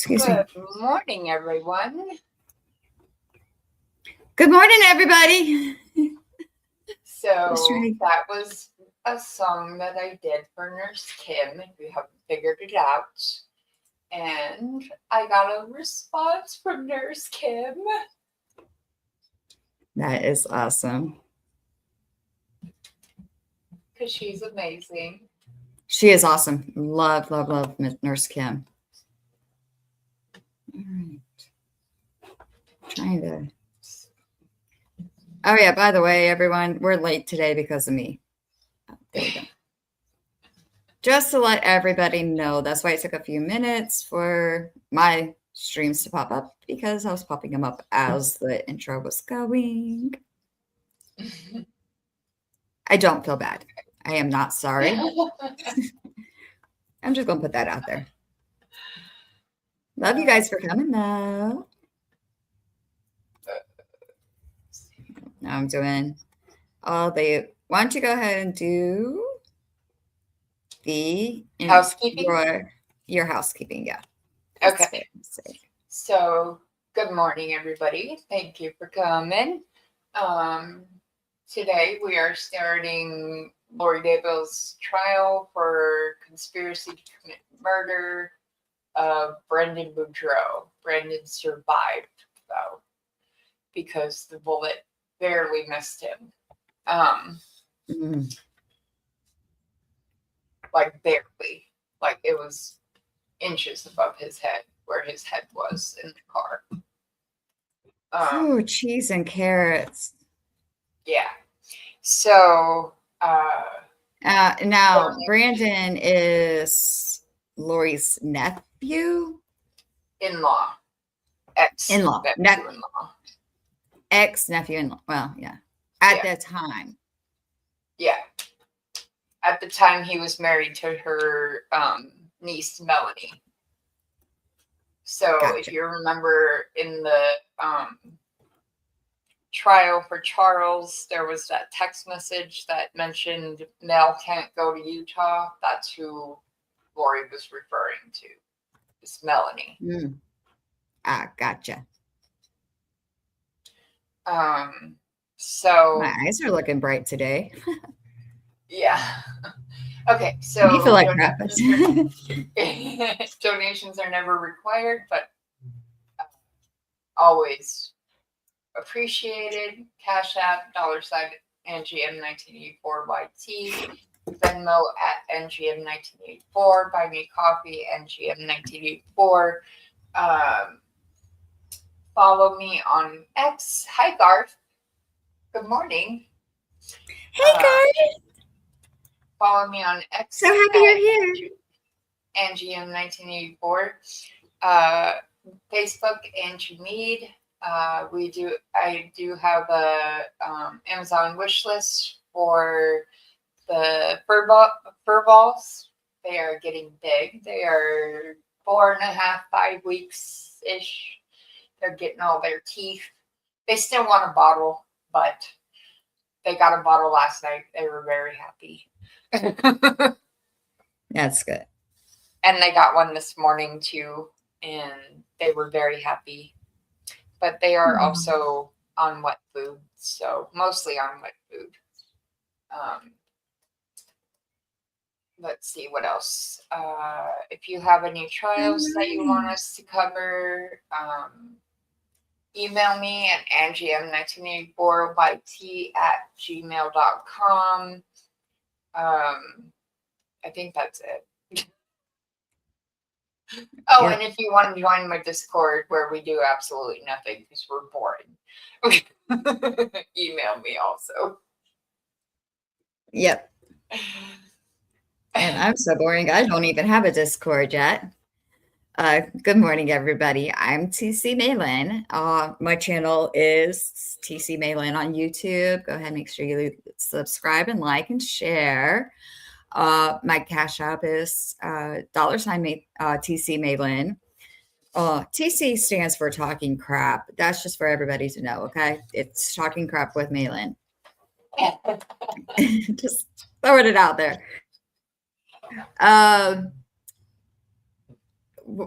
Excuse me. Good morning, everyone. Good morning, everybody. So that was a song that I did for Nurse Kim, if you haven't figured it out. And I got a response from Nurse Kim. That is awesome. Because she's amazing. She is awesome. Love, love, love Nurse Kim. All right. Trying to. Oh, yeah, by the way, everyone, we're late today because of me. Oh, there we go. Just to let everybody know, that's why it took a few minutes for my streams to pop up, because I was popping them up as the intro was going. I don't feel bad. I am not sorry. I'm just going to put that out there. Love you guys for coming, though. Now I'm doing all the. Why don't you go ahead and do the housekeeping? Your housekeeping, yeah. Okay. So, good morning, everybody. Thank you for coming. Today we are starting Lori Daybell's trial for conspiracy to commit murder of Brendan Boudreaux. Brendan survived, though, because the bullet barely missed him. Like barely. Like it was inches above his head, where his head was in the car. Oh, cheese and carrots. Yeah. So now Brandon is Lori's nephew? In-law. Ex-nephew in-law. Ex-nephew in-law. Well, yeah. At the time. Yeah. At the time he was married to her niece Melanie. So if you remember in the trial for Charles, there was that text message that mentioned Mel can't go to Utah. That's who Lori was referring to. It's Melanie. Gotcha. So my eyes are looking bright today. Yeah. Okay, so you feel like crap. Donations are never required, but always appreciated. Cash App, $NGM1984YT, Venmo at NGM1984, Buy Me Coffee, NGM1984. Follow me on X. Hi, Garth. Good morning. Hey, Garth. Follow me on X. So happy you're here. NGM1984. Facebook, Angie Mead. I do have a Amazon wish list for the fur balls. They are getting big. They are 4.5, 5 weeks ish. They're getting all their teeth. They still want a bottle, but they got a bottle last night. They were very happy. That's good. And they got one this morning too, and they were very happy. But they are also on wet food, so mostly on wet food. Let's see what else. If you have any trials that you want us to cover, email me at angm1984yt@gmail.com. I think that's it. Oh, and if you want to join my Discord where we do absolutely nothing because we're boring, email me also. Yep. And I'm so boring. I don't even have a Discord yet. Good morning, everybody. I'm TC Malin. My channel is TC Malin on YouTube. Go ahead and make sure you subscribe and like and share. My Cash App is $TC Malin. TC stands for Talking Crap. That's just for everybody to know, okay? It's Talking Crap with Malin. Just throwing it out there.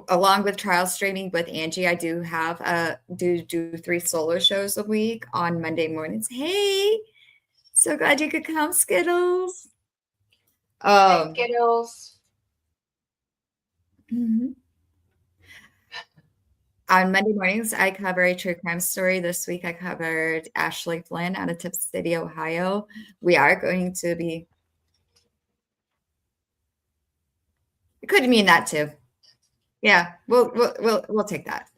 along with trial streaming with Angie, I do have do 3 solo shows a week on Monday mornings. Hey, so glad you could come, Skittles. Hi, Um, Skittles. mhm. On Monday mornings, I cover a true crime story. This week, I covered Ashley Flynn out of Tip City, Ohio. We are going to be. It could mean that too. Yeah, we'll take that.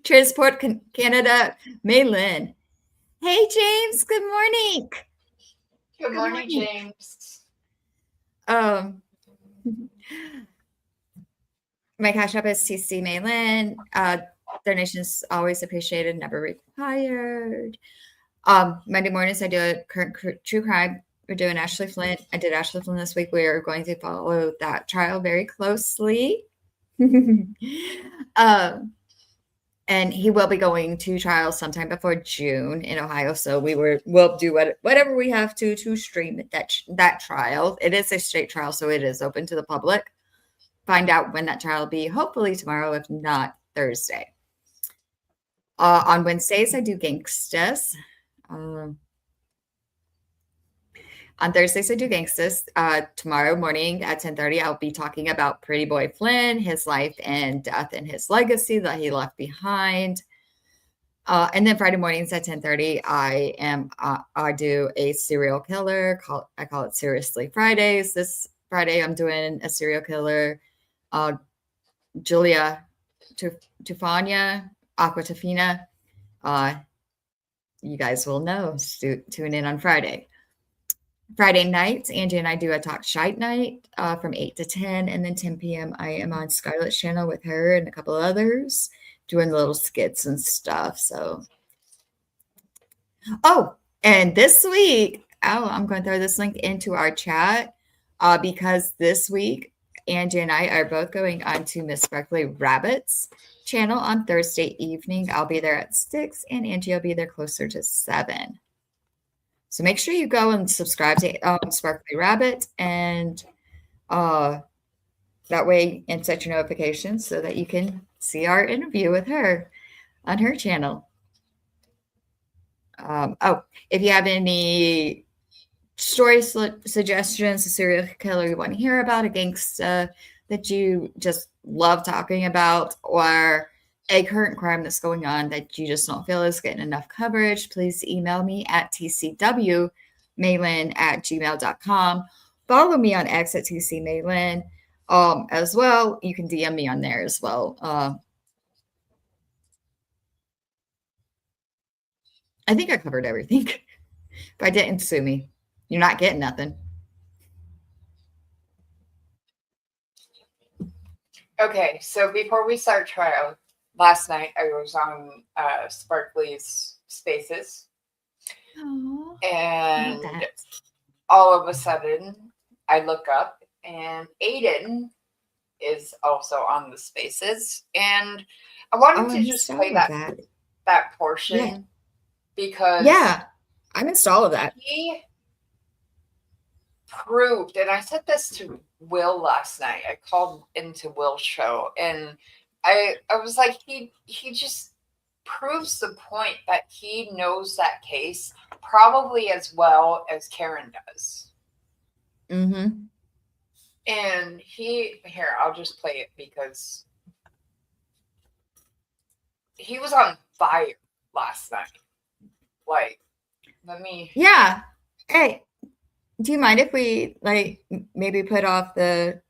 Transport Canada, Maylin. Hey, James. Good morning. Good Good morning, morning. James. Um, my cash app is TC Maylin. Donations always appreciated, never required. Monday mornings, I do a current true crime. We're doing Ashley Flint. I did Ashley Flint this week. We are going to follow that trial very closely. um, and he will be going to trial sometime before June in Ohio. So we'll do whatever we have to stream that trial. It is a straight trial, so it is open to the public. Find out when that trial will be. Hopefully tomorrow, if not Thursday. On Wednesdays, I do Gangstas. On Thursdays, I do Gangstas. Tomorrow morning at 10:30, I'll be talking about Pretty Boy Flynn, his life and death, and his legacy that he left behind. And then Friday mornings at 10:30, I do a serial killer. I call it Seriously Fridays. This Friday, I'm doing a serial killer, Julia Tufania, Aqua Tafina. You guys will know. Tune in on Friday. Friday nights, Angie and I do a talk shite night from 8 to 10. And then 10 p.m., I am on Scarlett's channel with her and a couple others doing little skits and stuff. So, and this week, I'm going to throw this link into our chat because this week, Angie and I are both going on to Miss Sparkly Rabbit's channel on Thursday evening. I'll be there at 6, and Angie will be there closer to 7. So make sure you go and subscribe to Sparkly Rabbit, and that way, and set your notifications so that you can see our interview with her on her channel. If you have any story suggestions, a serial killer you want to hear about, a gangsta that you just love talking about, or a current crime that's going on that you just don't feel is getting enough coverage, please email me at tcwmaylin@gmail.com. Follow me on X at tcmaylin as well. You can DM me on there as well. I think I covered everything. If I didn't, sue me. You're not getting nothing. Okay, so before we start trial, last night I was on Sparkly's Spaces, Oh, and all of a sudden I look up and Aiden is also on the Spaces, and I wanted to just play that portion because I missed all of that. He proved, and I said this to Will last night. I called into Will's show, and I was like, he just proves the point that he knows that case probably as well as Karen does. Mm-hmm. And here, I'll just play it because he was on fire last night. Like, let me. Yeah. Hey, do you mind if we maybe put off the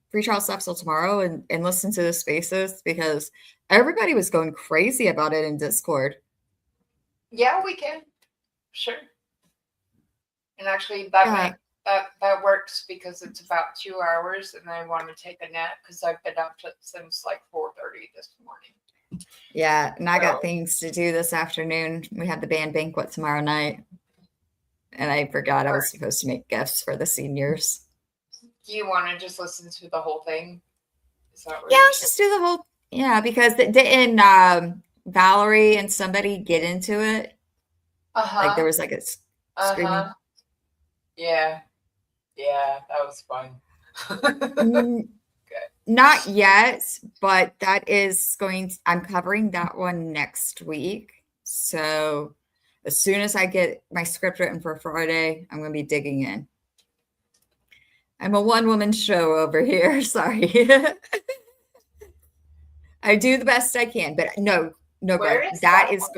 free trial stuff till tomorrow and listen to the Spaces, because everybody was going crazy about it in Discord. Yeah, we can. Sure. And actually, that works because it's about 2 hours, and I want to take a nap because I've been up since like 4:30 this morning. Yeah, and I got things to do this afternoon. We have the band banquet tomorrow night, and I forgot I was supposed to make gifts for the seniors. Do you want to just listen to the whole thing? Let's just do the whole. Yeah, because didn't Valerie and somebody get into it? Like there was like a screaming. Yeah, that was fun. Not yet, but I'm covering that one next week. So as soon as I get my script written for Friday, I'm going to be digging in. I'm a one-woman show over here. Sorry. I do the best I can, but no, Where Greg, is that one?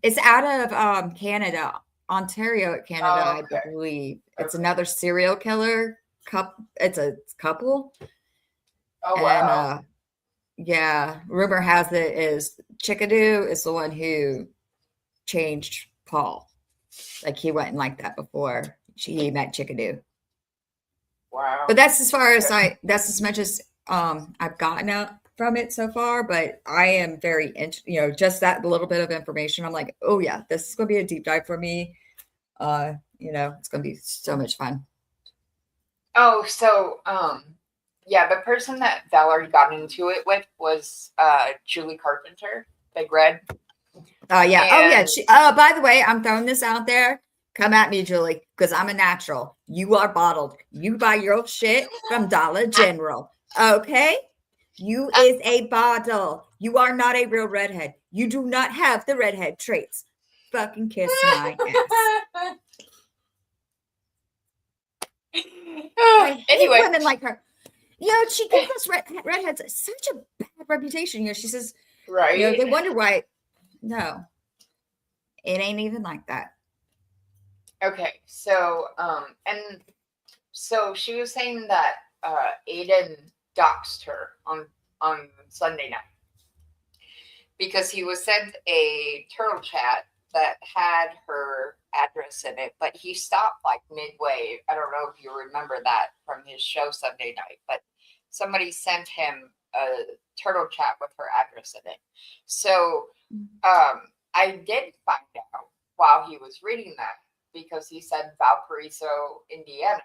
it's out of Canada, Ontario, Canada, Oh, I okay. believe. It's Okay. another serial killer it's a couple. Oh, And wow. yeah, rumor has it is Chickadoo is the one who changed Paul. Like he wasn't like that before he met Chickadoo. Wow. But that's that's as much as I've gotten out from it so far. But I am very, just that little bit of information. I'm like, oh yeah, this is going to be a deep dive for me. It's going to be so much fun. Oh, so yeah, the person that Valerie got into it with was Julie Carpenter, Big Red. Yeah. Oh yeah. And By the way, I'm throwing this out there. Come at me, Julie, because I'm a natural. You are bottled. You buy your shit from Dollar General. Okay? You is a bottle. You are not a real redhead. You do not have the redhead traits. Fucking kiss my ass. I hate anyway, women like her. She gives us redheads such a bad reputation. She says, right? they wonder why. No, it ain't even like that. Okay, so and so she was saying that Aiden doxed her on Sunday night because he was sent a turtle chat that had her address in it, but he stopped like midway. I don't know if you remember that from his show Sunday night, but somebody sent him a turtle chat with her address in it. So I did find out while he was reading that because he said Valparaiso, Indiana.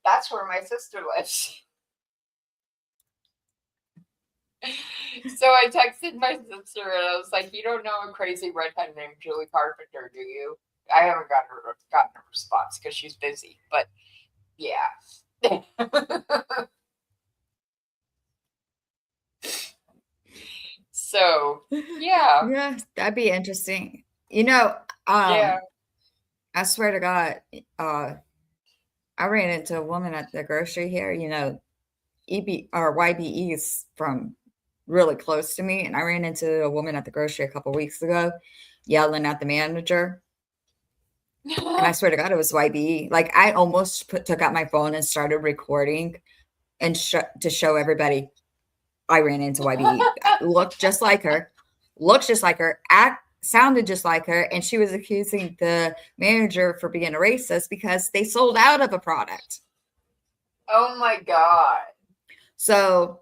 That's where my sister lives. So I texted my sister and I was like, "You don't know a crazy redhead named Julie Carpenter, do you?" I haven't gotten a response because she's busy, but yeah. So yeah, Yeah, that'd be interesting. yeah. I swear to God, I ran into a woman at the grocery here. EB or YBE is from really close to me, and I ran into a woman at the grocery a couple weeks ago, yelling at the manager. And I swear to God, it was YBE. Like I almost took out my phone and started recording, and to show everybody I ran into YBE. Looked just like her, sounded just like her, and she was accusing the manager for being a racist because they sold out of a product. Oh my God. So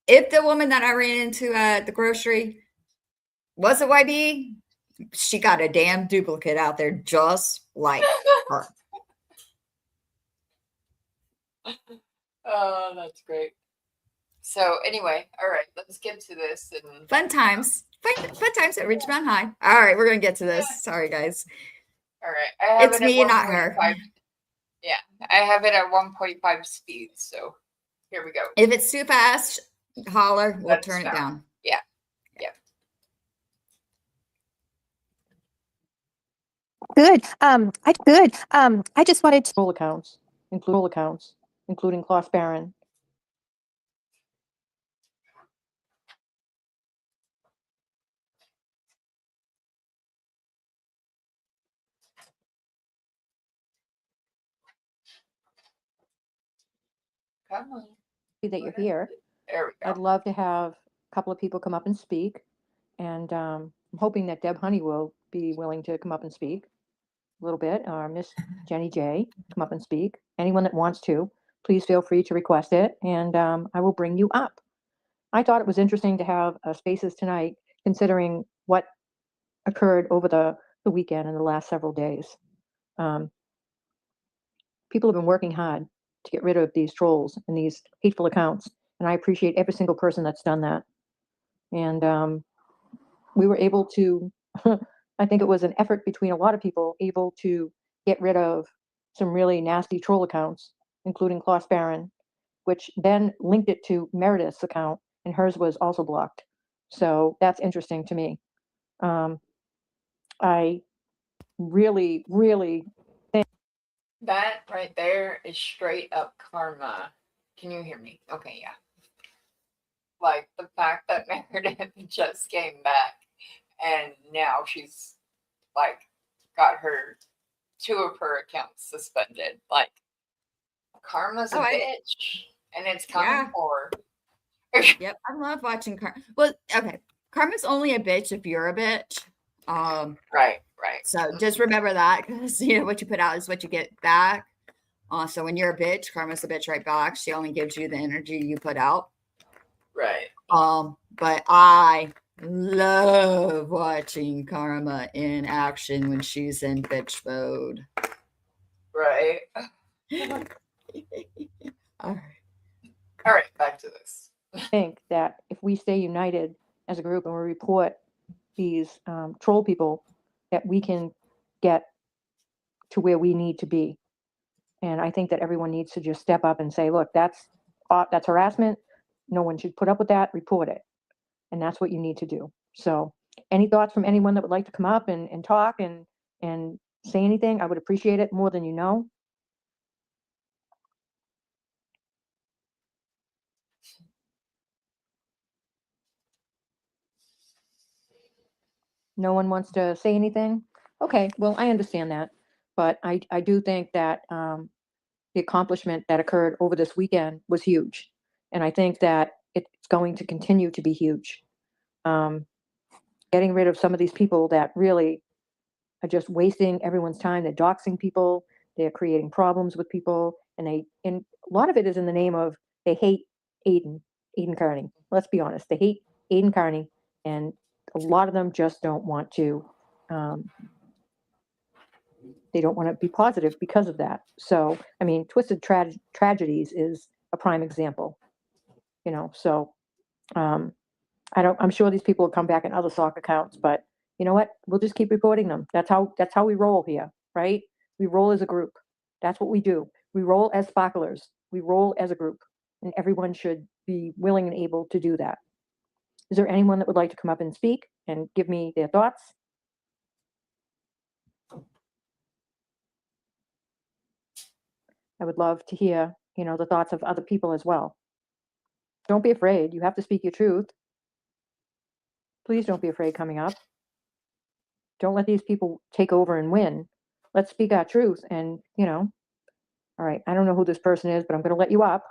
if the woman that I ran into at the grocery was a YB, she got a damn duplicate out there just like her. Oh, that's great. So anyway, all right, let's get to this and Fun times. Fun times at Richmond High. All right, we're gonna get to this. Sorry, guys. all right. I have It's it at me, not her. 1.5. Yeah, I have it at 1.5 speed. So here we go. If it's too fast, holler. We'll Let's turn it start. down. Yeah. Yeah. Good. I just wanted to accounts, including Klaus Barron. Come on. That you're here. There we I'd go. love to have a couple of people come up and speak, and I'm hoping that Deb Honey will be willing to come up and speak a little bit, or Miss Jenny J come up and speak. Anyone that wants to, please feel free to request it, and I will bring you up. I thought it was interesting to have spaces tonight, considering what occurred over the weekend and the last several days. People have been working hard to get rid of these trolls and these hateful accounts, and I appreciate every single person that's done that. And we were able to, I think it was an effort between a lot of people, able to get rid of some really nasty troll accounts, including Klaus Barron which then linked it to Meredith's account, and hers was also blocked. So that's interesting to me. I really, really That right there is straight up karma. Can you hear me? Okay, yeah. Like the fact that Meredith just came back and now she's like got her 2 of her accounts suspended. Like karma's a Oh, bitch and it's coming yeah. for her. Yep. I love watching Well, okay. Karma's only a bitch if you're a bitch. Right. So just remember that, because what you put out is what you get back. So when you're a bitch, karma's a bitch right back. She only gives you the energy you put out. Right. But I love watching Karma in action when she's in bitch mode. Right. All right. All right, back to this. think that if we stay united as a group and we report these troll people, that we can get to where we need to be. And I think that everyone needs to just step up and say, look, that's harassment. No one should put up with that. Report it. And that's what you need to do. So any thoughts from anyone that would like to come up and talk and say anything? I would appreciate it more than you know. No one wants to say anything? Okay, well, I understand that. But I do think that the accomplishment that occurred over this weekend was huge. And I think that it's going to continue to be huge. Getting rid of some of these people that really are just wasting everyone's time. They're doxing people. They're creating problems with people. And a lot of it is in the name of they hate Aiden Carney. Let's be honest. They hate Aiden Carney. And a lot of them just don't want to, they don't want to be positive because of that. So, I mean, Twisted Tragedies is a prime example, so I'm sure these people will come back in other sock accounts, but you know what? We'll just keep reporting them. That's how we roll here, right? We roll as a group. That's what we do. We roll as sparklers. We roll as a group, and everyone should be willing and able to do that. Is there anyone that would like to come up and speak and give me their thoughts? I would love to hear, the thoughts of other people as well. Don't be afraid. You have to speak your truth. Please don't be afraid coming up. Don't let these people take over and win. Let's speak our truth. And, all right, I don't know who this person is, but I'm going to let you up.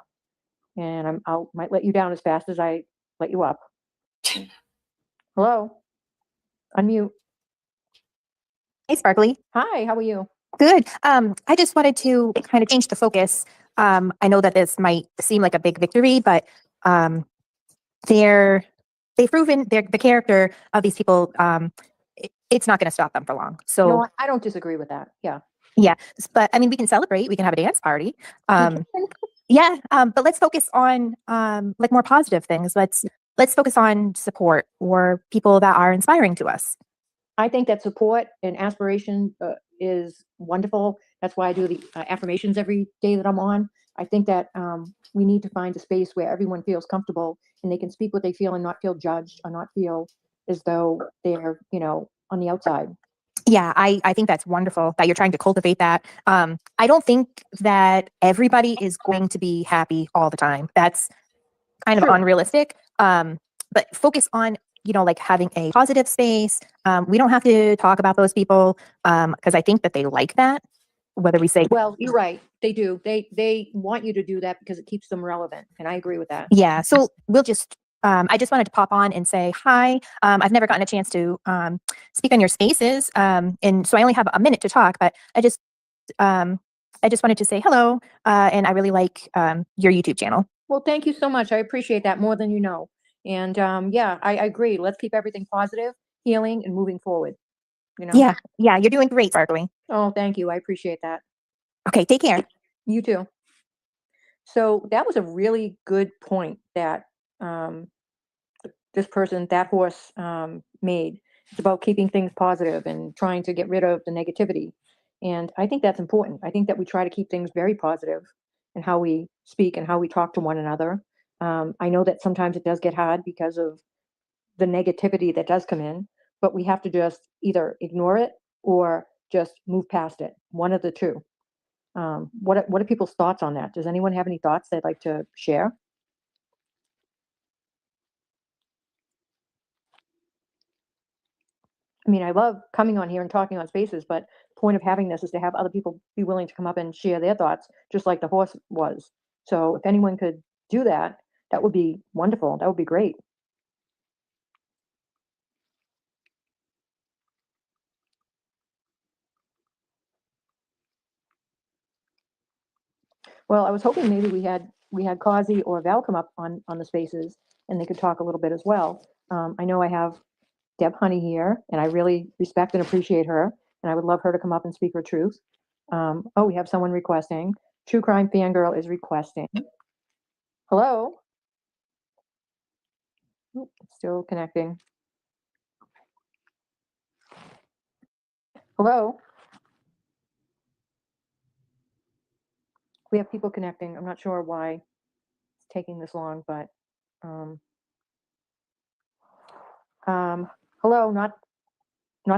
And might let you down as fast as I let you up. Hello? Unmute. Hey, Sparkly. Hi, how are you? Good. I just wanted to kind of change the focus. I know that this might seem like a big victory, but they've proven the character of these people. It's not going to stop them for long. So No, I don't disagree with that. Yeah. Yeah, but I mean, we can celebrate. We can have a dance party. Yeah, but let's focus on like more positive things. Let's focus on support or people that are inspiring to us. I think that support and aspiration is wonderful. That's why I do the affirmations every day that I'm on. I think that we need to find a space where everyone feels comfortable and they can speak what they feel and not feel judged or not feel as though they're, on the outside. Yeah, I think that's wonderful that you're trying to cultivate that. I don't think that everybody is going to be happy all the time. That's kind of unrealistic. But focus on, like having a positive space. We don't have to talk about those people because I think that they like that. Whether we say, well, you're right. They do. They want you to do that because it keeps them relevant. And I agree with that. Yeah. So we'll just, I just wanted to pop on and say hi. I've never gotten a chance to speak on your spaces. And so I only have a minute to talk, but I just wanted to say hello. And I really like your YouTube channel. Well, thank you so much. I appreciate that more than you know. And yeah, I agree. Let's keep everything positive, healing, and moving forward. Yeah, you're doing great, Sparkly. Oh, thank you. I appreciate that. Okay, take care. You too. So that was a really good point that that horse made. It's about keeping things positive and trying to get rid of the negativity. And I think that's important. I think that we try to keep things very positive and how we speak and how we talk to one another. I know that sometimes it does get hard because of the negativity that does come in, but we have to just either ignore it or just move past it. One of the two. What are people's thoughts on that? Does anyone have any thoughts they'd like to share? I mean, I love coming on here and talking on spaces, but point of having this is to have other people be willing to come up and share their thoughts, just like the horse was. So if anyone could do that, that would be wonderful. That would be great. Well, I was hoping maybe we had Causey or Val come up on the spaces and they could talk a little bit as well. I know I have Deb Honey here, and I really respect and appreciate her, and I would love her to come up and speak her truth. Oh, we have someone requesting. True Crime Fangirl is requesting. Hello? Oh, still connecting. Hello? We have people connecting. I'm not sure why it's taking this long, but hello, not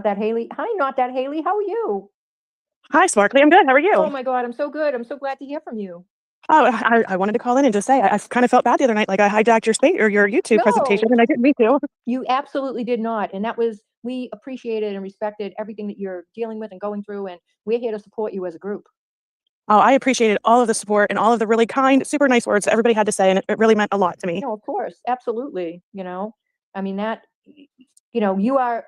that Haley. Hi, not that Haley. How are you? Hi, Sparkly. I'm good. How are you? Oh my God, I'm so good. I'm so glad to hear from you. Oh, I wanted to call in and just say I kind of felt bad the other night, like I hijacked your space or your YouTube presentation, No, and I didn't mean to. you absolutely did not. And we appreciated and respected everything that you're dealing with and going through. And we're here to support you as a group. Oh, I appreciated all of the support and all of the really kind, super nice words that everybody had to say, and it really meant a lot to me. No, of course, absolutely. I mean, you are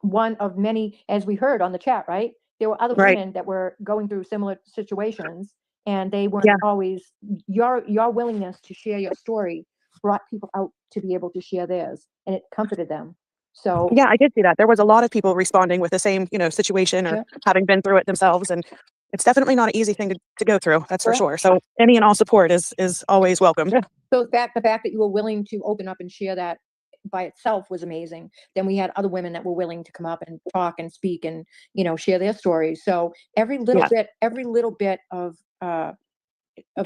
one of many, as we heard on the chat, right? There were other Right. women that were going through similar situations, and they weren't Yeah. always your willingness to share your story brought people out to be able to share theirs, and it comforted them. So Yeah, I did see that. There was a lot of people responding with the same, situation or yeah, having been through it themselves, and it's definitely not an easy thing to go through. That's for correct. sure. So any and all support is always welcomed. So the fact that you were willing to open up and share that by itself was amazing. Then we had other women that were willing to come up and talk and speak and share their stories. So every little bit of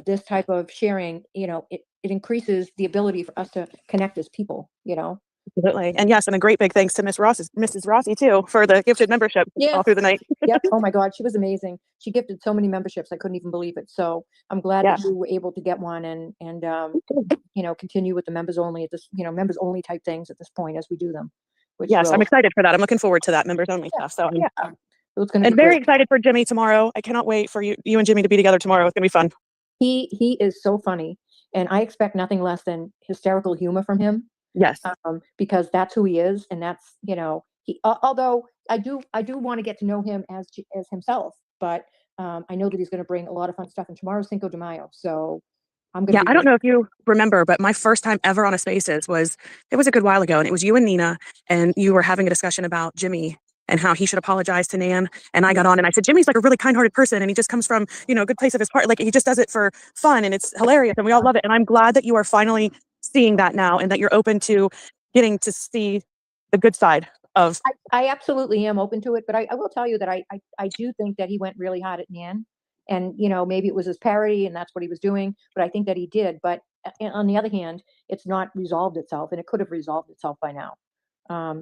this type of sharing, it increases the ability for us to connect as people. Absolutely. And yes, and a great big thanks to Mrs. Rossi too, for the gifted membership all Yes. through the night. Yep. Oh my God, she was amazing. She gifted so many memberships. I couldn't even believe it. So I'm glad Yeah. that you were able to get one and continue with the members only at this, members only type things at this point as we do them. Which Yes, I'm will, excited for that. I'm looking forward to that members only stuff. So yeah, it's going to and be very great. excited for Jimmy tomorrow. I cannot wait for you and Jimmy to be together tomorrow. It's gonna be fun. He is so funny, and I expect nothing less than hysterical humor from him. Yes. Because that's who he is, and that's he. Although I do want to get to know him as himself, but I know that he's going to bring a lot of fun stuff. And tomorrow's Cinco de Mayo, so I'm going Yeah, to be. I don't know if you remember, but my first time ever on a Spaces was a good while ago, and it was you and Nina, and you were having a discussion about Jimmy and how he should apologize to Nan. And I got on and I said, Jimmy's like a really kind-hearted person, and he just comes from a good place of his heart. Like he just does it for fun, and it's hilarious, and we all love it. And I'm glad that you are finally seeing that now, and that you're open to getting to see the good side of. I absolutely am open to it, but I will tell you that I do think that he went really hard at Nan, and maybe it was his parody and that's what he was doing, but I think that he did. But on the other hand, it's not resolved itself, and it could have resolved itself by now.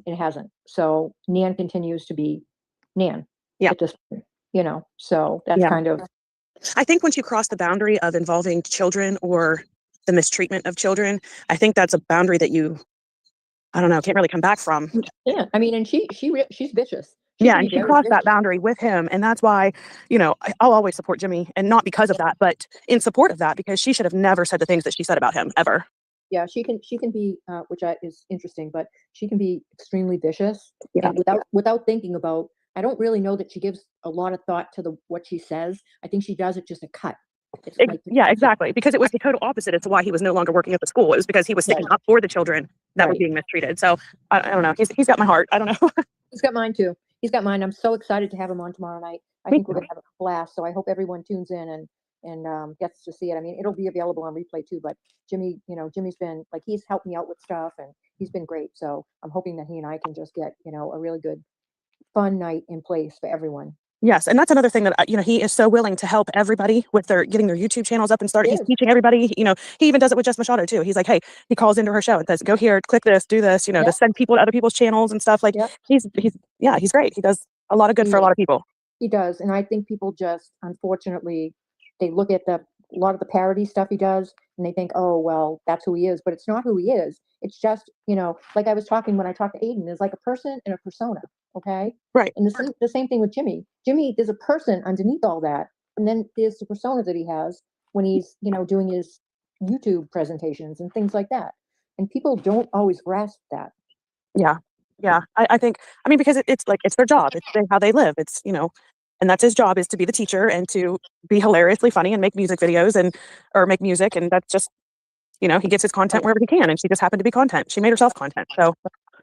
It hasn't. So Nan continues to be Nan Yeah. at this point, so that's Yeah. kind of. I think once you cross the boundary of involving children or the mistreatment of children, I think that's a boundary that I don't know, can't really come back from. Yeah, I mean, and she's vicious. Yeah, can be and she very crossed that vicious. boundary with him, and that's why, I'll always support Jimmy, and not because of that, but in support of that, because she should have never said the things that she said about him ever. Yeah, she can be, is interesting, but she can be extremely vicious, Yeah. and without thinking about. I don't really know that she gives a lot of thought to what she says. I think she does it just a cut. It's like Yeah, exactly. Because it was the total opposite as to why he was no longer working at the school. It was because he was sticking up for the children that were Right. being mistreated. So I don't know. He's got my heart. I don't know. He's got mine too. He's got mine. I'm so excited to have him on tomorrow night. I Me think we're gonna have a blast. So I hope everyone tunes in and gets to see it. I mean, it'll be available on replay too. But Jimmy's been like he's helped me out with stuff, and he's been great. So I'm hoping that he and I can just get a really good, fun night in place for everyone. Yes, and that's another thing that he is so willing to help everybody with their getting their YouTube channels up and started. He's teaching everybody. He even does it with Jess Machado too. He's like, hey, he calls into her show and says, go here, click this, do this. To send people to other people's channels and stuff. Like he's great. He does a lot of good for a lot of people. He does, and I think people just unfortunately they look at a lot of the parody stuff he does and they think, oh well, that's who he is, but it's not who he is. It's just like I was talking when I talked to Aiden, there's like a person and a persona. Okay. Right. And the same thing with Jimmy. Jimmy, there's a person underneath all that. And then there's the persona that he has when he's, doing his YouTube presentations and things like that. And people don't always grasp that. Yeah. Yeah. I think, because it's like, it's their job. It's how they live. It's, and that's his job is to be the teacher and to be hilariously funny and make music videos or make music. And that's just, he gets his content wherever he can. And she just happened to be content. She made herself content. So.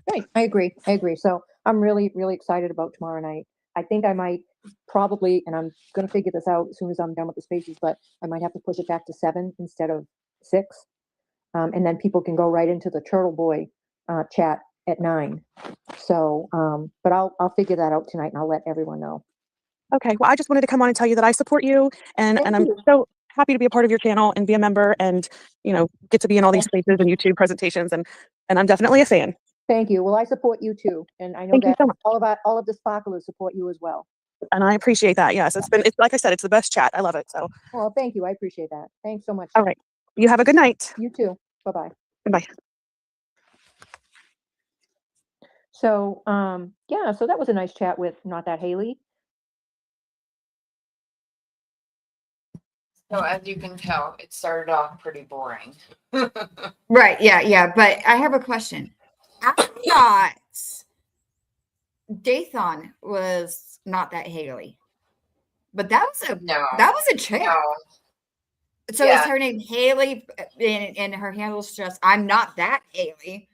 Right. I agree. So I'm really, really excited about tomorrow night. I think I might probably, and I'm going to figure this out as soon as I'm done with the spaces, but I might have to push it back to 7 instead of 6. And then people can go right into the Turtle Boy chat at 9. So, but I'll figure that out tonight and I'll let everyone know. Okay. Well, I just wanted to come on and tell you that I support you and I'm so happy to be a part of your channel and be a member and, get to be in all these spaces and YouTube presentations. And I'm definitely a fan. Thank you. Well, I support you too. And I know that so all of the sparklers support you as well. And I appreciate that. Yes. It's like I said, it's the best chat. I love it. So. Well, thank you. I appreciate that. Thanks so much. All right. You have a good night. You too. Bye-bye. Bye. So, so that was a nice chat with Not That Haley. So as you can tell, it started off pretty boring. Right. Yeah. But I have a question. I thought Dathan was Not That Haley, but that was a chick. No. So is her name Haley, and her handle's just I'm Not That Haley.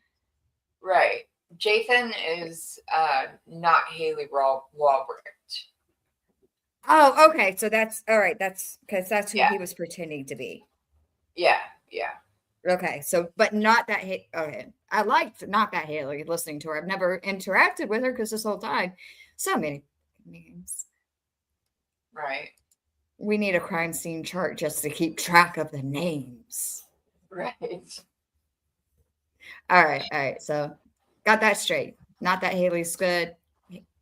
Right. Jathan is not Haley Walbrecht. Oh, okay. So that's all right. That's because that's who he was pretending to be. Yeah. Okay. So, but Not That Haley. Okay. I liked Not That Haley listening to her. I've never interacted with her because this whole time, so many names. Right. We need a crime scene chart just to keep track of the names. Right. All right. So got that straight. Not That Haley's good.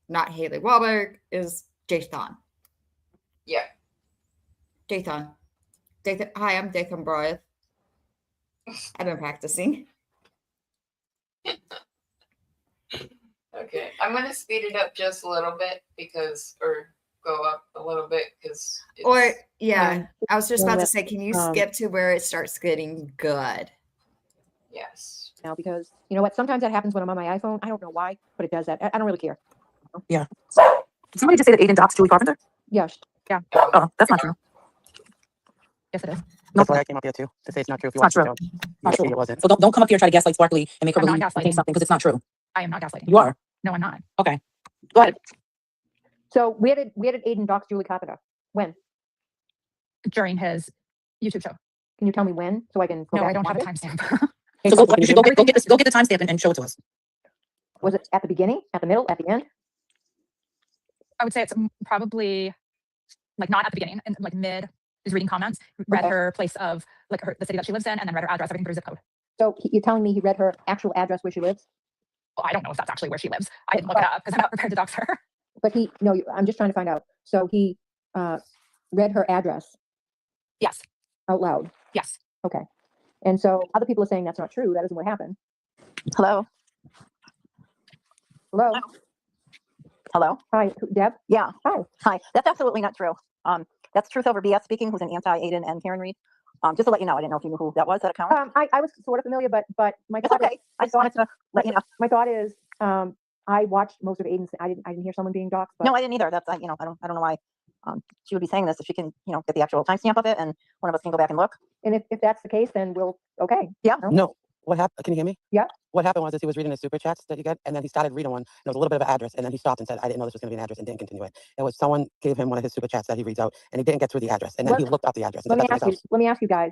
Not Haley Wahlberg is Jathan. Yeah. Jathan. Hi, I'm Dathan Broyeth. I've been practicing. Okay. I'm going to speed it up just a little bit or go up a little bit because. I was just about to say, can you skip to where it starts getting good? Yes. Now, because you know what? Sometimes that happens when I'm on my iPhone. I don't know why, but it does that. I don't really care. Yeah. Did somebody just say that Aiden docs Julie Carpenter? Yes. Yeah. Oh, that's not true. Yes, it is. That's why I came up here too, to say it's not true. If you It's not watch true. the show, Not you true. see it wasn't. So don't come up here and try to gaslight Sparkly and make her I'm not believe gaslighting. something because it's not true. I am not gaslighting. You are. No, I'm not. Okay. Go ahead. So where did Aiden dox Julie Carpenter? When? During his YouTube show. Can you tell me when so I can go No, back I don't and have a watch it? timestamp. So you should go get the timestamp and show it to us. Was it at the beginning, at the middle, at the end? I would say it's probably like not at the beginning and like mid. Is reading comments, read her place of like the city that she lives in, and then read her address, everything through zip code. So you're telling me he read her actual address where she lives? Well, I don't know if that's actually where she lives. I didn't look it up because I'm not prepared to dox her. But I'm just trying to find out. So he read her address Yes. out loud. Yes. Okay. And so other people are saying that's not true. That isn't what happened. Hello. Hello. Hello. Hi, Deb. Yeah. Hi. Hi. That's absolutely not true. That's Truth Over BS speaking, who's an anti-Aiden and Karen Reed. Just to let you know, I didn't know if you knew who that was, that account. I was sort of familiar, but my It's thought okay. I just wanted to let you know. my thought is I watched most of Aiden's. I didn't hear someone being doxxed. But No, I didn't either. That's I don't know why she would be saying this if she can get the actual timestamp of it, and one of us can go back and look. And if that's the case, then we'll Yeah. No. What happened? Can you hear me? Yeah. What happened was he was reading the super chats that you get, and then he started reading one. And it was a little bit of an address, and then he stopped and said, "I didn't know this was going to be an address," and didn't continue it. It was someone gave him one of his super chats that he reads out, and he didn't get through the address, and then he looked up the address. And let said, me ask you guys.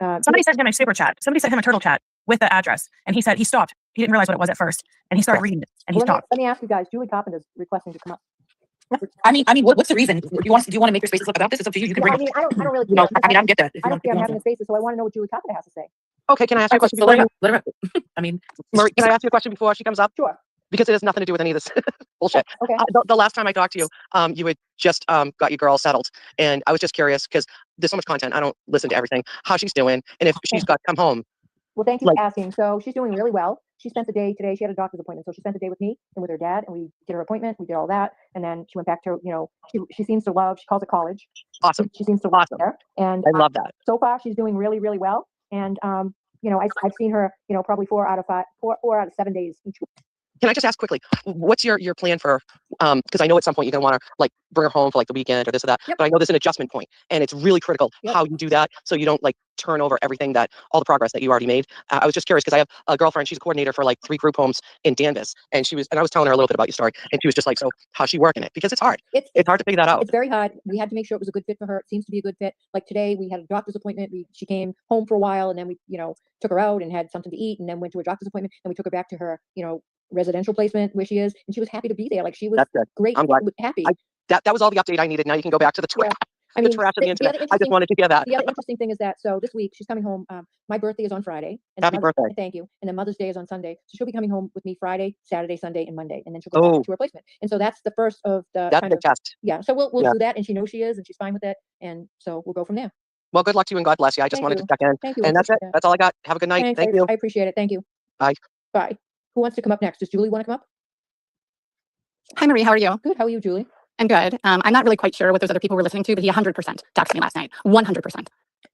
Somebody sent him a super chat. Somebody sent him a turtle chat with the address, and he said he stopped. He didn't realize what it was at first, and he started reading it, and he stopped. Let me ask you guys. Julie Carpenter's requesting to come up. I mean, what's the reason? Do you want to make your spaces look about this? It's up to you. You can Yeah, bring. I don't really You care. know, I mean, I don't get that. If I you don't want, care. if I'm you having want the spaces, so I want to know what Julie Capita has to say. Okay, can I ask you a question so before let her. I mean, Marie, can I ask you a question before she comes up? Sure. Because it has nothing to do with any of this bullshit. Okay. The last time I talked to you, you had just got your girl settled. And I was just curious because there's so much content. I don't listen to everything, how she's doing. And if she's got to come home. Well, thank you Like, for asking. So she's doing really well. She spent the day today. She had a doctor's appointment. So she spent the day with me and with her dad, and we did her appointment. We did all that. And then she went back to, she seems to love, she calls it college. awesome. She seems to love Awesome. there. And I love that. so far she's doing really, really well. And, I've seen her, probably 4 out of 7 days each week. Can I just ask quickly, what's your plan for, because I know at some point you're going to want to like bring her home for like the weekend or this or that, Yep. but I know there's an adjustment point and it's really critical Yep. how you do that so you don't like turn over everything all the progress that you already made. I was just curious because I have a girlfriend, she's a coordinator for like 3 group homes in Danvers, and I was telling her a little bit about your story, and she was just like, so how's she working it? Because it's hard. It's hard to figure that out. It's very hard. We had to make sure it was a good fit for her. It seems to be a good fit. Like today, we had a doctor's appointment. She came home for a while, and then we, took her out and had something to eat, and then went to a doctor's appointment, and we took her back to her, residential placement where she is, and she was happy to be there. Like she was That's good. great. I'm glad. Happy. That was all the update I needed. Now you can go back to the trash. I The mean, trash of the the internet. other I just wanted to hear that. The other interesting thing is that, so this week she's coming home. My birthday is on Friday. And Happy birthday. Thank you. And then Mother's Day is on Sunday. So she'll be coming home with me Friday, Saturday, Sunday, and Monday. And then she'll go back to her placement. And so that's the first of the That's the test. Yeah. So we'll do that. And she knows she is, and she's fine with it. And so we'll go from there. Well, good luck to you and God bless you. I just wanted to check in. Thank you. And that's it. That's all I got. Have a good night. Thanks. Thank you. I appreciate it. Thank you. Bye. Bye. Who wants to come up next? Does Julie want to come up? Hi, Marie. How are you? Good. How are you, Julie? I'm good. I'm not really quite sure what those other people were listening to, but he 100% texted me last night. 100%.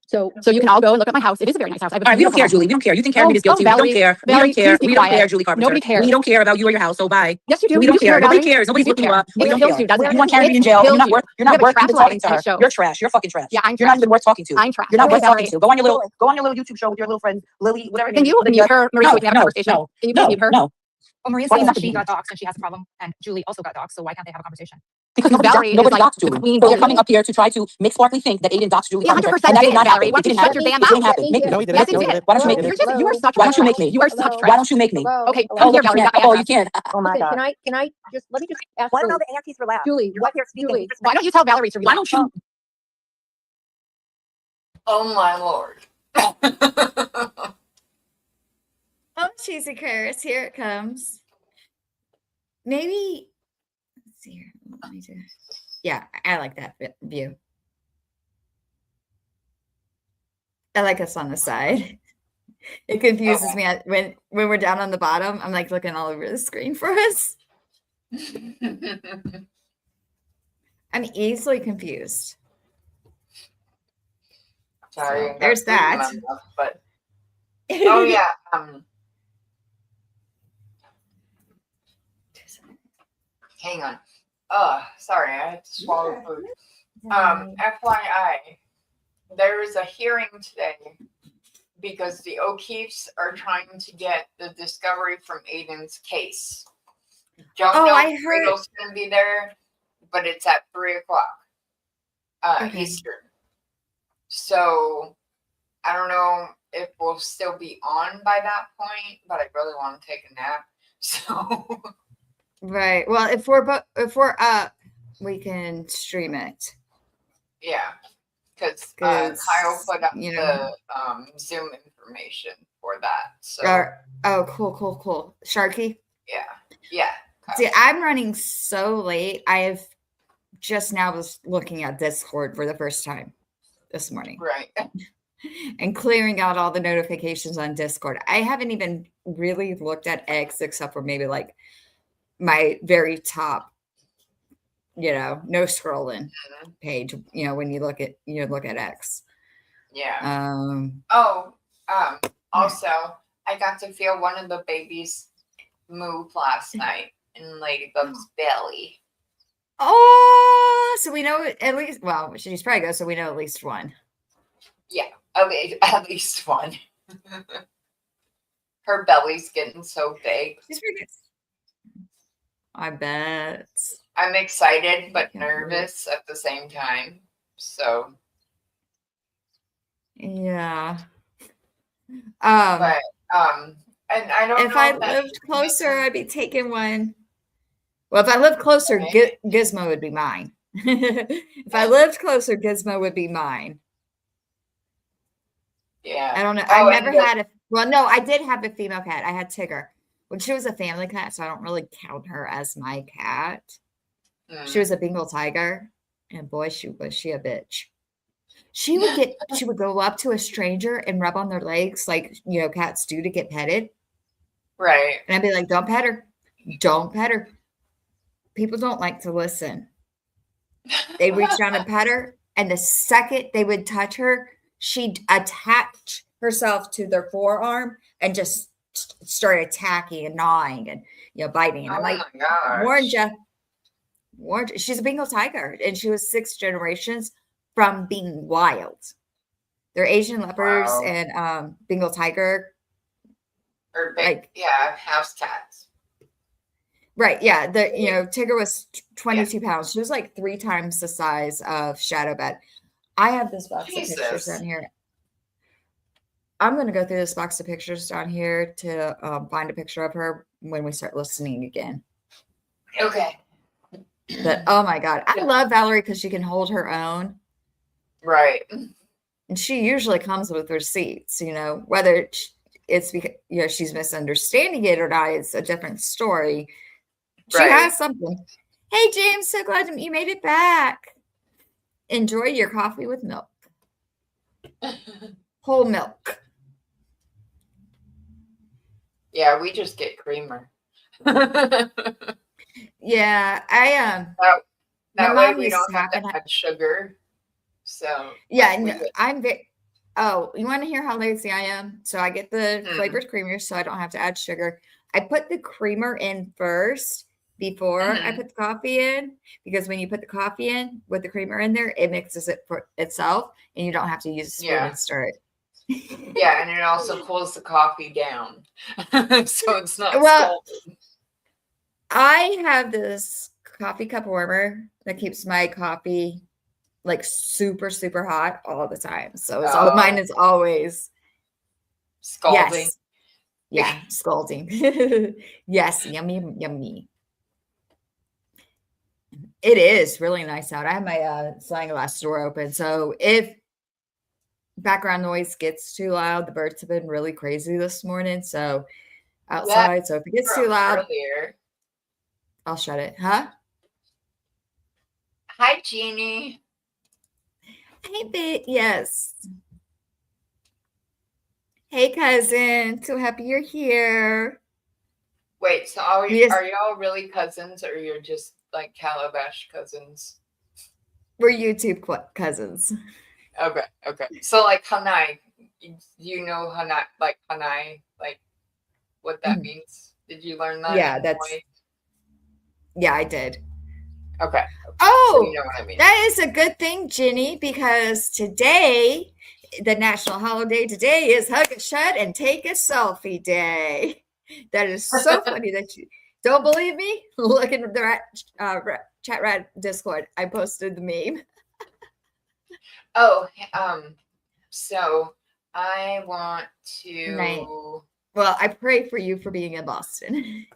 So you can all go and look at my house. It is a very nice house. I have a All right, we don't beautiful care, home. Julie. We don't care. You think Karen is guilty. Valerie, we don't care. Valerie, We don't care. please be We don't care, quiet. Julie Carpenter. Nobody cares. We don't care about you or your house. So bye. Yes, you do. We You don't care. Nobody Valerie. cares. Nobody's You looking care. up. We It don't kills care. you, doesn't You it? want Karen to be in It jail. You're kills not you. worth. You're You not have a worth trash even life talking to and her. show. You're trash. You're fucking trash. Yeah, I'm You're not trash. even worth talking to. I'm trash. You're not Okay, worth talking Valerie. to. Go on your little YouTube show with your little friend Lily, whatever. her Can name you is. mute her, Marie, so we can have a conversation? No. Can you please mute her? No. Well, Maria's Why saying does that that she have got to be? doxxed and she has a problem, and Julie also got doxxed, so why can't they have a conversation? Because Valerie nobody is like doxed the Julie. queen So they're of coming Julie. up here to try to make Sparkly think that Aiden doxed Julie He 100% Carpenter. And that did, did not Valerie. happen. Why It don't you didn't shut happen. your damn It didn't mouth? happen. Make me. No, he didn't. Yes, it No, he did. didn't. Why don't you make He me? You're didn't. you are such Why don't you trash. make me? You are such Why trash. don't you make me? Okay, Oh, come here, look, you Valerie. You can't. got my Oh, you address. can't. Oh my God. Can I just let me just ask? Why don't Julie. all the aunties relax? Julie, You're what? up here speaking. Julie, Why don't you tell Valerie to Why relax? don't you? Oh my lord. Oh, cheesy curse. Here it comes. Maybe, let's see here. Let me do. Yeah, I like that view. I like us on the side. It confuses me when we're down on the bottom. I'm like looking all over the screen for us. I'm easily confused. Sorry, So, there's that. But oh yeah. Hang on. Sorry, I had to swallow food. FYI, there is a hearing today because the O'Keefes are trying to get the discovery from Aiden's case. Don't know I if heard. Rachel's going to be there, but it's at 3:00 Okay. Eastern. So I don't know if we'll still be on by that point, but I really want to take a nap. So Right. Well, if we're up, we can stream it. yeah, because Kyle put up you know. the Zoom information for that. So Oh, cool. Sharky. yeah. See, I'm running so late. I have just now was looking at Discord for the first time this morning. Right. And clearing out all the notifications on Discord. I haven't even really looked at X except for maybe like my very top, no scrolling page, when you look at X. Yeah. Also, I got to feel one of the babies move last night in Ladybug's belly. Oh, so we know at least, well, she's pregnant, so we know at least one. Yeah, at least one. Her belly's getting so big. She's pregnant. I bet. I'm excited but nervous at the same time. So yeah. But and I don't know if I if that lived closer, I'd be taking one Well, if I lived closer, Okay. Gizmo would be mine. If I lived closer, Gizmo would be mine. Yeah. I don't know. Oh, I and never had a, well, no, I did have a female cat. I had Tigger. When she was a family cat, so I don't really count her as my cat. She was a Bengal tiger, and boy, was she a bitch. She would go up to a stranger and rub on their legs like, cats do to get petted. right. And I'd be like, don't pet her. Don't pet her. People don't like to listen. They'd reach down and pet her, and the second they would touch her, she'd attach herself to their forearm and just start attacking and gnawing and biting. And I'm like, my gosh. Warren Jeff. She's a Bengal tiger, and she was 6 generations from being wild. They're Asian leopards and Bengal tiger. Or big, house cats. Right. Yeah. Tigger was 22 pounds. She was like 3 times the size of Shadowbed. I have this box of pictures down here. I'm going to go through this box of pictures down here to find a picture of her when we start listening again. Okay. But oh my God, I love Valerie because she can hold her own. Right. And she usually comes with receipts, whether it's because, she's misunderstanding it or not, it's a different story. She has something. Hey, James, so glad you made it back. Enjoy your coffee with milk. Whole milk. Yeah, we just get creamer. Yeah, that way we don't have to add sugar. So yeah, I'm very. Oh, you want to hear how lazy I am? So I get the flavored creamer, so I don't have to add sugar. I put the creamer in first before I put the coffee in, because when you put the coffee in with the creamer in there, it mixes it for itself, and you don't have to use a spoon and stir it. Yeah, and it also cools the coffee down, so it's not scalded. I have this coffee cup warmer that keeps my coffee like super, super hot all the time. So mine is always scalding. Yes. Yeah, scalding. Yes, yummy, yummy. It is really nice out. I have my sliding glass door open. So if background noise gets too loud, the birds have been really crazy this morning. So outside. So if it gets too loud, I'll shut it. Huh? Hi, Jeannie. Hey, babe. Yes. Hey, cousin. So happy you're here. Wait, so are y'all really cousins, or you're just like Calabash cousins? We're YouTube cousins. Okay. So like Hanai, you know Hanai, like what that means? Did you learn that? Yeah, yeah, I did. Okay. Oh, so you know what I mean. That is a good thing, Ginny, because today, the national holiday today is Hug a Shut and Take a Selfie Day. That is so funny that you don't believe me. Look in the chat rat Discord. I posted the meme. Oh, so I want to. Right. Well, I pray for you for being in Boston.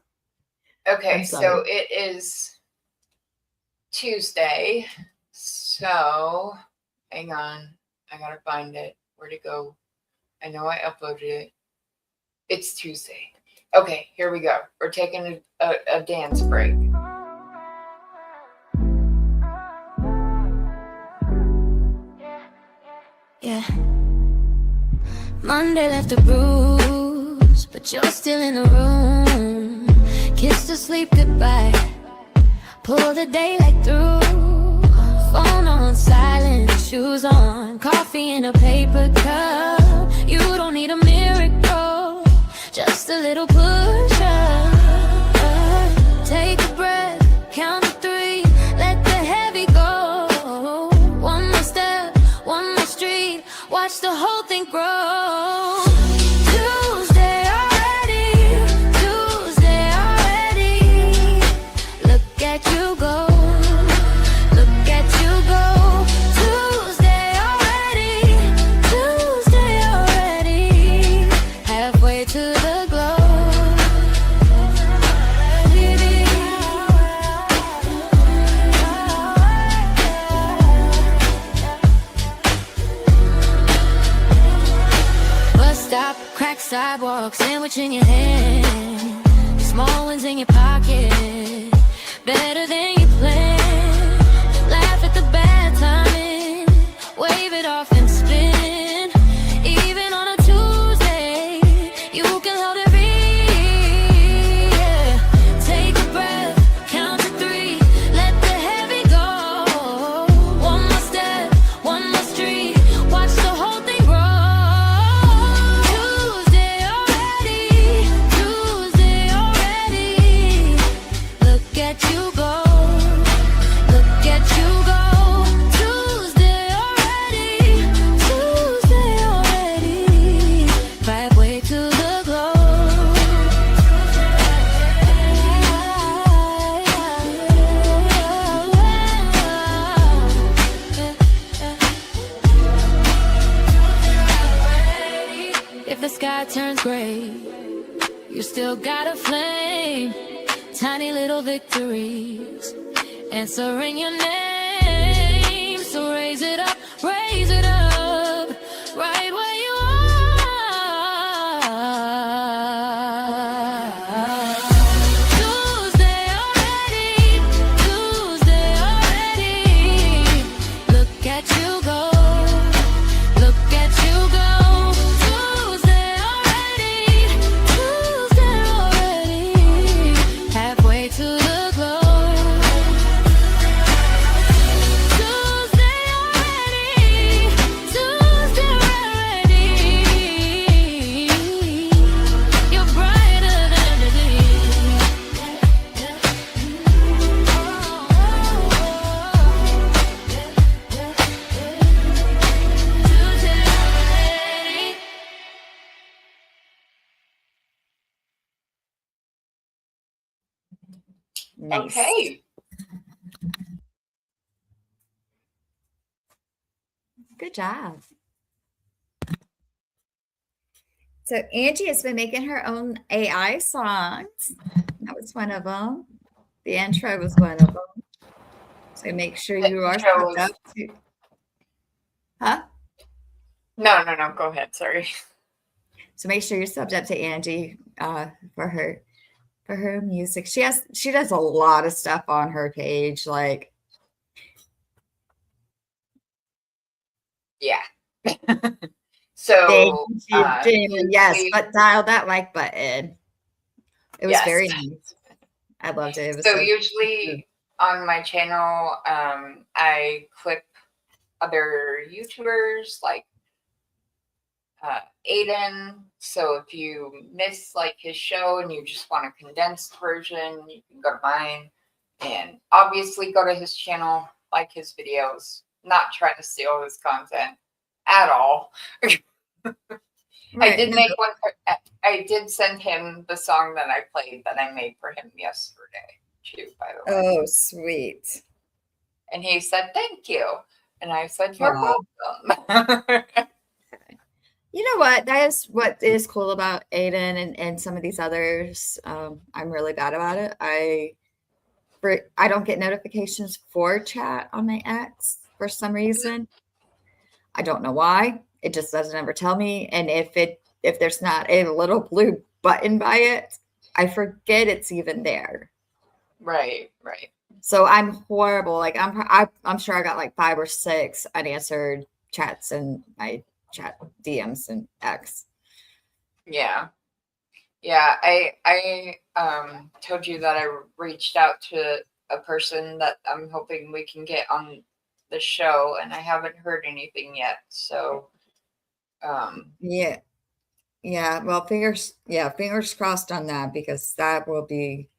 Okay, so it is Tuesday. So hang on, I gotta find it. Where'd it go? I know I uploaded it. It's Tuesday. Okay, here we go. We're taking a dance break. Yeah. Monday left a bruise, but you're still in the room. Kiss the sleep goodbye. Pull the daylight through. Phone on silent, shoes on, coffee in a paper cup. You don't need a miracle, just a little push up. Take a breath, count to 3, let the heavy go. One more step, one more street, watch the whole thing grow. Tuesday already, Tuesday already. Look at you go. Crack sidewalk, sandwich in your hand, small ones in your pocket, better than you planned. Laugh at the bad timing, wave it off and spin. Even on a Tuesday, you can hold it real. Yeah. Take a breath, count to 3, let the heavy go. One more step, one more street, watch the whole thing roll. Tuesday already, Tuesday already. Look at you go, look at you go. Tuesday already, Tuesday already. Halfway to the glow. If the sky turns gray, you still got a flame. Tiny little victories, answering your name. So raise it up, right where you are. Tuesday already, Tuesday already. Look at you go, look at you go. Tuesday already, Tuesday already. Halfway to the glow. Tuesday already, Tuesday already. You're brighter than the day. Tuesday already. Nice. Okay. Good job. So Angie has been making her own AI songs. That was one of them. The intro was one of them. So make sure The you are intro subbed was- up to. Huh? No, go ahead. Sorry. So make sure you're subbed up to Angie for her music. She does a lot of stuff on her page, like Yeah. So thank you, Jamie. Yes, usually- but dial that like button. It was Yes. very nice. I loved it. It was So so usually on my channel, I clip other YouTubers like Aiden. So if you miss like his show and you just want a condensed version, you can go to mine and obviously go to his channel, like his videos, not try to steal his content at all. I did make one. I did send him the song that I played that I made for him yesterday, too, by the way. Oh, sweet. And he said, "Thank you." And I said, "You're Aw. welcome." You know what? That is what is cool about Aiden and some of these others. I'm really bad about it. I don't get notifications for chat on my X for some reason. I don't know why. It just doesn't ever tell me. And if there's not a little blue button by it, I forget it's even there. Right. So I'm horrible. Like I'm sure I got like 5 or 6 unanswered chats in my chat DMs and X. Yeah. I told you that I reached out to a person that I'm hoping we can get on the show, and I haven't heard anything yet. So, Yeah. Well, fingers crossed on that, because that would be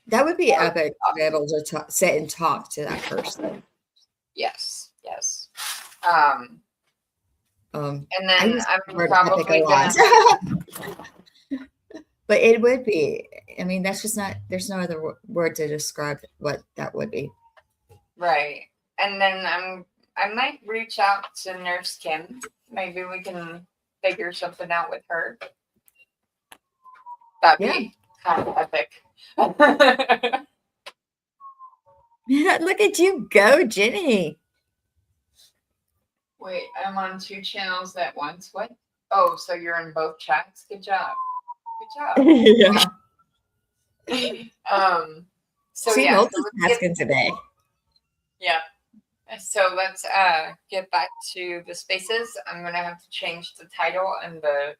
epic to be able to sit and talk to that person. yes. And then I'm probably gonna. But it would be. I mean, that's just not. There's no other word to describe what that would be. Right. And then I might reach out to Nurse Kim. Maybe we can figure something out with her. That'd be kind of epic. Look at you go, Jenny. Wait, I'm on 2 channels at once. What? Oh, so you're in both chats? Good job. Good job. Yeah. So See, yeah, so let's multitasking today. yeah. So let's get back to the spaces. I'm gonna have to change the title and the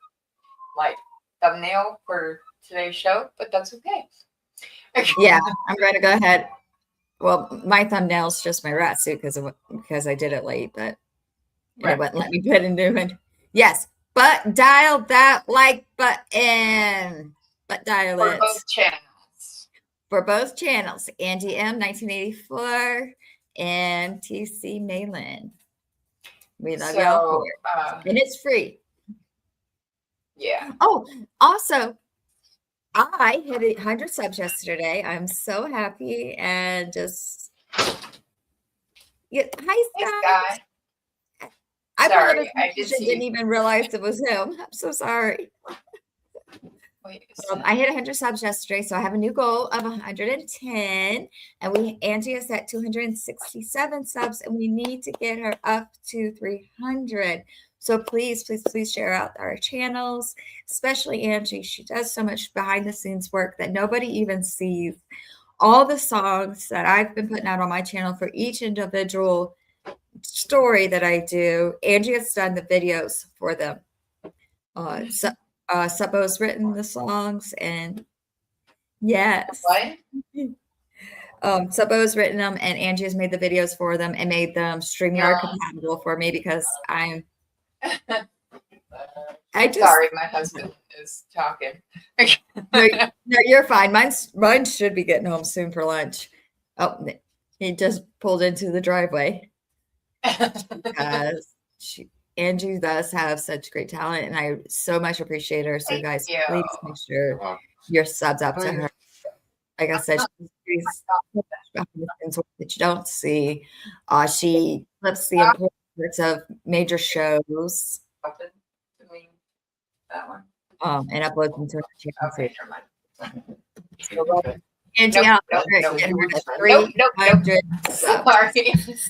thumbnail for today's show, but that's okay. Yeah, I'm going to go ahead. Well, my thumbnail's just my rat suit because I did it late, but it wouldn't let me put a new one. Yes, but dial that like button. But dial For it. both channels. For both channels. Angie M, 1984, and TC Malin. We love y'all for it. And it's free. Yeah. Oh, also, I hit 100 subs yesterday. I'm so happy and just hi, Sky. Sorry, I didn't even realize it was him. I'm so sorry. Wait, I hit 100 subs yesterday, so I have a new goal of 110, and Angie is at 267 subs, and we need to get her up to 300. So please, please, please share out our channels, especially Angie. She does so much behind the scenes work that nobody even sees. All the songs that I've been putting out on my channel for each individual story that I do, Angie has done the videos for them. Suppo's written the songs, and yes. What? Suppo's written them, and Angie has made the videos for them and made them StreamYard compatible for me because sorry, my husband is talking. no, you're fine. Mine should be getting home soon for lunch. Oh, he just pulled into the driveway because Angie does have such great talent, and I so much appreciate her. So, guys, please make sure you're subbed up to her. Like I said, she's behind the scenes work that you don't see. She clips the important parts of major shows. That one. And uploads them to her channel. Okay, never mind. Angie,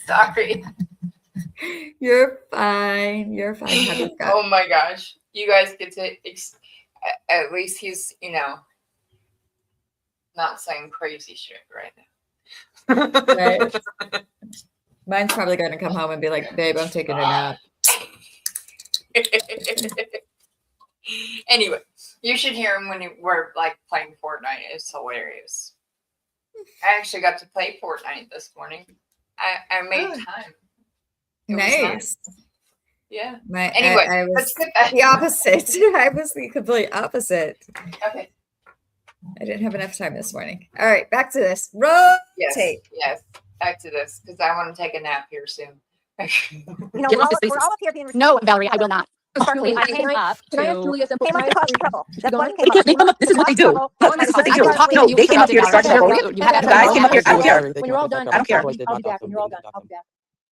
Sorry. You're fine. You're fine. Oh my gosh. You guys get to, at least he's, not saying crazy shit right now. Right. Mine's probably going to come home and be like, babe, I'm taking a nap. Anyway, you should hear him when we're playing Fortnite. It's hilarious. I actually got to play Fortnite this morning. I made time. Nice. Yeah. Anyway, I was the opposite. I was the complete opposite. Okay. I didn't have enough time this morning. All right, back to this. Rotate. Yes, back to this because I want to take a nap here soon. We're all up here being No, Valerie, I will not. Julie, I can came I up ask Julie a simple came up to question? cause trouble. That's why They come up. This is what they do. This is what they do. talking to you They came up here to start trouble. rude. You guys came up here. I don't care. When you're all done, I don't care. I'll be back. When you're all done, I'll be back.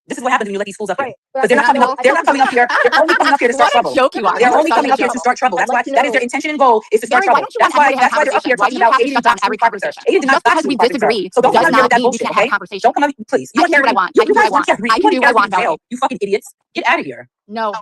This is what happens when you let these fools up here. Right. Because they're not coming up. They're not coming up here. They're only coming up here to start trouble. Joke you are. They're only coming up here to start trouble. That's why. That is their intention and goal is to start trouble. That's why they're up here talking about Aiden doxing every carpenter. Aiden did not dox we disagree. So don't come up here with that We bullshit, can't have okay? a conversation. Don't come up, please. You I can do what I want. I can do what I want. I can do what I want, Valerie. You fucking idiots. Get out of here. No. All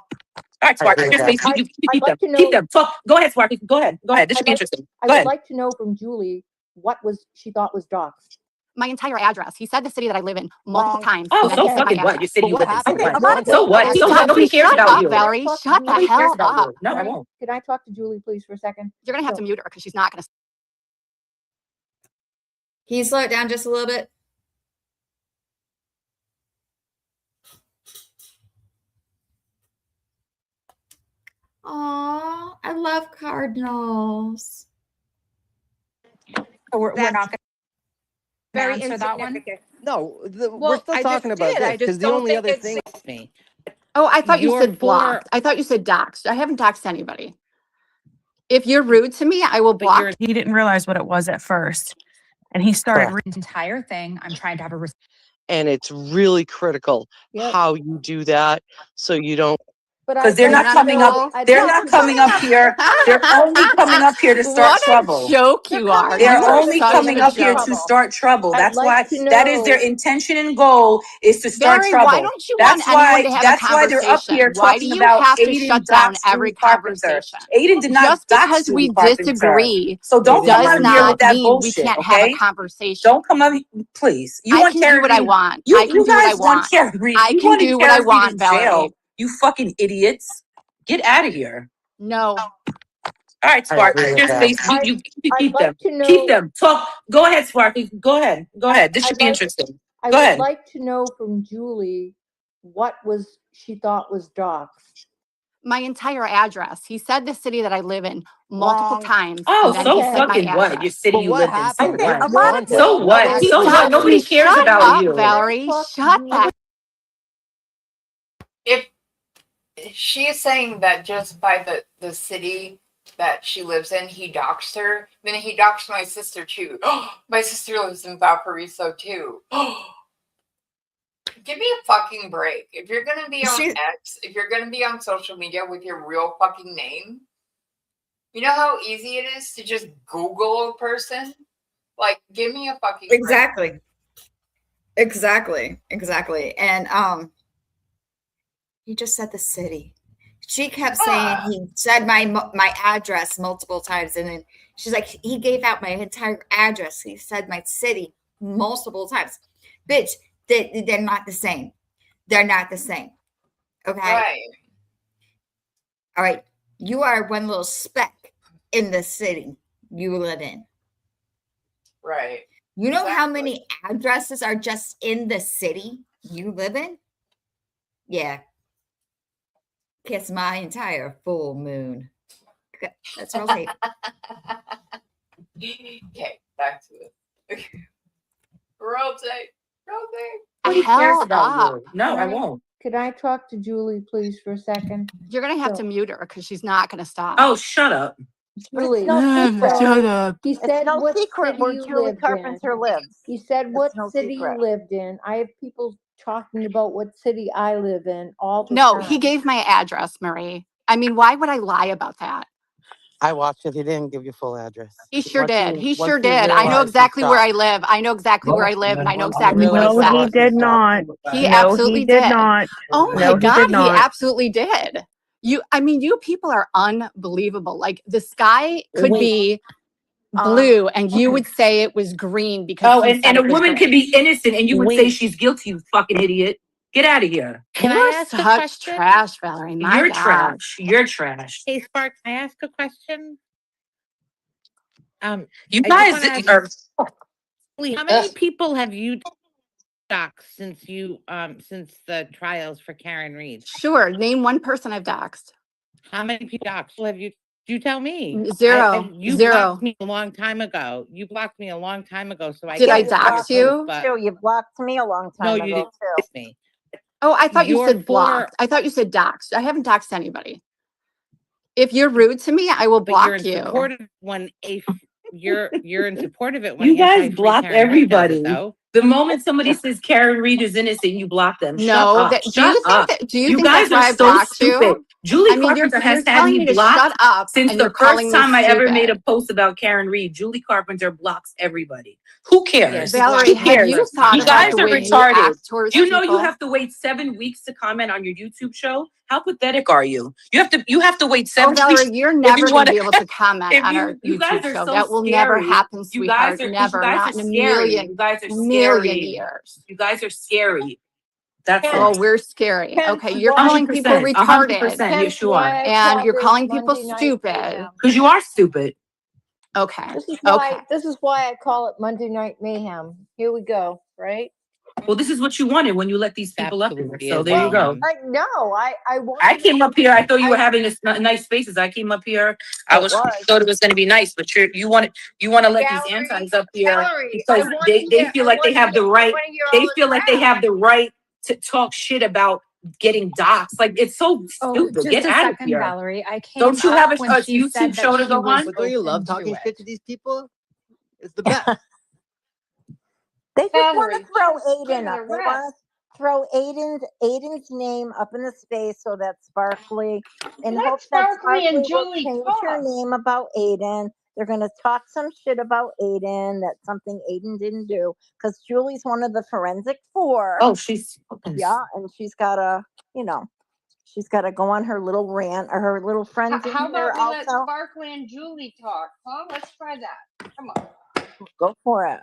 right, Spark. Your space. You keep them. Keep them. Talk. Go ahead, Spark. Go ahead. This should be interesting. I Go would ahead. like to know from Julie what she thought was doxed. My entire address. He said the city that I live in multiple times. Oh, and so then he said my fucking what? address. Your city you live in. Okay. So what? So what? Nobody cares Shut about up, you. Valerie. Shut the Nobody cares hell about up. you. No, I won't. Can I talk to Julie, please, for a second? You're going to have to mute her because she's not going to. Can you slow it down just a little bit? Aw, I love cardinals. We're not going to very answer that one. No, we're still talking about this because the only other thing. Me. Oh, I thought you Your said blocked. I thought you said doxed. I haven't doxed anybody. If you're rude to me, I will block. He didn't realize what it was at first. And he started The entire thing. I'm trying to have a And it's really critical Yep. how you do that so you don't Because they're not coming up. They're not coming up here. They're only coming up here to start trouble. What a joke you are. They're You are only such coming a up here joke. to start trouble. I'd That's like why to that is their know- intention and goal is to start Valerie, trouble. why don't you want anyone to have That's a why they're up conversation? here Why do talking you about have to Aiden shut down doxed every Julie Carpenter. conversation? Aiden did not Just dox because Julie we Carpenter. disagree So don't come does out here with not that mean bullshit, we can't have okay? a conversation. Don't come up, please. You I want can Karen do what I Reed? want. You I can do what I guys want want. Karen Reed. I You can wanted do what I Karen Reed want, in Valerie. jail. You fucking idiots. Get out of here. No. All right, Spark. agree with Your that. space. You keep I'd them. like to know- Keep them. Talk. Go ahead, Sparky. Go ahead. Go ahead. This should be interesting. I Go would ahead. like to know from Julie what she thought was doxed. My entire address. He said the city that I live in multiple times. Oh, and then so he said my fucking what? address. Your city you live in. So what? A lot of So what? He So what? does. Nobody cares Shut about up, you. Valerie. Shut up. If she's saying that just by the city that she lives in, he doxed her, then he doxed my sister too. My sister lives in Valparaiso too. Give me a fucking break. If you're gonna be on X, if you're gonna be on social media with your real fucking name, you know how easy it is to just Google a person? Like, give me a fucking break. Exactly. And he just said the city. She kept saying he said my address multiple times, and then she's like, he gave out my entire address. He said my city multiple times. Bitch, they're not the same. They're not the same. Okay. Right. All right. You are one little speck in the city you live in. Right. You know how many addresses are just in the city you live in? Yeah. Kiss my entire full moon. Okay, that's real tape. Okay, back to it. Roll tape. Nobody Hell cares about up. you. No, I won't. Could I talk to Julie, please, for a second? You're going to have to mute her because she's not going to stop. Oh, shut up. Julie, Shut up. he said no what secret city where you Julie lived Carpenter in. lives. He said what no city secret. you lived in. I have people talking about what city I live in all the No, time. he gave my address, Marie. I mean, why would I lie about that? I watched it. He didn't give you full address. He sure Once did. you- He once sure you did. I know realize exactly he where I stopped. live. I know exactly where I live, and I know exactly what realized I he said. did not. He absolutely did. Oh my God, he absolutely did. I mean, you people are unbelievable. Like the sky could be blue, and you would say it was green because he said and a it was woman green. could be innocent and you would say she's guilty, you fucking idiot. Get out of here. Can You I are ask a such question? trash, Valerie. My You're God. trash. You're trash. Hey, Spark, can I ask a question? You I guys just are. Lee, how many people have you doxed since since the trials for Karen Reed? Sure. Name one person I've doxed. How many people have you? You tell me. Zero. You Zero. blocked me a long time ago. You blocked me a long time ago. So Did I can't say dox your you? proof, Too. You blocked me a long no, time you ago didn't too. dox me. Oh, I thought you You're said blocked. I thought you said doxed. I haven't doxed anybody. If you're rude to me, I will But you're block in you. support of when you're in support of it when You guys anti-free block Karen Reed does it, everybody. though. The moment somebody says Karen Reed is innocent, you block them. No, Shut up. that, do Shut you up. think that? Do you, You think guys that's why are I so blocked stupid. you? Julie I mean, you're Carpenter has had telling me me to blocked shut up, since and the you're calling first me time I ever made a stupid. post about Karen Reed. Julie Carpenter blocks everybody. Who cares? Yes, Valerie, Who have cares? you thought You about guys the are way you retarded. act towards Do you know people? you have to wait 7 weeks to comment on your YouTube show? How pathetic are you? You have to wait Oh, 7 Valerie, weeks. you're if never you going want to be able to comment if on our you guys YouTube are show. so That will never scary. happen, You guys sweetheart. are Never. Not in a scary. million. You guys are Million scary. years. You guys are scary. That's Oh, it. we're scary. Hence Okay, you're why- calling people 100%. retarded, 100%. Yes, Hence you why are. I and call you're this calling people Monday Night stupid. Mayhem. Because you are stupid. Okay. This is Okay. why I call it Monday Night Mayhem. Here we go, right? Well, this is what you wanted when you let these people up here. Absolutely So is there you go. mayhem. I wanted. I came up here. I thought you were having this nice spaces. I came up here. I thought it was going to be nice, but you want to let these antis up here because they feel like they have the right. They feel like they have the right to talk shit about getting doxxed. Like it's so stupid. Just Get a out of second, here. Valerie. I came Don't you have a when she YouTube said show that to she go was on? But don't you love open to talking it. shit to these people? It's the best. They just want to Valerie, throw just Aiden give up. it a They rest. want throw Aiden's name up in the space so that Sparkly, in Let hopes that Sparkly and Sparkly will Julie change talk. her name about Aiden. They're going to talk some shit about Aiden. That's something Aiden didn't do because Julie's one of the forensic four. Oh, she's Yeah, and she's got to, she's got to go on her little rant, or her little friends in How here about we let also. Sparkly and Julie talk? Huh? Let's try that. Come on. Go for it.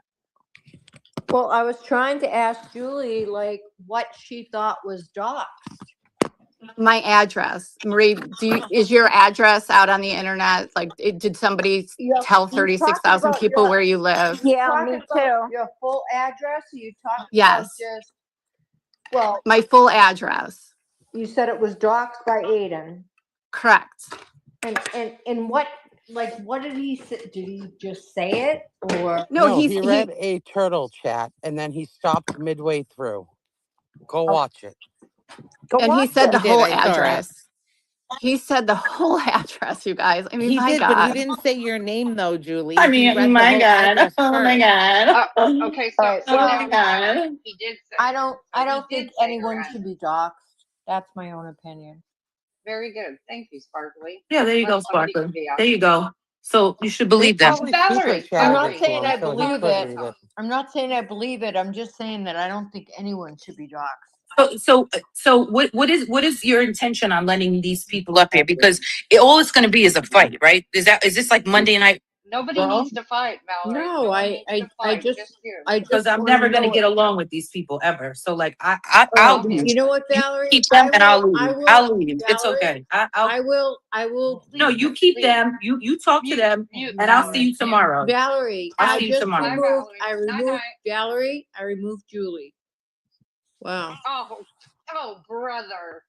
Well, I was trying to ask Julie, like, what she thought was doxed. My address, Marie, is your address out on the internet? Like, did somebody tell You talking 36,000 about people your, where you live? yeah, Talking me about too. your full address? Or you talking about Yes, just, well, my full address. you said it was doxed by Aiden. Correct. And what, like, what did he say? Did he just say it, or? No, No, he read a turtle chat and then he stopped midway through. Go watch it. Go and he watch said it. the He did, whole I saw it. address. He said the whole address, you guys. I mean, He my did, but he God. didn't say your name though, Julie. I He mean, read the my whole God. address Oh my first. God. Okay, All right, so well, now Valerie, he did say. I don't he think did say her anyone address. should be doxxed. That's my own opinion. Very good. Thank you, Sparkly. Yeah, there you go, Somebody can Sparkle. be There you go. So you should believe them. Probably Valerie, super I'm chatted not it to saying him I so he believe could it. read it. I'm not saying I believe it. I'm just saying that I don't think anyone should be doxxed. So what is your intention on letting these people up here? Because all it's going to be is a fight, right? Is this like Monday Night Nobody Raw? needs to fight, Valerie. No, one I needs to fight, just you. Because I'm wanna never going to know get it. along with these people ever. So like I'll Well, leave. you know what, You Valerie? keep them and I'll I leave. will, I'll leave. It's Valerie, okay. I'll I will. no, you keep Leave. them. You talk to them, Mute, and I'll see Valerie. you tomorrow. Valerie, I'll I see you just tomorrow. Bye, removed, Valerie. Night-night. Valerie, I removed Julie. Wow. Oh, brother.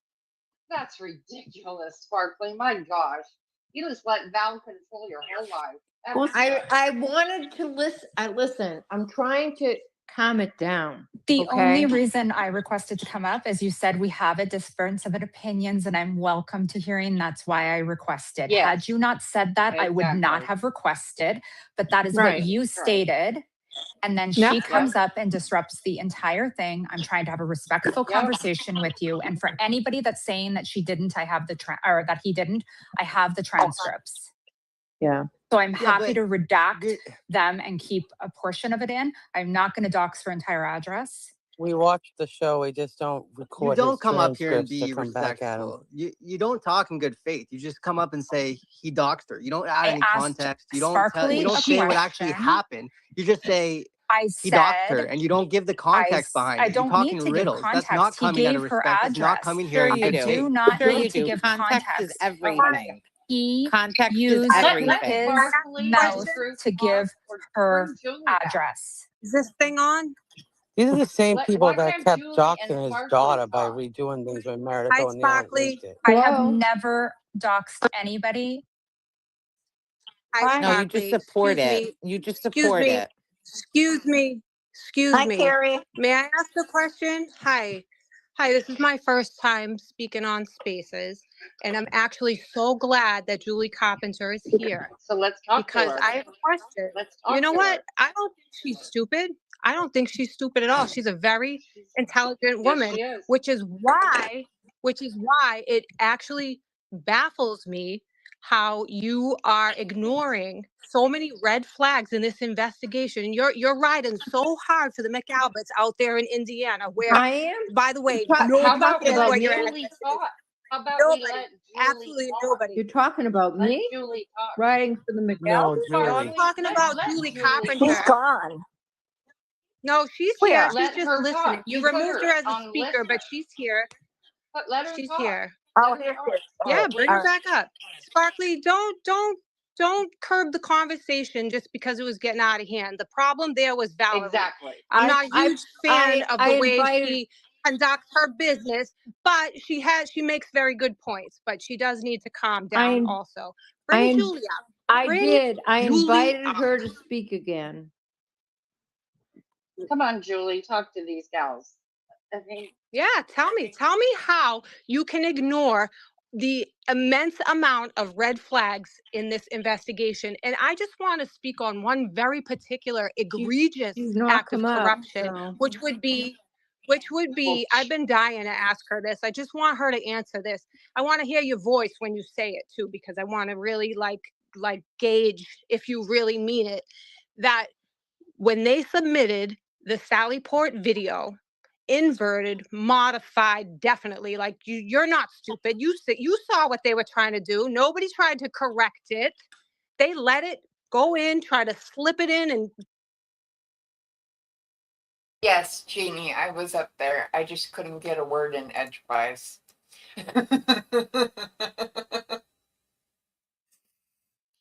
That's ridiculous, Sparkly. My gosh. You just let Val control your whole life. Well, I wanted to listen. I'm trying to calm it down. The Okay? only reason I requested to come up, as you said, we have a difference of opinions and I'm welcome to hearing. That's why I requested. Yes. Had you not said that, I would not Exactly. have requested, but that is Right. what you Right. stated. And then Yep. she comes up and disrupts the entire thing. I'm trying to have a respectful Yep. conversation with you. And for anybody that's saying that she didn't, I have or that he didn't, I have the transcripts. Yeah. So I'm happy but to redact them and keep a portion of it in. I'm not going to dox her entire address. We watch the show. We just don't you record don't his come up here and transcripts to be come back at him. respectful. You don't talk in good faith. You just come up and say he doxed her. You don't add I any asked context. You don't Sparkly a say what actually question. happened. You just say I he doxed her, said, and you don't give the context behind I it. You're don't talking need to give riddles. That's context. not He coming out of gave her respect. That's not address. coming here Sure in I good you faith. do not Sure need you to do. give Context is context. everything. He Context is used Let everything. his Sparkly mouth let Truth to give talk, or her bring Julie back. address. Is this thing on? These are the same people Why that can't kept Julie and doxing his Sparkly daughter by talk? redoing things when Meredith Hi, O'Neill Sparkly. missed it. I have Hello? never doxed anybody. Hi, No, you just Sparkly. support Excuse it. me. You just Excuse support me. it. Excuse me. Excuse Hi, me. Carrie. May I ask a question? Hi. Hi, this is my first time speaking on Spaces, and I'm actually so glad that Julie Carpenter is here So let's talk to because her. I have a question. Let's talk You know to what? her. I don't think she's stupid. I don't think she's stupid at all. She's a very intelligent Yes, woman, she is. which is why it actually baffles me how you are ignoring so many red flags in this investigation. You're riding so hard for the McAlberts out there in Indiana, where, I am. by the way, How nobody about we cares let what your Julie address is. talk? How about we Nobody, let Julie absolutely talk? nobody. You're talking about Let me Julie talk. riding for the No, McAllister? No, I'm Julie. talking about Let Julie Julie Carpenter. She's gone. No, she's Where? here. She's let just her listening. talk. You You put removed her her as a on speaker, but listener. she's here. But let her She's talk. here. Oh, Let her here talk. she is. Yeah, bring All her right. back up. Sparkly, don't curb the conversation just because it was getting out of hand. The problem there was Valerie. Exactly. I'm not a huge fan of the way invited. she conducts her business, but she makes very good points. But she does need to calm down also. Bring Julie up. I Bring did. I Julie invited up. her to speak again. Come on, Julie. Talk to these gals. I mean, Yeah, tell me how you can ignore the immense amount of red flags in this investigation. And I just want to speak on one very particular egregious She's not act of come up, corruption, so. which would be which would be, I've been dying to ask her this. I just want her to answer this. I want to hear your voice when you say it too, because I want to really like gauge if you really mean it. That when they submitted the Sally Port video, inverted, modified, definitely, like you're not stupid. You saw what they were trying to do. Nobody tried to correct it. They let it go in, try to slip it in, and Yes, Jeannie, I was up there. I just couldn't get a word in edgewise.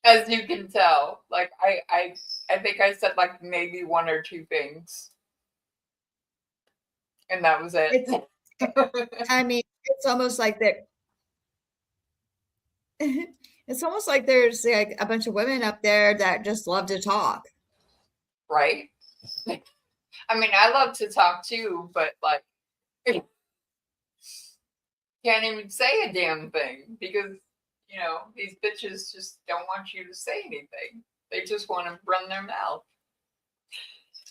As you can tell, like I think I said like maybe one or two things, and that was it. I mean, it's almost like that. It's almost like there's like a bunch of women up there that just love to talk. Right? I mean, I love to talk too, but like, can't even say a damn thing because, you know, these bitches just don't want you to say anything. They just want to run their mouth.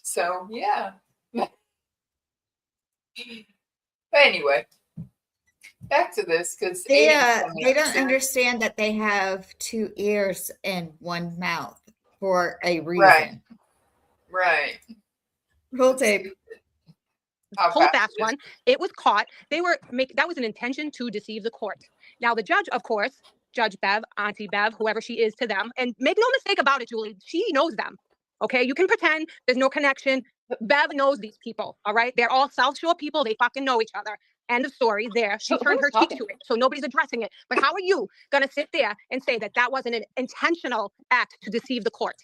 So, yeah. But anyway, back to this because they don't understand that they have two ears and one mouth for a reason. Right. Roll tape. Whole fast one. It was caught. They were that was an intention to deceive the court. Now the judge, of course, Judge Bev, Auntie Bev, whoever she is to them, and make no mistake about it, Julie, she knows them. Okay, you can pretend there's no connection. Bev knows these people. All right, they're all South Shore people. They fucking know each other. End of story. There, she turned her cheek to it, so nobody's addressing it. But how are you gonna sit there and say that that wasn't an intentional act to deceive the court?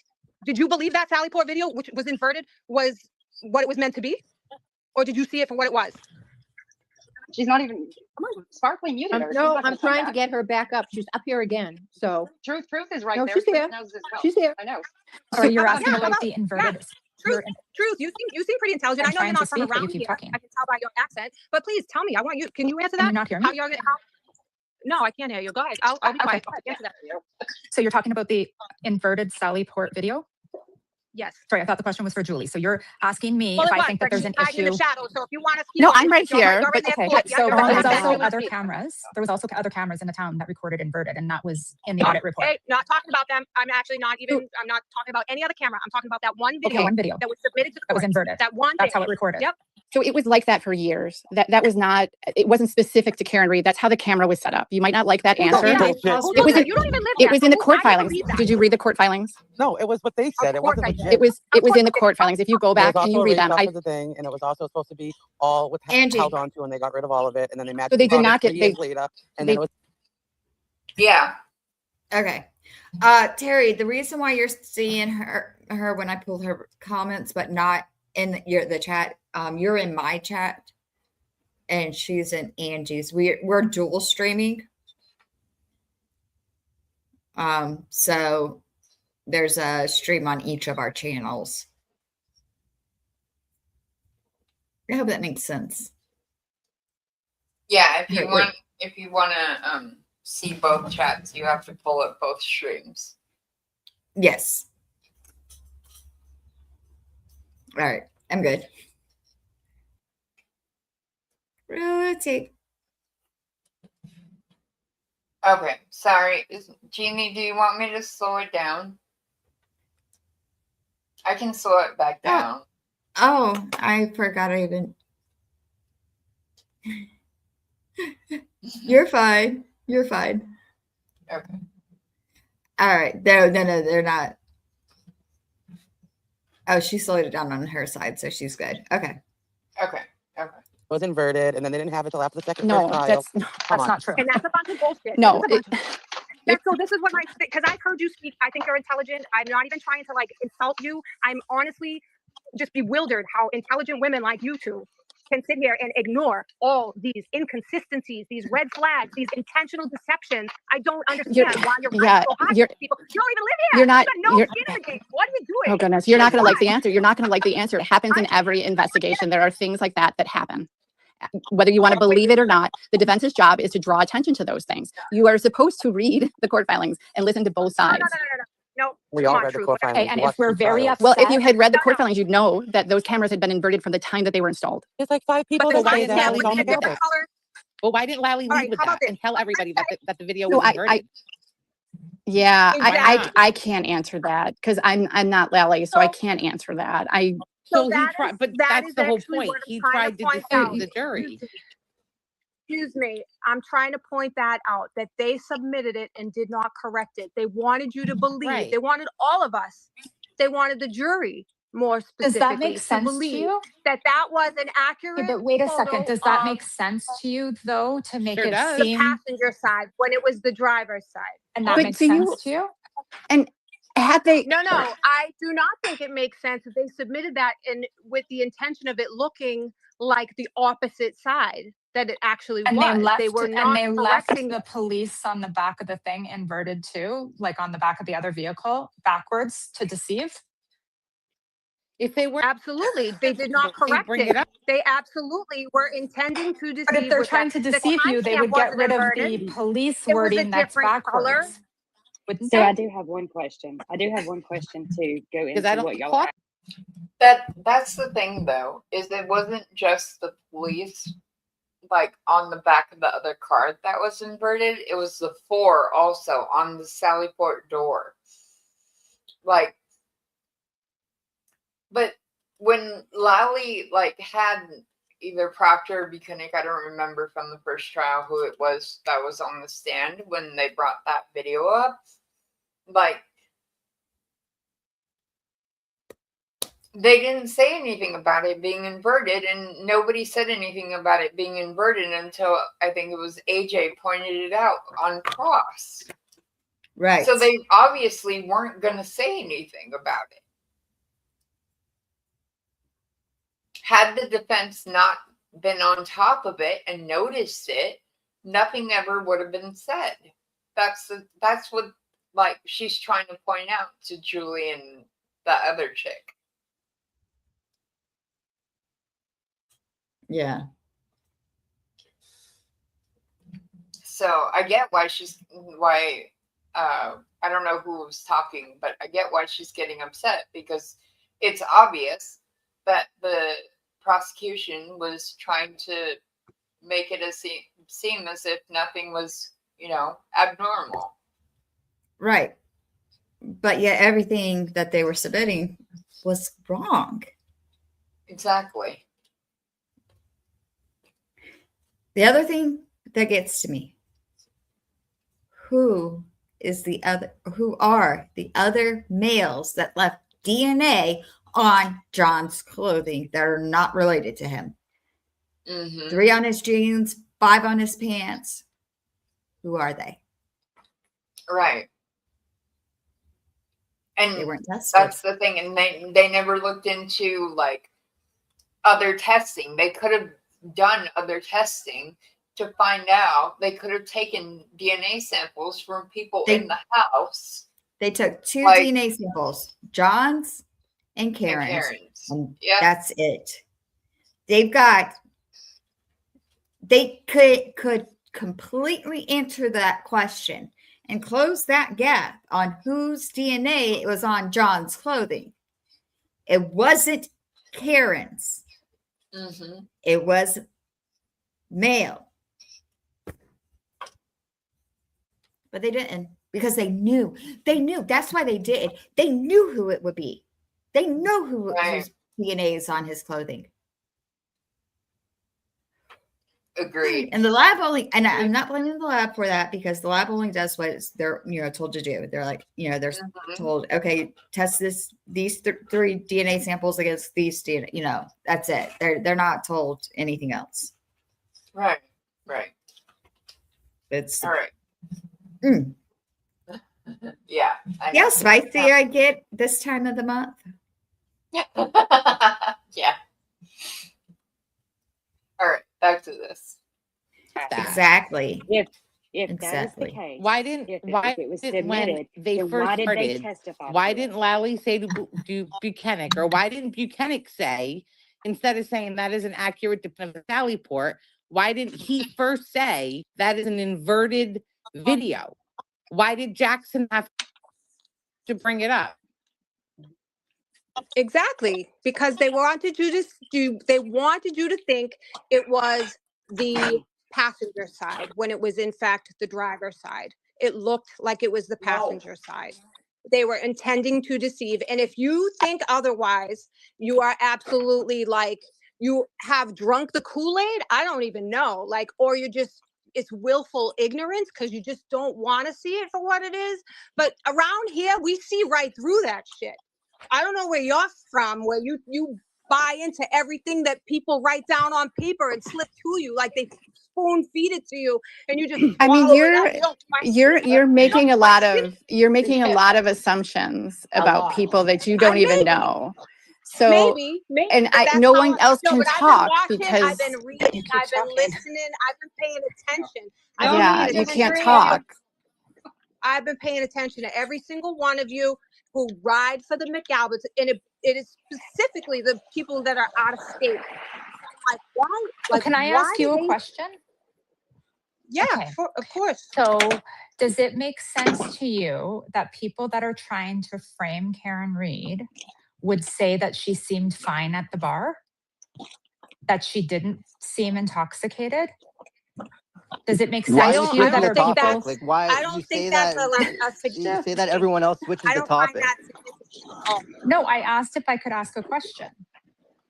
Did you believe that Sally Port video, which was inverted, was what it was meant to be? Or did you see it for what it was? She's not even, come on, Sparkly muted her. No, I'm trying to get her back up. She's up here again. So Truth is right no, there. she's Truth here. knows as well. She's here. I know. So you're asking about the inverted. Truth, you seem pretty intelligent. I know you're not from around here. Talking. I can tell by your accent. But please tell me. I want you. Can you answer that? Can you not hear me? No, I can't hear you. Go ahead. I'll be quiet. Go ahead. Answer that. So you're talking about the inverted Sally Port video? Yes. Sorry, I thought the question was for Julie. So you're asking me if I think that there's an issue. In the shadow, so if you want to keep no, I'm right here. But okay, so there was also other cameras. There was also other cameras in the town that recorded inverted, and that was in the audit report. Hey, not talking about them. I'm actually not even. I'm not talking about any other camera. I'm talking about that one video. Okay, one video that was submitted to the court. That was inverted. That one. That's how it recorded. Yep. So it was like that for years. That was not, it wasn't specific to Karen Reed. That's how the camera was set up. You might not like that answer. You It was, you don't even live it there. was in the court filings. Did you read the court filings? No, it was what they said. It wasn't legit. It was in the court filings. If you go back and you read them, the thing, and it was also supposed to be all with held on to, and they got rid of all of it, and then they matched. So they did not get years later, and then it was. Yeah. Okay. Terry, the reason why you're seeing her when I pulled her comments, but not in the chat, you're in my chat and she's in Angie's. We're dual streaming. So there's a stream on each of our channels. I hope that makes sense. Yeah, if you want to see both chats, you have to pull up both streams. Yes. All right, I'm good. Rotate. Okay, sorry. Jeannie, do you want me to slow it down? I can slow it back down. Oh, I forgot I even. You're fine. You're fine. Okay. All right. No, they're not. Oh, she slowed it down on her side, so she's good. Okay. Okay. It was inverted, and then they didn't have it till after the second No, trial. that's not true. And that's a bunch of bullshit. No. So this is what because I've heard you speak. I think you're intelligent. I'm not even trying to like insult you. I'm honestly just bewildered how intelligent women like you two can sit here and ignore all these inconsistencies, these red flags, these intentional deceptions. I don't understand why you're so high with people. You don't even live here. You're not. You got no skin in the game. What are you doing? Oh goodness, you're not going to like the answer. You're not going to like the answer. It happens in every investigation. There are things like that happen. Whether you want to believe it or not, the defense's job is to draw attention to those things. You are supposed to read the court filings and listen to both sides. No. We Come all on, read the Truth, court whatever filings. you We And if watched we're two very trials. upset, well, if you had read the No, court no. filings, you'd know that those cameras had been inverted from the time that they were installed. There's like 5 But people the that why say didn't that, and Lally it's on the lead with camera. that? Well, why didn't Lally All lead right, with how about that this? and tell everybody that the video So was inverted? Yeah, Why not? I can't answer that because I'm not Lally, so I can't answer that. So he tried, but that that's is the whole actually point. what I'm He trying tried to to point out. deceive the jury. Excuse me, I'm trying to point that out, that they submitted it and did not correct it. They wanted you to believe, Right. they wanted all of us, they wanted the jury more Does specifically that make to sense to believe you? that that was an Yeah, accurate but wait a photo second. Does that of make sense to you though, to make Sure it does. the seem, passenger side when it was the driver's side. and that But makes do you? sense to you? And had they? No, I do not think it makes sense that they submitted that in with the intention of it looking like the opposite side that it actually And was. they They were left, not correcting the police on the back of the thing inverted too, like on the back of the other vehicle backwards to deceive. If they were Absolutely, they did not they correct bring it. it up. They absolutely were intending to deceive. But if they're with trying that. to The deceive you, they timestamp would get wasn't rid of inverted. the police It was a wording that's different color. backwards. Wouldn't So they? I do have one question. I do have one question to go Because I into don't what y'all clock. are. That's the thing though, is it wasn't just the police like on the back of the other car that was inverted. It was the 4 also on the Sallyport door. Like, but when Lally like had either Proctor or Buchanan, I don't remember from the first trial who it was that was on the stand when they brought that video up. Like, they didn't say anything about it being inverted, and nobody said anything about it being inverted until I think it was AJ pointed it out on cross. Right. So they obviously weren't going to say anything about it. Had the defense not been on top of it and noticed it, nothing ever would have been said. That's what like she's trying to point out to Julie and the other chick. Yeah. So I get why I don't know who was talking, but I get why she's getting upset, because it's obvious that the prosecution was trying to make it seem as if nothing was, abnormal. Right. But yet everything that they were submitting was wrong. Exactly. The other thing that gets to me, who are the other males that left DNA on John's clothing that are not related to him? Mm-hmm. 3 on his jeans, 5 on his pants. Who are they? Right. And they weren't tested. That's the thing. And they never looked into like other testing. They could have done other testing to find out. They could have taken DNA samples from people in the house. They took 2 DNA samples, John's and Karen's. And yeah. That's it. They could completely answer that question and close that gap on whose DNA it was on John's clothing. It wasn't Karen's. Mm-hmm. It was male. But they didn't, because they knew. They knew. That's why they did. They knew who it would be. They know whose DNA is on his clothing. Agreed. And the lab only, and I'm not blaming the lab for that, because the lab only does what they're told to do. They're like, they're told, okay, test these 3 DNA samples against these DNA. That's it. They're not told anything else. Right. It's all right. Mm. Yeah. Yeah, spicy. I get this time of the month. Yeah. Yeah. All right, back to this. Exactly. If that is the case, why didn't it was when submitted, they then first why did they started, testify? why didn't Lally say to Buchanan, or why didn't Buchanan say, instead of saying that is an accurate depiction of the Sallyport, why didn't he first say that is an inverted video? Why did Jackson have to bring it up. Exactly, because they wanted you to think it was the passenger side when it was in fact the driver's side. It looked like it was the passenger side. They were intending to deceive. And if you think otherwise, you are absolutely like, you have drunk the Kool-Aid. I don't even know. Like, or you just, it's willful ignorance because you just don't want to see it for what it is. But around here, we see right through that shit. I don't know where you're from, where you buy into everything that people write down on paper and slip to you, like they spoon feed it to you, and you just I mean, swallow it up. You don't question it. you're making You a don't lot question of you're making a lot of assumptions about people that you don't even know. So maybe, and but that's no how one else no, can but I've been talk watching, I've because been reading, I've been listening, I've been paying attention. yeah, you can't talk. I've been paying attention to every single one of you who ride for the McAlberts, and it is specifically the people that are out of state. Like, why? Like, Can I why ask you do a they- question? Yeah, Okay. of course. So does it make sense to you that people that are trying to frame Karen Reed would say that she seemed fine at the bar? That she didn't seem intoxicated? Does it make Why sense are to you you that switching are the topic? people? Like, why I you don't say think that? that's You say that everyone else switches I the don't find topic. that significant. No, I asked if I could ask a question.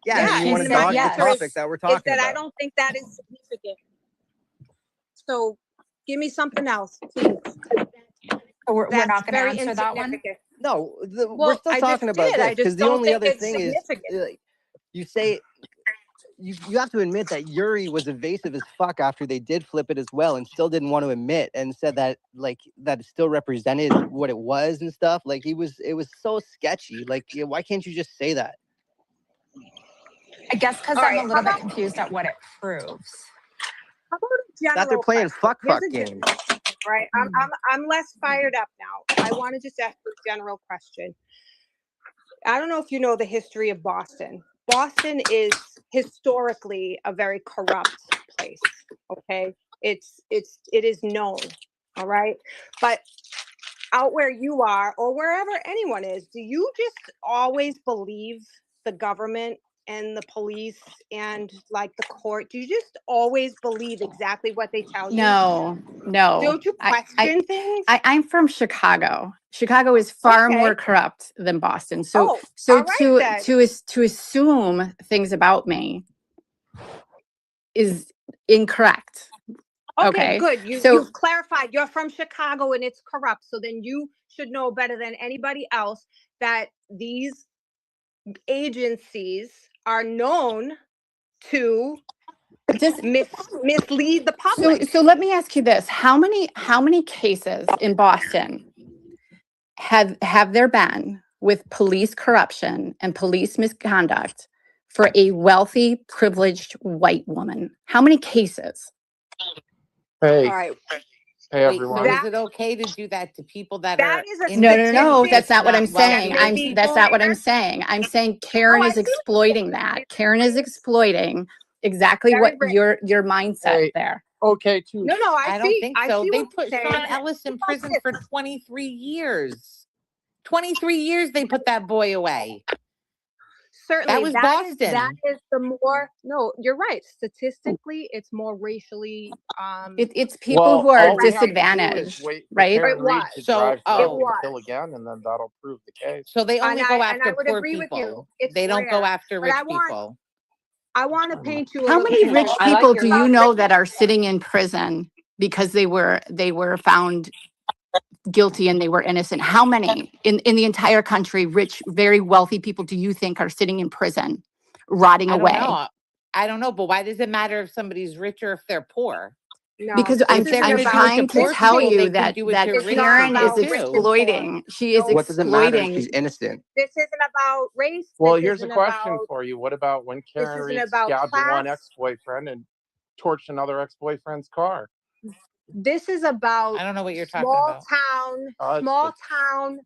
Yeah, And you she want to said dodge yes. the topic that we're Is talking that I about. don't think that is significant. So give me something else, please. So we're That's not going to very answer that one? insignificant. No, we're Well, still I talking just about did. this I because just the don't only think other it's thing is significant. you say you have to admit that Yuri was evasive as fuck after they did flip it as well, and still didn't want to admit and said that that it still represented what it was and stuff. Like it was so sketchy. Like why can't you just say that? I guess because All I'm right, a little bit confused at what it proves. How about a general That they're playing question? fuck Here's a games. right. I'm less fired up now. I want to just ask a general question. I don't know if you know the history of Boston. Boston is historically a very corrupt place. Okay, it is known. All right, but out where you are or wherever anyone is, do you just always believe the government and the police and like the court? Do you just always believe exactly what they tell you? No. Don't you question things? I'm from Chicago. Chicago is far more corrupt than Boston. So all right, to assume things about me is incorrect. Okay, good. So You've clarified you're from Chicago and it's corrupt. So then you should know better than anybody else that these agencies are known to mislead the public. So let me ask you this. How many cases in Boston have there been with police corruption and police misconduct for a wealthy, privileged white woman? How many cases? All right. Hey, everyone. So is it okay to do that to people that are No, that's not what I'm wealthy? saying. That's not what I'm saying. I'm saying Karen is exploiting that. Karen is exploiting exactly what your mindset there. Okay, too. No, I don't think so. They put saying. Sean Ellis in prison for 23 years. 23 years they put that boy away. Certainly, That was Boston. That is the more. No, you're right. Statistically, it's more racially. It's people who are disadvantaged, right? It was. Drive it drunk and was. kill again, and then that'll prove the case. So they only go and I after would poor agree with you. people. It's They don't go rare. after But rich I want- people. I want to paint you. How many rich people do you know that are sitting in prison because they were found guilty and they were innocent? How many in the entire country, rich, very wealthy people do you think are sitting in prison, rotting away? I don't know, but why does it matter if somebody's rich or if they're poor? No, Because I'm trying to tell you that Karen is exploiting. She is What does it matter if exploiting. she's innocent? This isn't about race. Well, this here's a isn't question about- for you. What about when Karen isn't Reed about stabbed one class. ex-boyfriend and torched another ex-boyfriend's car? This is about. I don't know what you're talking about. Small town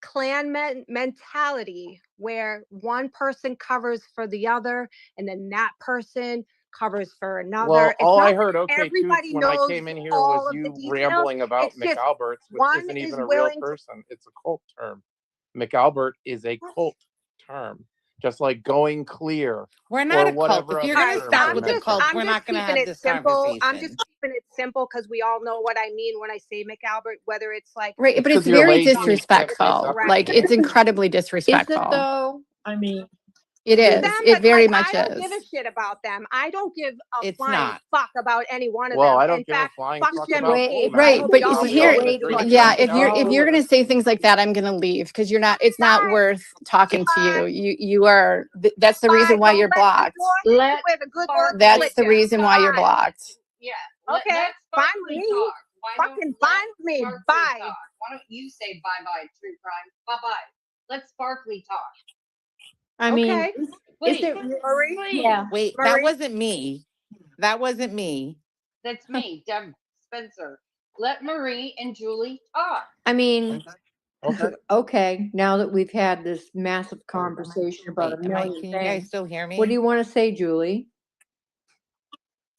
clan mentality where one person covers for the other, and then that person covers for another. Well, It's all I not heard, okay, too, everybody when I knows came in here all was of the you details. rambling about It's just McAlbert's, which one isn't is even a real willing to person. It's a cult term. McAlbert is a cult term, just like going clear We're not or a cult. whatever If you're other going to terms start they with the mentioned. cult, I'm we're just not going to keeping have it this simple. I'm conversation. just keeping it simple because we all know what I mean when I say McAlbert, whether it's like Right, but it's 'Cause you're very lazy and you can't say disrespectful. separate. Like it's incredibly Is it disrespectful. though? I mean, It to is. them, It but very like much I don't give a is. shit about them. I don't give a It's flying not. fuck about any one of Well, them. I don't In give a fact, flying fuck fuck Jim about McCabe. cool I Right, hope but he all we all here, goes agree. fuck yeah, himself. if you're gonna say things like that, I'm gonna leave because you're not. It's not worth talking to you. You are. That's the reason why you're blocked. Let Where the good Lord That's split the you. reason why you're blocked. Yeah. Okay, Let fine Sparkly with me. talk. Why don't Fucking let fine with me. Sparkly Bye. talk? Why don't you say bye bye, true crime? Bye bye. Let Sparkly talk. I mean, Okay. is Please. it? Marie. Yeah. Wait, that Marie. wasn't me. That wasn't me. That's me, Deb Spencer. Let Marie and Julie talk. I mean, Okay. okay. Now that we've had this massive conversation about Wait, a million can you guys things, still hear me? what do you want to say, Julie?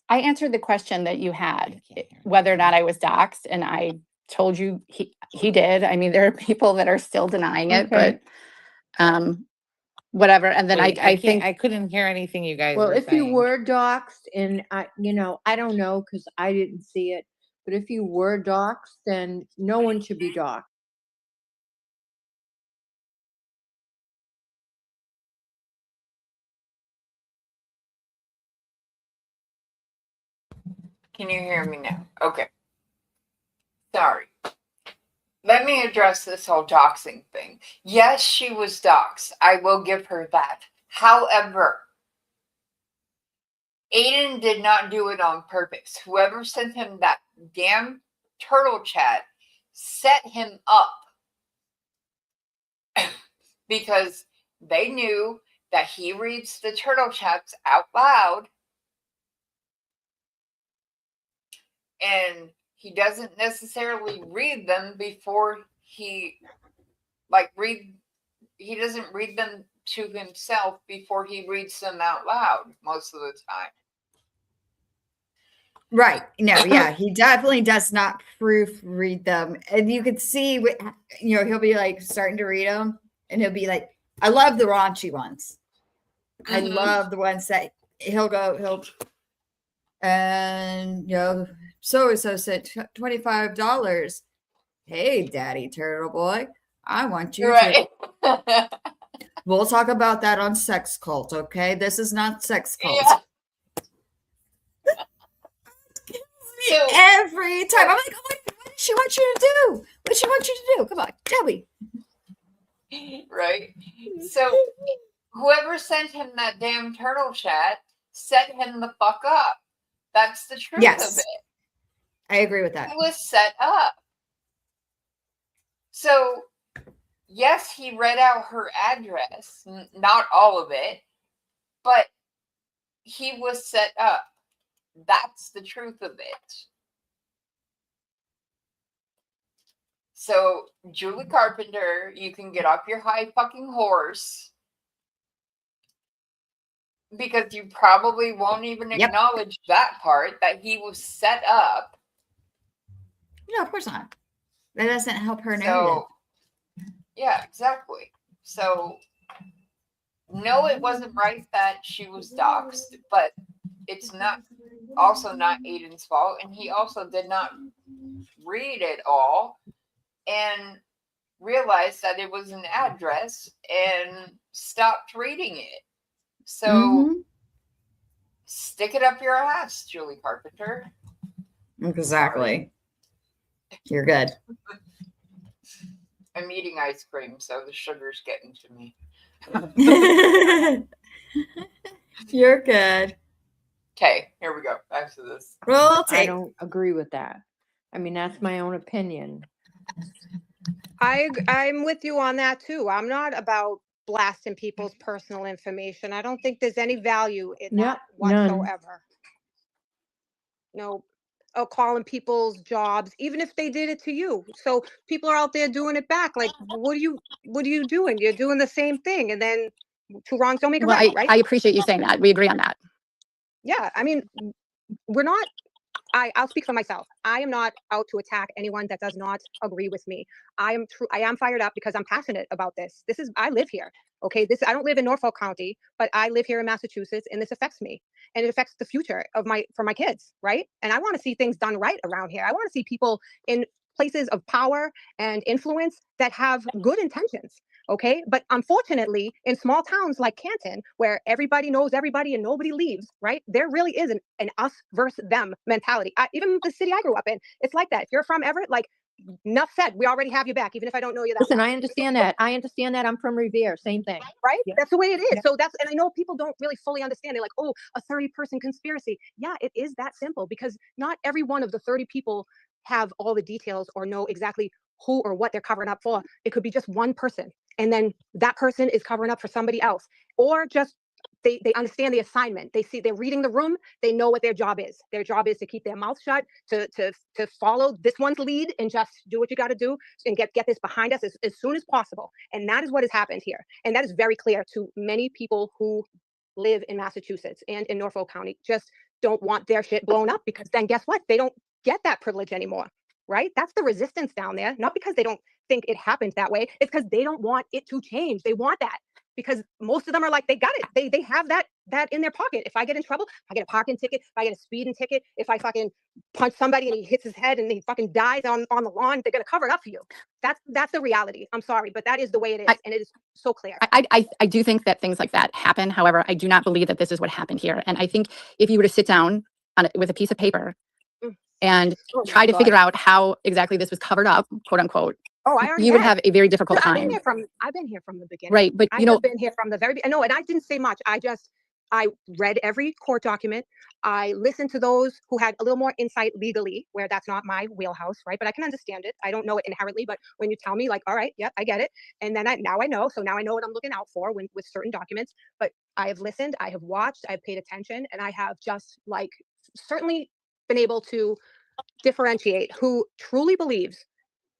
I answered the question that you had, whether or not I was doxxed, and I told you he did. I mean, there are people that are still denying it, Okay. but whatever. And then Wait, I think I couldn't hear anything you guys Well, were if saying. you were doxxed, and I don't know because I didn't see it, but if you were doxxed, then no one should be doxxed. Can you hear me now? Okay. Sorry. Let me address this whole doxing thing. Yes, she was doxed. I will give her that. However, Aiden did not do it on purpose. Whoever sent him that damn turtle chat set him up because they knew that he reads the turtle chats out loud and he doesn't necessarily read them before he doesn't read them to himself before he reads them out loud most of the time. Right. No, yeah, he definitely does not proofread them. And you could see, he'll be like starting to read them and he'll be like, I love the raunchy ones. I love the ones that and so-and-so said $25. Hey, Daddy Turtle Boy, I want you to. We'll talk about that on Sex Cult, okay? This is not Sex Cult. Yeah. So, every time I'm like, what does she want you to do? What does she want you to do? Come on, tell me. Right? So whoever sent him that damn turtle chat set him the fuck up. That's the truth of it. I agree with that. He was set up. So yes, he read out her address, not all of it, but he was set up. That's the truth of it. So, Julie Carpenter, you can get off your high fucking horse because you probably won't even acknowledge that part, that he was set up. No, of course not. That doesn't help her narrative. Yeah, exactly. So, no, it wasn't right that she was doxxed, but it's not Aiden's fault, and he also did not read it all and realized that it was an address and stopped reading it. So stick it up your ass, Julie Carpenter. Exactly. You're good. I'm eating ice cream, so the sugar's getting to me. You're good. Okay, here we go. Back to this. I don't agree with that. I mean, that's my own opinion. I'm with you on that too. I'm not about blasting people's personal information. I don't think there's any value in that whatsoever. No, or calling people's jobs, even if they did it to you. So people are out there doing it back. Like, what are you doing? You're doing the same thing, and then two wrongs don't make a right, right? I appreciate you saying that. We agree on that. Yeah, I mean, we're not. I'll speak for myself. I am not out to attack anyone that does not agree with me. I am fired up because I'm passionate about this. I live here. Okay. I don't live in Norfolk County, but I live here in Massachusetts, and this affects me, and it affects the future for my kids. Right. And I want to see things done right around here. I want to see people in places of power and influence that have good intentions. Okay. But unfortunately, in small towns like Canton, where everybody knows everybody and nobody leaves, right? There really is an us versus them mentality. Even the city I grew up in, it's like that. If you're from Everett, like, enough said, we already have you back, even if I don't know you that Listen, well. I understand that. I'm from Revere. Same thing. Right? Yeah. That's the way it is. Yeah. So and I know people don't really fully understand. They're like, oh, a 30-person conspiracy. Yeah, it is that simple, because not every one of the 30 people have all the details or know exactly who or what they're covering up for. It could be just one person, and then that person is covering up for somebody else, or just they understand the assignment. They're reading the room. They know what their job is. Their job is to keep their mouth shut, to follow this one's lead and just do what you got to do and get this behind us as soon as possible. And that is what has happened here. And that is very clear to many people who live in Massachusetts and in Norfolk County. Just don't want their shit blown up, because then guess what? They don't get that privilege anymore. Right? That's the resistance down there. Not because they don't think it happened that way. It's because they don't want it to change. They want that, because most of them are like, they got it. They have that in their pocket. If I get in trouble, if I get a parking ticket, if I get a speeding ticket, if I fucking punch somebody and he hits his head and he fucking dies on the lawn, they're gonna cover it up for you. That's the reality. I'm sorry, but that is the way it is, and it is so clear. I do think that things like that happen. However, I do not believe that this is what happened here. And I think if you were to sit down with a piece of paper and try to figure out how exactly this was covered up, quote unquote, you would have a very difficult time. I've been here from the beginning. Right, but I have been here from the very no, and I didn't say much. I read every court document. I listened to those who had a little more insight legally, where that's not my wheelhouse, right? But I can understand it. I don't know it inherently, but when you tell me, like, all right, yep, I get it. And then now I know. So now I know what I'm looking out for with certain documents. But I have listened, I have watched, I've paid attention, and I have just certainly been able to differentiate who truly believes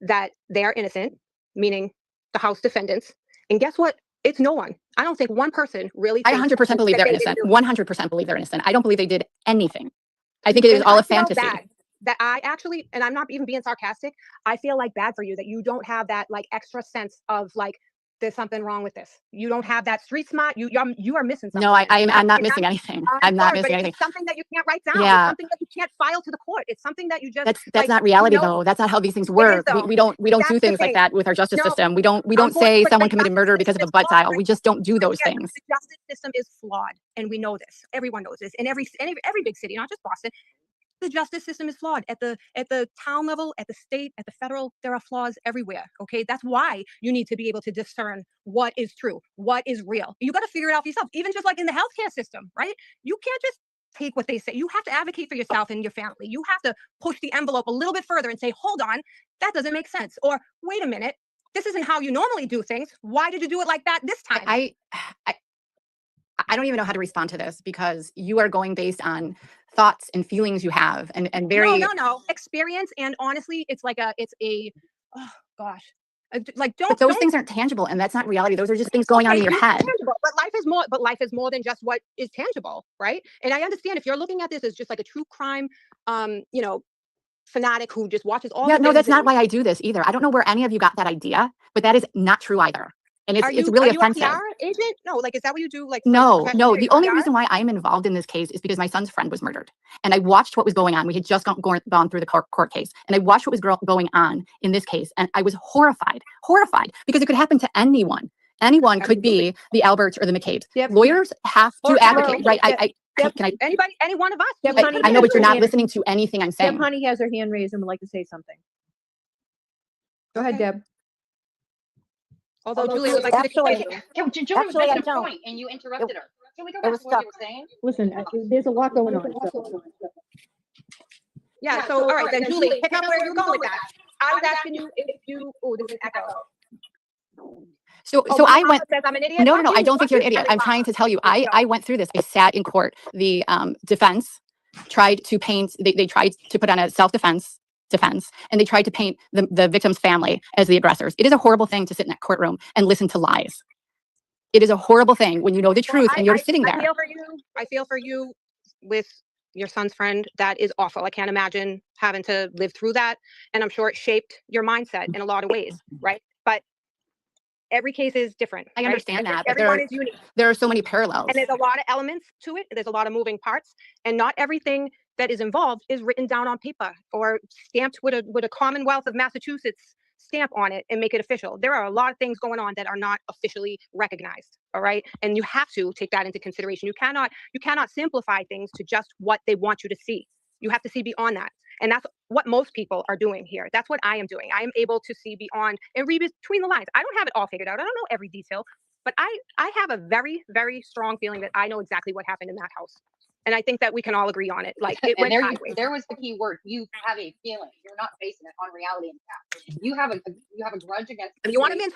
that they are innocent, meaning the House defendants. And guess what? It's no one. I don't think one person really. I 100% believe they're innocent. 100% believe they're innocent. I don't believe they did anything. I think it is all a fantasy. That I actually, and I'm not even being sarcastic, I feel bad for you that you don't have that extra sense of there's something wrong with this. You don't have that street smart. You are missing something. No, I'm not missing anything. I'm not missing anything. It's something that you can't write down. Yeah. It's something that you can't file to the court. It's something that you just. That's not reality though. That's not how these things work. We don't do things like that with our justice system. We don't say someone committed murder because of a butt dial. We just don't do those things. The justice system is flawed, and we know this. Everyone knows this. In every big city, not just Boston. The justice system is flawed at the town level, at the state, at the federal. There are flaws everywhere. Okay, that's why you need to be able to discern what is true, what is real. You got to figure it out for yourself. Even just like in the healthcare system, right? You can't just take what they say. You have to advocate for yourself and your family. You have to push the envelope a little bit further and say, hold on, that doesn't make sense. Or wait a minute, this isn't how you normally do things. Why did you do it like that this time? I don't even know how to respond to this, because you are going based on thoughts and feelings you have and very no experience. And honestly, it's oh gosh, but those things aren't tangible, and that's not reality. Those are just things going on in your head. Tangible, but life is more than just what is tangible, right? And I understand if you're looking at this as just like a true crime fanatic who just watches all no, that's not why I do this either. I don't know where any of you got that idea, but that is not true either. And it's really offensive. Are you a PR agent? No, is that what you do? No. The only reason why I'm involved in this case is because my son's friend was murdered, and I watched what was going on. We had just gone through the court case, and I watched what was going on in this case, and I was horrified because it could happen to anyone. Anyone could be the Alberts or the McCabe's. Yep. Lawyers have to advocate, right? Can I? Anybody, any one of us? I know, but you're not listening to anything I'm saying. Deb Honey has her hand raised and would like to say something. Go ahead, Deb. Although Julie would like to Julie was making a point and you interrupted her. Can we go back to what you were saying? Listen, there's a lot going on. Yeah, so all right, then Julie, pick up where you're going with that. I was asking you if you, there's an echo. So I went. I'm an idiot. No, I don't think you're an idiot. I'm trying to tell you. I went through this. I sat in court. The defense tried to paint. They tried to put on a self-defense, and they tried to paint the victim's family as the aggressors. It is a horrible thing to sit in that courtroom and listen to lies. It is a horrible thing when you know the truth and you're sitting there. I feel for you with your son's friend, that is awful. I can't imagine having to live through that. And I'm sure it shaped your mindset in a lot of ways, right? But every case is different. I right? understand that, but Everyone is unique. there are so many parallels. And there's a lot of elements to it. There's a lot of moving parts, and not everything that is involved is written down on paper or stamped with a Commonwealth of Massachusetts stamp on it and make it official. There are a lot of things going on that are not officially recognized. All right. And you have to take that into consideration. You cannot simplify things to just what they want you to see. You have to see beyond that. And that's what most people are doing here. That's what I am doing. I am able to see beyond and read between the lines. I don't have it all figured out. I don't know every detail, but I have a very, very strong feeling that I know exactly what happened in that house. And I think that we can all agree on it. Like it went sideways. There was the key word. You have a feeling. You're not basing it on reality and fact. You have a grudge against. If you want to mince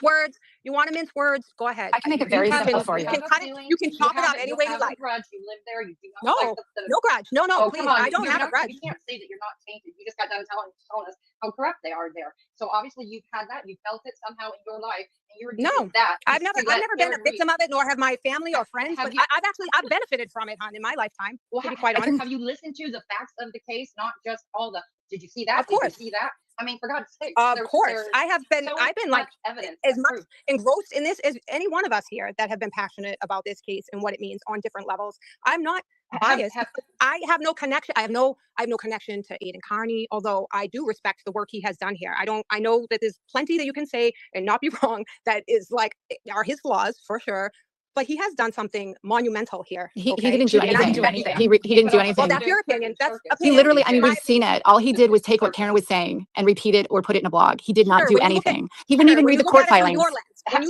words, Go ahead. I can make it very simple for you. You can chop it up any way you like. Grudge. You live there. You do not like no grudge. No, oh, please. come on. I don't have a grudge. You can't say that you're not tainted. You just got done telling us how corrupt they are there. So obviously you've had that. You felt it somehow in your life, and you're doing that. I've never been a victim of it, nor have my family or friends. But I've benefited from it, hon, in my lifetime. Well, to be quite honest. have you listened to the facts of the case, not just all the? Did you see that? Of course. Did you see that? I mean, for God's sake. Of course, I've been like evidence as much engrossed in this as any one of us here that have been passionate about this case and what it means on different levels. I'm not biased. I have no connection. I have no connection to Aidan Carney, although I do respect the work he has done here. I know that there's plenty that you can say and not be wrong that is like are his flaws for sure. But he has done something monumental here. He didn't do anything. He didn't do anything. Well, that's your opinion. That's he literally, I mean, we've seen it. All he did was take what Karen was saying and repeat it or put it in a blog. He did not do anything. He didn't even read the court filings. When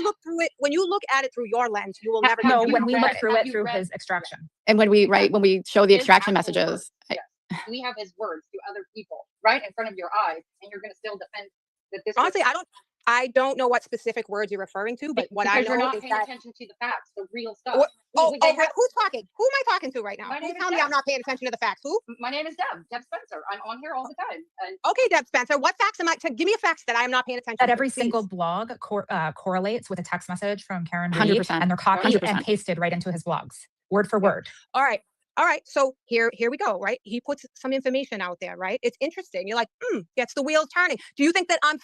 you look at it through your lens, you will never know. When we look through it through his extraction. And when we show the extraction messages. We have his words to other people right in front of your eyes, and you're going to still defend that this. Honestly, I don't know what specific words you're referring to, but what I know you're not is paying attention to the facts, the real stuff. Who's talking? Who am I talking to right now? Who's telling me I'm not paying attention to the facts? Who? My name is Deb Spencer. I'm on here all the time. Okay, Deb Spencer. What facts am I? Give me a fact that I am not paying attention to. That every single blog correlates with a text message from Karen Reed, 100%. and they're copied 100%. and pasted right into his blogs, word for word. All right. So here we go. Right. He puts some information out there. Right. It's interesting. You're like, gets the wheels turning. Do you think that I'm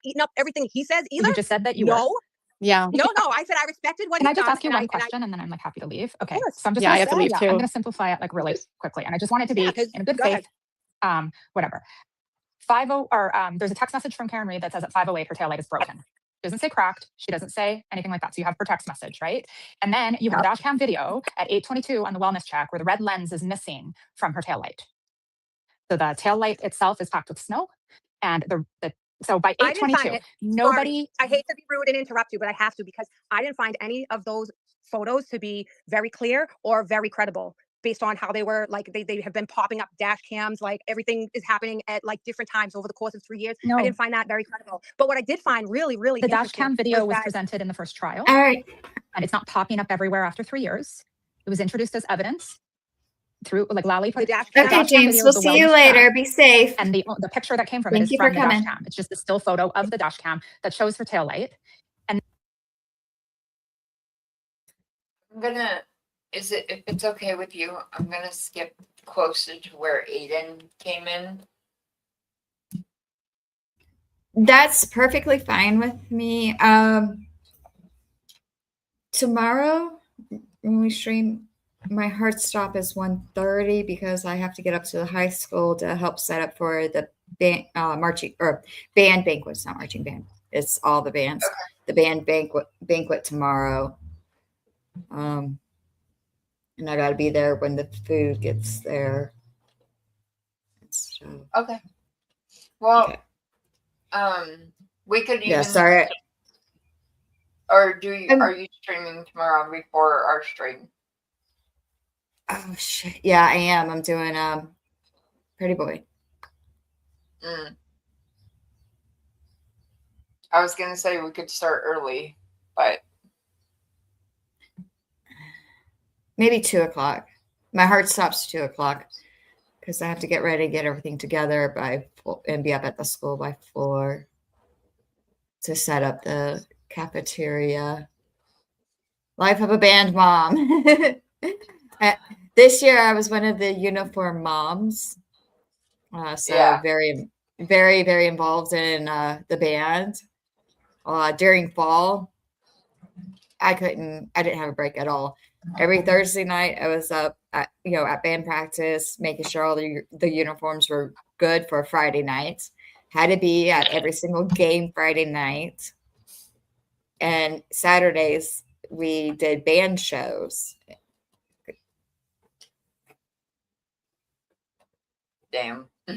eating up everything he says either? You just said that you were. Yeah. No. I said I respected what. Can I just ask you one question, and then I'm like happy to leave? Okay. So I'm just I have to leave too. I'm going to simplify it like really quickly, and I just want it to be in good faith. Whatever. 50 or there's a text message from Karen Reed that says at 5:08 her taillight is broken. She doesn't say cracked. She doesn't say anything like that. So you have her text message, right? And then you have a dash cam video at 8:22 on the wellness check where the red lens is missing from her taillight. So the taillight itself is packed with snow, and so by 8:22, nobody. I hate to be rude and interrupt you, but I have to because I didn't find any of those photos to be very clear or very credible. Based on how they were, like they have been popping up dash cams, like everything is happening at like different times over the course of 3 years. No. I didn't find that very credible. But what I did find really the dash cam video was presented in the first trial. All right. And it's not popping up everywhere after 3 years. It was introduced as evidence through like Lally put dash cam. Okay, James, we'll see you later. Be safe. And the picture that came from it is from the dash cam. It's just a still photo of the dash cam that shows her tail light. And I'm gonna. If it's okay with you, I'm going to skip closer to where Aidan came in. That's perfectly fine with me. Tomorrow when we stream, my hard stop is 1:30 because I have to get up to the high school to help set up for the band, band banquet. It's not marching band. It's all the bands. Okay. The band banquet tomorrow. And I got to be there when the food gets there. So. Okay. Well, we could even. Yeah, sorry. Or are you streaming tomorrow before our stream? Oh shit! Yeah, I am. I'm doing Pretty Boy. I was gonna say we could start early, but. Maybe 2:00. My heart stops 2:00 because I have to get ready, get everything together and be up at the school by 4 to set up the cafeteria. Life of a band mom. This year I was one of the uniform moms. So Yeah. very, very, very involved in the band. During fall, I didn't have a break at all. Every Thursday night I was up at band practice, making sure all the uniforms were good for Friday night. Had to be at every single game Friday night. And Saturdays we did band shows. Damn. Ha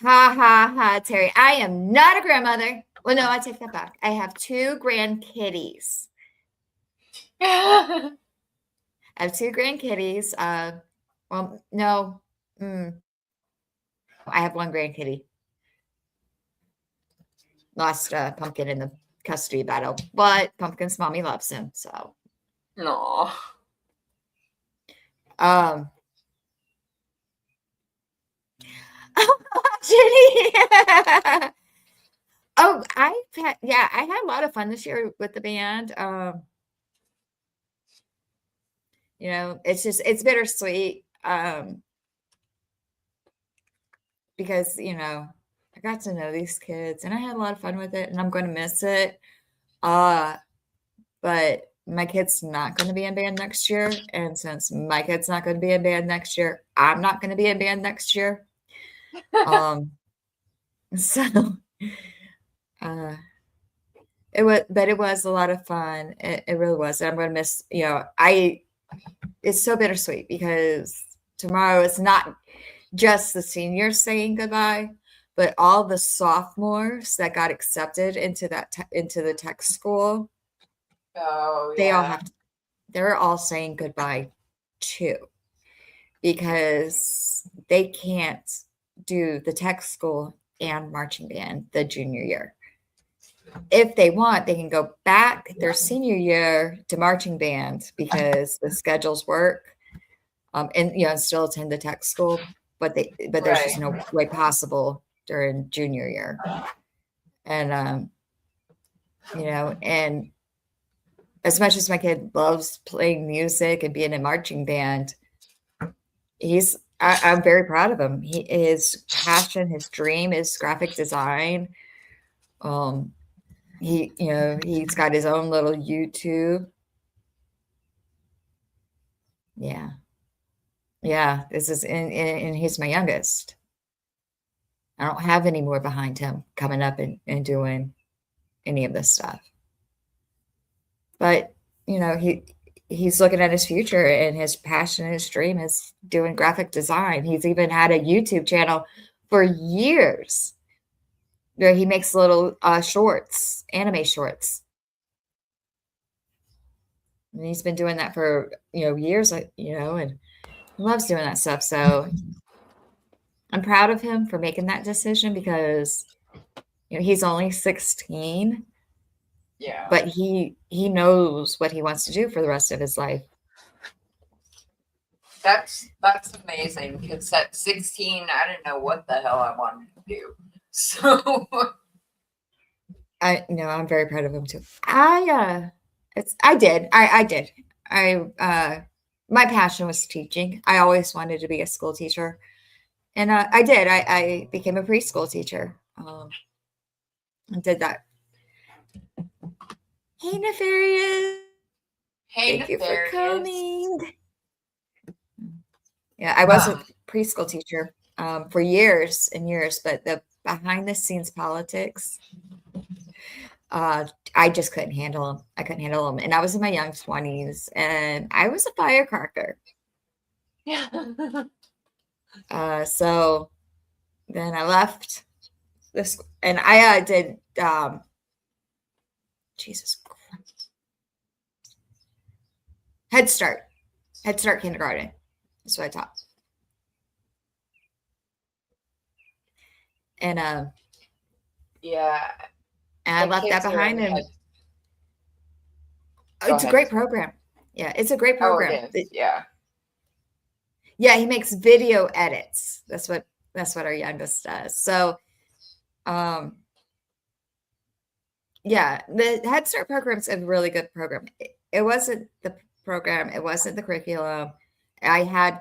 ha ha, Terry. I am not a grandmother. Well, no, I take that back. I have 2 grandkitties. I have 2 grandkitties. Well, no. I have 1 grandkitty. Lost Pumpkin in the custody battle, but Pumpkin's mommy loves him, so. No. Jenny. Oh, I had a lot of fun this year with the band. It's bittersweet. Because, I got to know these kids and I had a lot of fun with it and I'm going to miss it. But my kid's not going to be in band next year. And since my kid's not going to be in band next year, I'm not going to be in band next year. So it was a lot of fun. It really was. And I'm going to miss, it's so bittersweet because tomorrow it's not just the seniors saying goodbye, but all the sophomores that got accepted into the tech school. Oh, they all yeah. they're all saying goodbye too, because they can't do the tech school and marching band the junior year. If they want, they can go back their senior year to marching band because the schedules work, and still attend the tech school, but there's just no way possible during junior year. And and as much as my kid loves playing music and being in marching band, I'm very proud of him. His passion, his dream is graphic design. He's got his own little YouTube. Yeah. This is and he's my youngest. I don't have any more behind him coming up and doing any of this stuff. But he's looking at his future, and his passion and his dream is doing graphic design. He's even had a YouTube channel for years where he makes little shorts, anime shorts. And he's been doing that for years, and he loves doing that stuff. So I'm proud of him for making that decision because he's only 16. Yeah. But he knows what he wants to do for the rest of his life. That's amazing because at 16, I didn't know what the hell I wanted to do. So I'm very proud of him too. I did. My passion was teaching. I always wanted to be a school teacher. And I did. I became a preschool teacher. And did that. Hey, Nefarious. Hey, Thank you for Nefarious. coming. Yeah, I was a preschool teacher for years and years, but the behind the scenes politics, I just couldn't handle them. I couldn't handle them. And I was in my young 20s and I was a firecracker. Yeah. So then I left this and I did Jesus Christ. Head Start kindergarten. That's what I taught. And yeah. And I left that behind and it's a great program. Yeah, it's a great program. Oh, it is. Yeah. Yeah, he makes video edits. That's what our youngest does. So yeah, the Head Start program is a really good program. It wasn't the program, it wasn't the curriculum. I had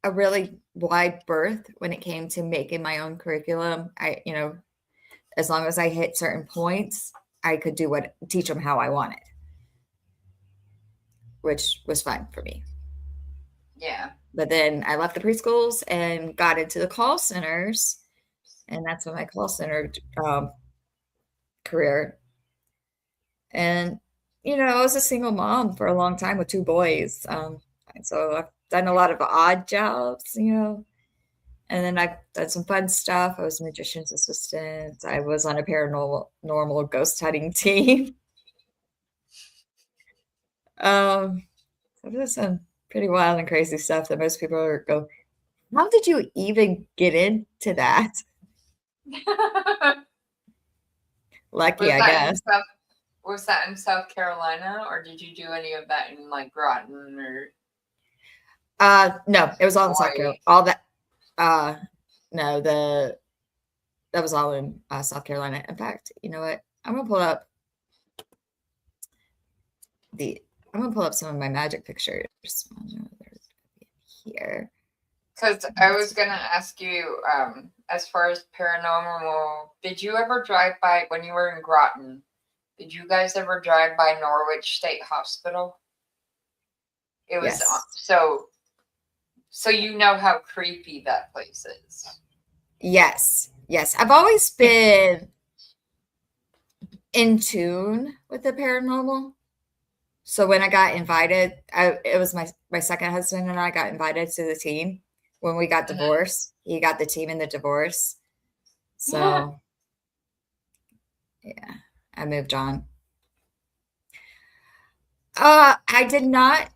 a really wide berth when it came to making my own curriculum. As long as I hit certain points, I could teach them how I wanted, which was fun for me. Yeah. But then I left the preschools and got into the call centers, and that's when my call center career. And I was a single mom for a long time with 2 boys. So I've done a lot of odd jobs, and then I've done some fun stuff. I was a magician's assistant. I was on a paranormal ghost hunting team. I've done some pretty wild and crazy stuff that most people go, how did you even get into that? Lucky, I guess. Was that in South Carolina, or did you do any of that in like Groton or? No, it was all in South Carolina. All that. No, that was all in South Carolina. In fact, you know what? I'm gonna pull up some of my magic pictures here. Because I was gonna ask you, as far as paranormal, did you ever drive by when you were in Groton? Did you guys ever drive by Norwich State Hospital? It was Yes. so you know how creepy that place is. Yes. I've always been in tune with the paranormal. So when I got invited, it was my second husband and I got invited to the team when we got divorced. He got the team in the divorce. So yeah, I moved on. I did not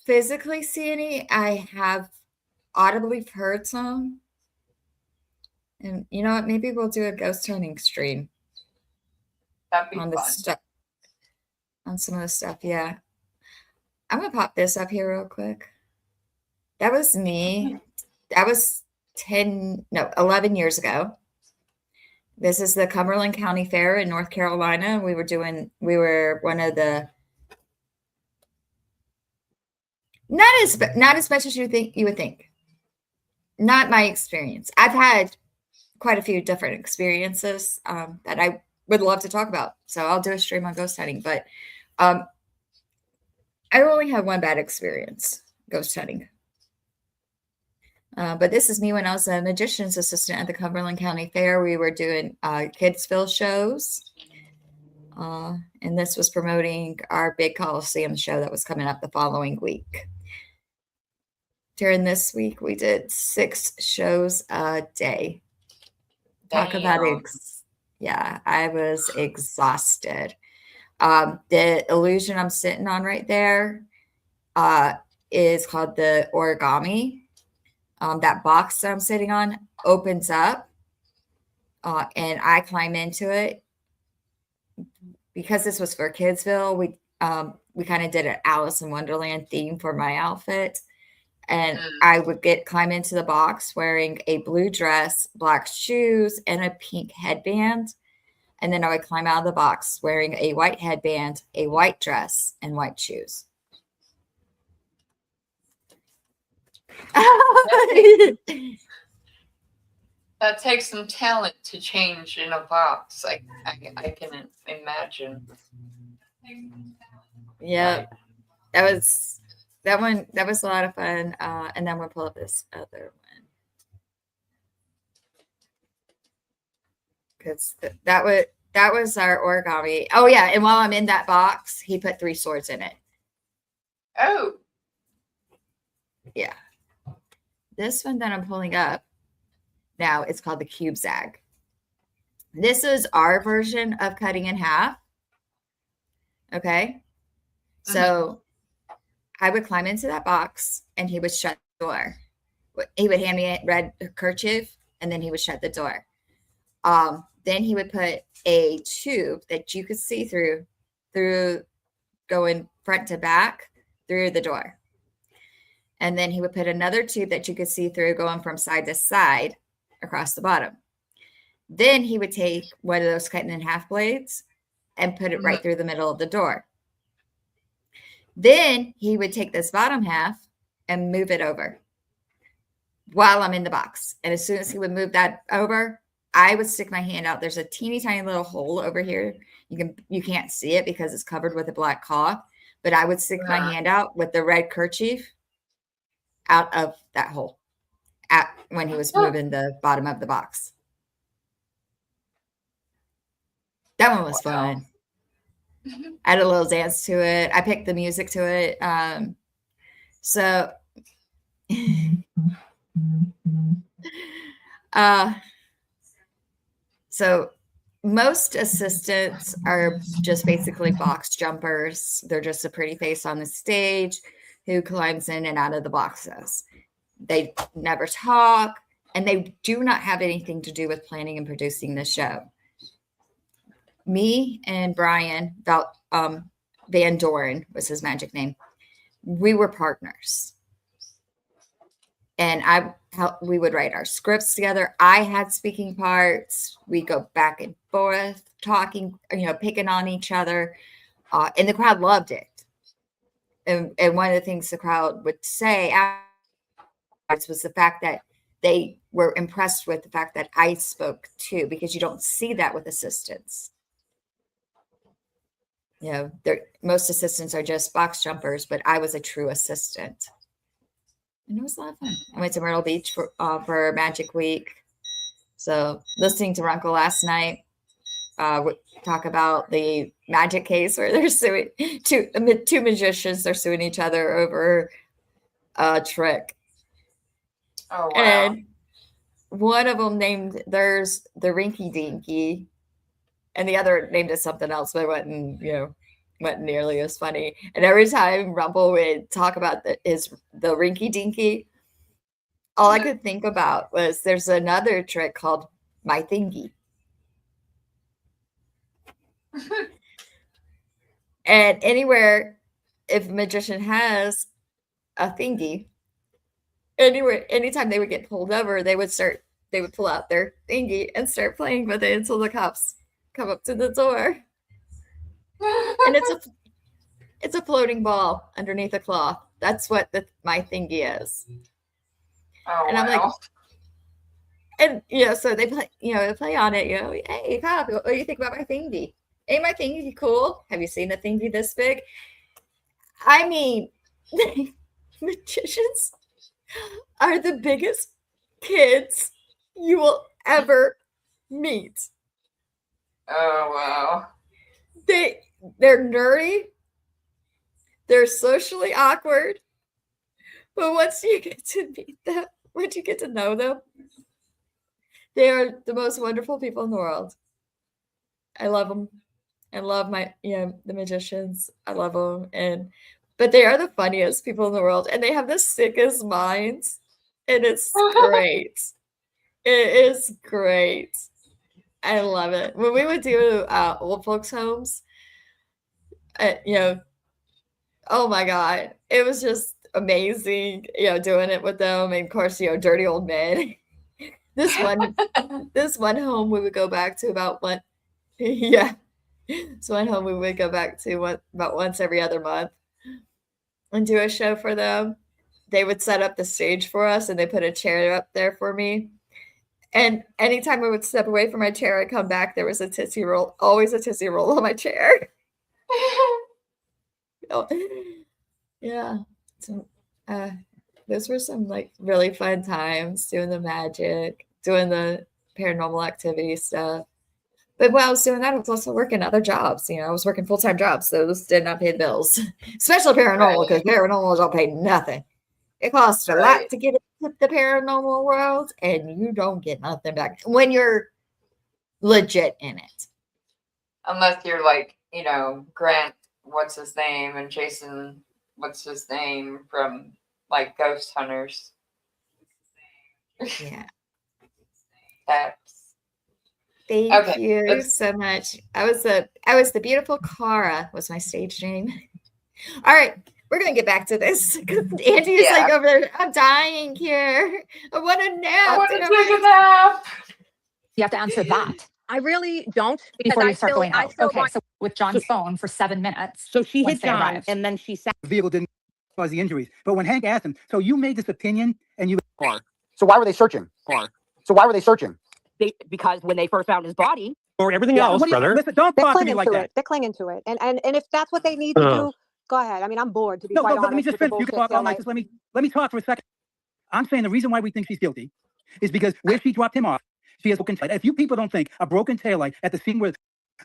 physically see any. I have audibly heard some. And you know what? Maybe we'll do a ghost hunting stream. That'd be on fun. On some of the stuff. Yeah. I'm going to pop this up here real quick. That was me. That was 11 years ago. This is the Cumberland County Fair in North Carolina. We were one of the, not as much as you would think. Not my experience. I've had quite a few different experiences that I would love to talk about. So I'll do a stream on ghost hunting, but I only had one bad experience ghost hunting. But this is me when I was a magician's assistant at the Cumberland County Fair. We were doing Kidsville shows. And this was promoting our big Coliseum show that was coming up the following week. During this week, we did 6 shows a day. Talk about yeah, I was exhausted. The illusion I'm sitting on right there is called the origami. That box that I'm sitting on opens up and I climb into it. Because this was for Kidsville, we kind of did an Alice in Wonderland theme for my outfit. And I would climb into the box wearing a blue dress, black shoes, and a pink headband. And then I would climb out of the box wearing a white headband, a white dress, and white shoes. That takes some talent to change in a box. I can imagine. Yeah, that was a lot of fun. And then we'll pull up this other one because that was our origami. Oh yeah, and while I'm in that box, he put 3 swords in it. Oh, yeah. This one that I'm pulling up now is called the cube zag. This is our version of cutting in half. Okay. So I would climb into that box and he would shut the door. He would hand me a red kerchief and then he would shut the door. Then he would put a tube that you could see through going front to back through the door. And then he would put another tube that you could see through going from side to side across the bottom. Then he would take one of those cutting in half blades and put it right through the middle of the door. Then he would take this bottom half and move it over while I'm in the box. And as soon as he would move that over, I would stick my hand out. There's a teeny tiny little hole over here. You can't see it because it's covered with a black cloth, but I would stick my hand out with the red kerchief out of that hole when he was moving the bottom of the box. That one was fun. I had a little dance to it. I picked the music to it. So most assistants are just basically box jumpers. They're just a pretty face on the stage who climbs in and out of the boxes. They never talk, and they do not have anything to do with planning and producing the show. Me and Brian Van Doren was his magic name. We were partners. And we would write our scripts together. I had speaking parts. We go back and forth, talking, picking on each other. And the crowd loved it. And one of the things the crowd would say afterwards was the fact that they were impressed with the fact that I spoke too, because you don't see that with assistants. Most assistants are just box jumpers, but I was a true assistant. And it was a lot of fun. I went to Myrtle Beach for Magic Week. So listening to Runkle last night, talk about the magic case where they're suing two magicians. They're suing each other over a trick. Oh, wow. And one of them named theirs the Rinky Dinky, and the other named it something else, but it wasn't nearly as funny. And every time Rumble would talk about the Rinky Dinky, all I could think about was there's another trick called My Thingy. And anywhere, if a magician has a thingy, anytime they would get pulled over, they would pull out their thingy and start playing with it until the cops come up to the door. And it's a floating ball underneath a cloth. That's what My Thingy is. Oh, and I'm like, and so they play, they play on it. Hey cop, what do you think about My Thingy? Ain't My Thingy cool? Have you seen a thingy this big? I mean, magicians are the biggest kids you will ever meet. Oh wow. They're nerdy. They're socially awkward. But once you get to meet them, once you get to know them, they are the most wonderful people in the world. I love them. I love the magicians. I love them. But they are the funniest people in the world. And they have the sickest minds. And it's great. It is great. I love it. When we would do old folks' homes, oh my God, it was just amazing, doing it with them. And of course, dirty old men. This one home we would go back to about one. Yeah. This one home we would go back to about once every other month and do a show for them. They would set up the stage for us and they put a chair up there for me. And anytime I would step away from my chair and come back, there was a Tootsie Roll, always a Tootsie Roll on my chair. Yeah. So those were some really fun times doing the magic, doing the paranormal activity stuff. But while I was doing that, I was also working other jobs. I was working full-time jobs. So those did not pay the bills, especially paranormal, because paranormal don't pay nothing. It costs a lot to get into the paranormal world, and you don't get nothing back when you're legit in it. Unless you're Grant, what's his name, and Jason, what's his name from Ghost Hunters. Yeah. Thank you so much. I was the beautiful Cara was my stage name. All right. We're going to get back to this. Andy's over there. I'm dying here. I want a nap. I want to take a nap. You have to answer that I really don't. before because you start going I out. still Okay, want- so with John's phone for 7 minutes. So she once hit they John arrived. and then she sat. The vehicle didn't caused the injuries. But when Hank asked him, so you made this opinion and you So why were they searching? So why were they searching? Because when they first found his body, or everything else, brother. Listen, don't talk to me like that. They're clinging to it. And if that's what they need to do, go ahead. I mean, I'm bored, to be quite honest. Let me just finish. You can talk all night. Just let me talk for a second. I'm saying the reason why we think she's guilty is because where she dropped him off, she has broken taillight. If you people don't think a broken taillight at the scene where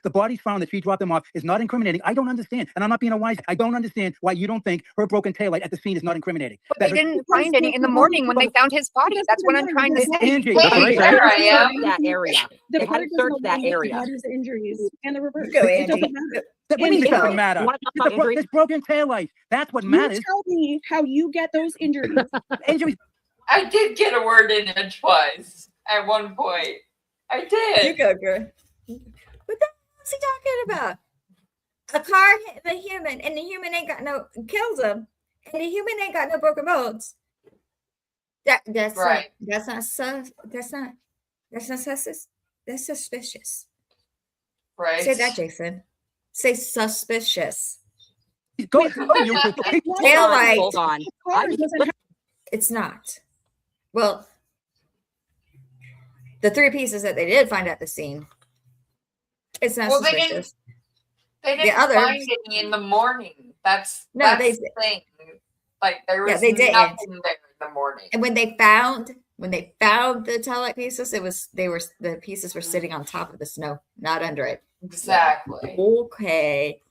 the body's found that she dropped him off is not incriminating, I don't understand. And I'm not being a wise. I don't understand why you don't think her broken taillight at the scene is not incriminating. But they didn't find any in the morning when they found his body. That's what I'm trying to say. Angie, there I am. That area. They had to search that area. Injuries and the reverse. Go, It Angie. doesn't matter. It doesn't matter. This broken taillight. That's what matters. You tell me how you get those injuries. Injuries. I did get a word in edgewise at one point. I did. You go, girl. What the hell is he talking about? A car hit the human, and the human ain't got no kills him, and the human ain't got no broken bones. That's right. That's not that's suspicious. Right. Say that, Jason. Say suspicious. Go YouTube. Taillight. Hold on. It's not. Well, the 3 pieces that they did find at the scene, it's not suspicious. They didn't find any in the morning. That's the thing. Like there was they didn't. nothing there in the morning. And when they found the taillight pieces, the pieces were sitting on top of the snow, not under it. Exactly. Okay.